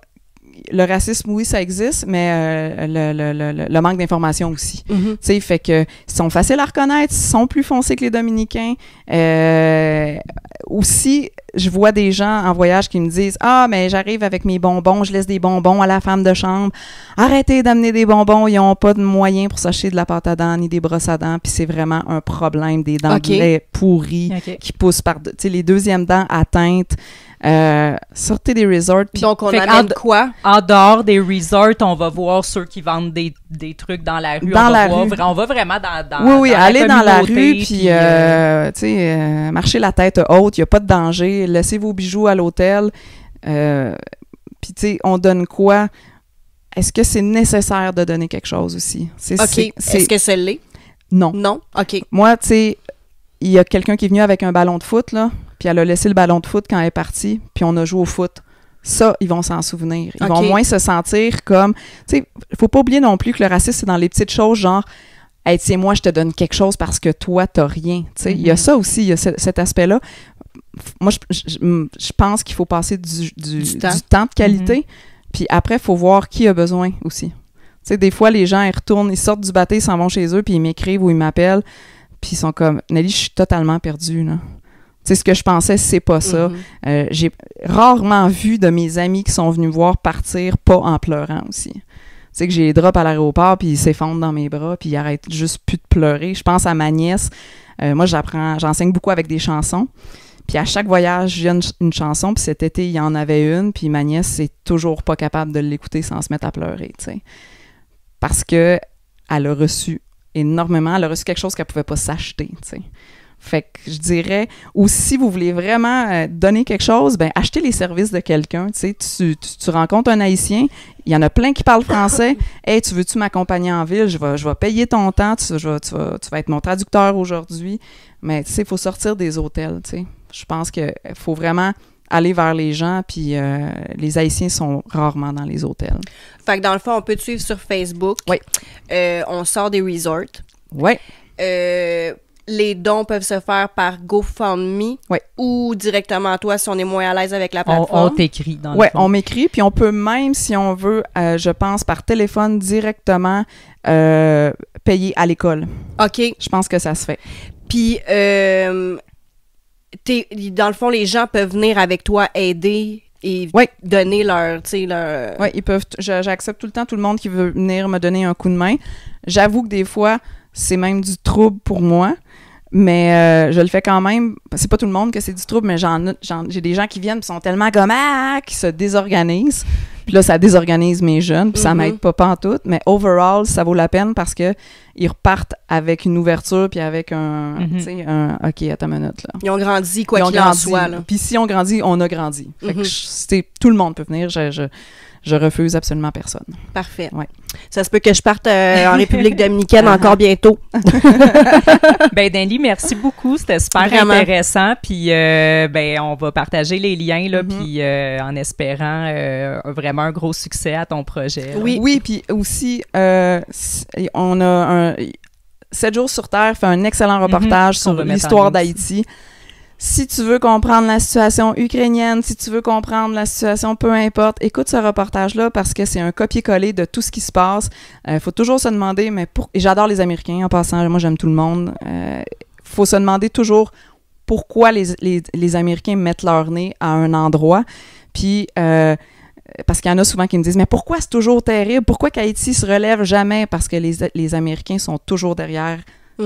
Le racisme, oui, ça existe, mais le manque d'information aussi. Mhm. Tu sais, fait que ils sont faciles à reconnaître, ils sont plus foncés que les Dominicains. Aussi, je vois des gens en voyage qui me disent « Ah, mais j'arrive avec mes bonbons, je laisse des bonbons à la femme de chambre. Arrêtez d'amener des bonbons, ils n'ont pas de moyens pour s'acheter de la pâte à dents ni des brosses à dents. » Puis c'est vraiment un problème, des dents de lait pourries qui poussent par... Tu sais, les deuxièmes dents atteintes. Sortez des resorts. Donc, on Fait amène quoi? En dehors des resorts, on va voir ceux qui vendent des trucs dans la rue. Dans la rue. rue. On va vraiment dans Oui, dans allez dans la communauté, rue, puis tu sais, marchez la tête haute, il n'y a pas de danger, laissez vos bijoux à l'hôtel. Puis tu sais, on donne quoi? Est-ce que c'est nécessaire de donner quelque chose aussi? OK. Est-ce que c'est l'est? Non. Non? OK. Moi, tu sais, il y a quelqu'un qui est venu avec un ballon de foot, là, puis elle a laissé le ballon de foot quand elle est partie, puis on a joué au foot. Ça, ils vont s'en souvenir. Ils vont moins se sentir comme... Tu sais, faut pas oublier non plus que le racisme, c'est dans les petites choses, genre « Hey, tiens, moi, je te donne quelque chose parce que toi, t'as rien. » Tu sais, il y a ça aussi, il y a cet aspect-là. Moi, je pense qu'il faut passer du temps de qualité, puis après, il faut voir qui a besoin aussi. Tu sais, des fois, les gens, ils retournent, ils sortent du bateau, ils s'en vont chez eux, puis ils m'écrivent ou ils m'appellent, puis ils sont comme « Nelly, je suis totalement perdue, là. » Tu sais, ce que je pensais, c'est pas ça. J'ai rarement vu de mes amis qui sont venus me voir partir pas en pleurant aussi. Tu sais, que j'ai les drops à l'aéroport, puis ils s'effondrent dans mes bras, puis ils arrêtent juste plus de pleurer. Je pense à ma nièce. Moi, j'enseigne beaucoup avec des chansons. Puis à chaque voyage, je viens une chanson, puis cet été, il y en avait une, puis ma nièce, c'est toujours pas capable de l'écouter sans se mettre à pleurer, tu sais. Parce que elle a reçu énormément, elle a reçu quelque chose qu'elle pouvait pas s'acheter, tu sais. Fait que je dirais, ou si vous voulez vraiment donner quelque chose, ben achetez les services de quelqu'un. Tu sais, tu rencontres un Haïtien, il y en a plein qui parlent français. Hey, tu veux-tu m'accompagner en ville? Je vais payer ton temps, tu vas être mon traducteur aujourd'hui. Mais tu sais, il faut sortir des hôtels, tu sais. Je pense qu'il faut vraiment aller vers les gens, puis les Haïtiens sont rarement dans les hôtels. Fait que dans le fond, on peut te suivre sur Facebook. Oui. On sort des resorts. Oui. Les dons peuvent se faire par GoFundMe ou directement à toi si on est moins à l'aise avec la plateforme. On t'écrit dans le Oui, fond. on m'écrit, puis on peut même, si on veut, je pense, par téléphone directement payer à l'école. OK. Je pense que ça se fait. Puis, dans le fond, les gens peuvent venir avec toi aider et donner leur... Oui, ils peuvent... J'accepte tout le temps tout le monde qui veut venir me donner un coup de main. J'avoue que des fois, c'est même du trouble pour moi. Mais je le fais quand même. C'est pas tout le monde que c'est du trouble, mais j'ai des gens qui viennent et sont tellement comme qui se désorganisent. Puis là, ça désorganise mes jeunes, puis ça m'aide pas pantoute. Mais overall, ça vaut la peine parce que ils repartent avec une ouverture puis avec tu sais, OK, attends une minute, là. Ils ont grandi, quoi qu'il en soit, là. Puis si on grandit, on a grandi. Fait que tout le monde peut venir. Je refuse absolument personne. Parfait. Ouais. Ça se peut que je parte en République dominicaine encore bientôt. Ben, Nelly, merci beaucoup. C'était super intéressant. Puis, on va partager les liens, là, puis en espérant vraiment un gros succès à ton projet. Là. Oui, puis aussi, on a 7 jours sur Terre fait un excellent reportage sur l'histoire d'Haïti. si tu veux comprendre la situation ukrainienne, si tu veux comprendre la situation, peu importe, écoute ce reportage-là parce que c'est un copier-coller de tout ce qui se passe. Faut toujours se demander, et j'adore les Américains en passant, moi j'aime tout le monde. Faut se demander toujours pourquoi les Américains mettent leur nez à un endroit. Puis, parce qu'il y en a souvent qui me disent « Mais pourquoi c'est toujours terrible? Pourquoi qu'Haïti se relève jamais? » Parce que les Américains sont toujours derrière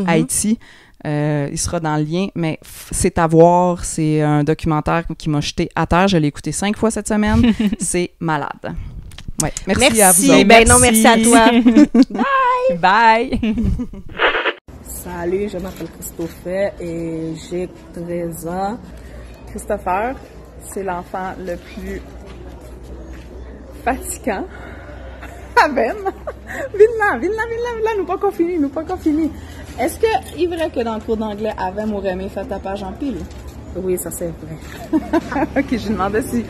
Haïti. Il sera dans le lien, mais c'est à voir. C'est un documentaire qui m'a jeté à terre. Je l'ai écouté 5 fois cette semaine. C'est malade. Ouais. Merci à vous autres. Merci à toi. Bye! Bye! Salut, je m'appelle Christopher et j'ai 13 ans. Christopher, c'est l'enfant le plus fatigant. Ben, viens là, nous pas qu'on fini. Est-ce que il est vrai que dans le cours d'anglais, Avem aurait aimé faire ta page en pile? Oui, ça c'est vrai. Ok, je demandais si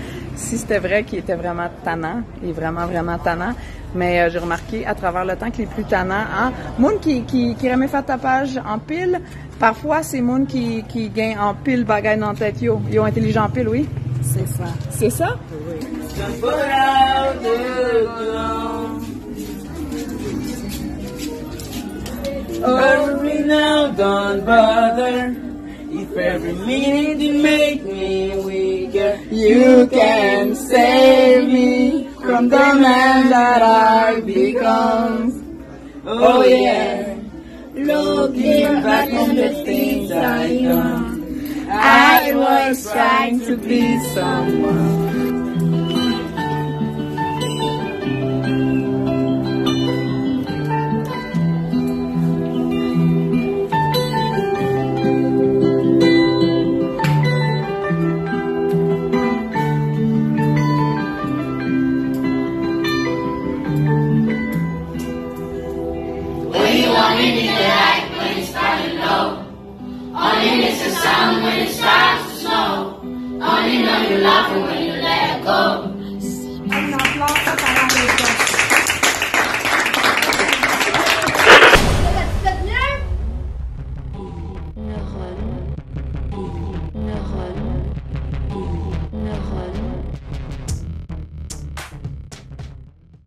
c'était vrai qu'il était vraiment tannant. Il est vraiment, vraiment tannant. Mais j'ai remarqué à travers le temps qu'il est plus tannant. Hein? Moun qui aimait faire ta page en pile, parfois c'est moun qui gagne en pile bagaille dans la tête. Ils ont intelligent en pile, oui? C'est ça. C'est ça? Oui. Hurry now, don't bother. If every minute you make me weaker, you can save me from the man that I become. Oh yeah, looking back on the things I done, I was trying to be someone. Un applaudissement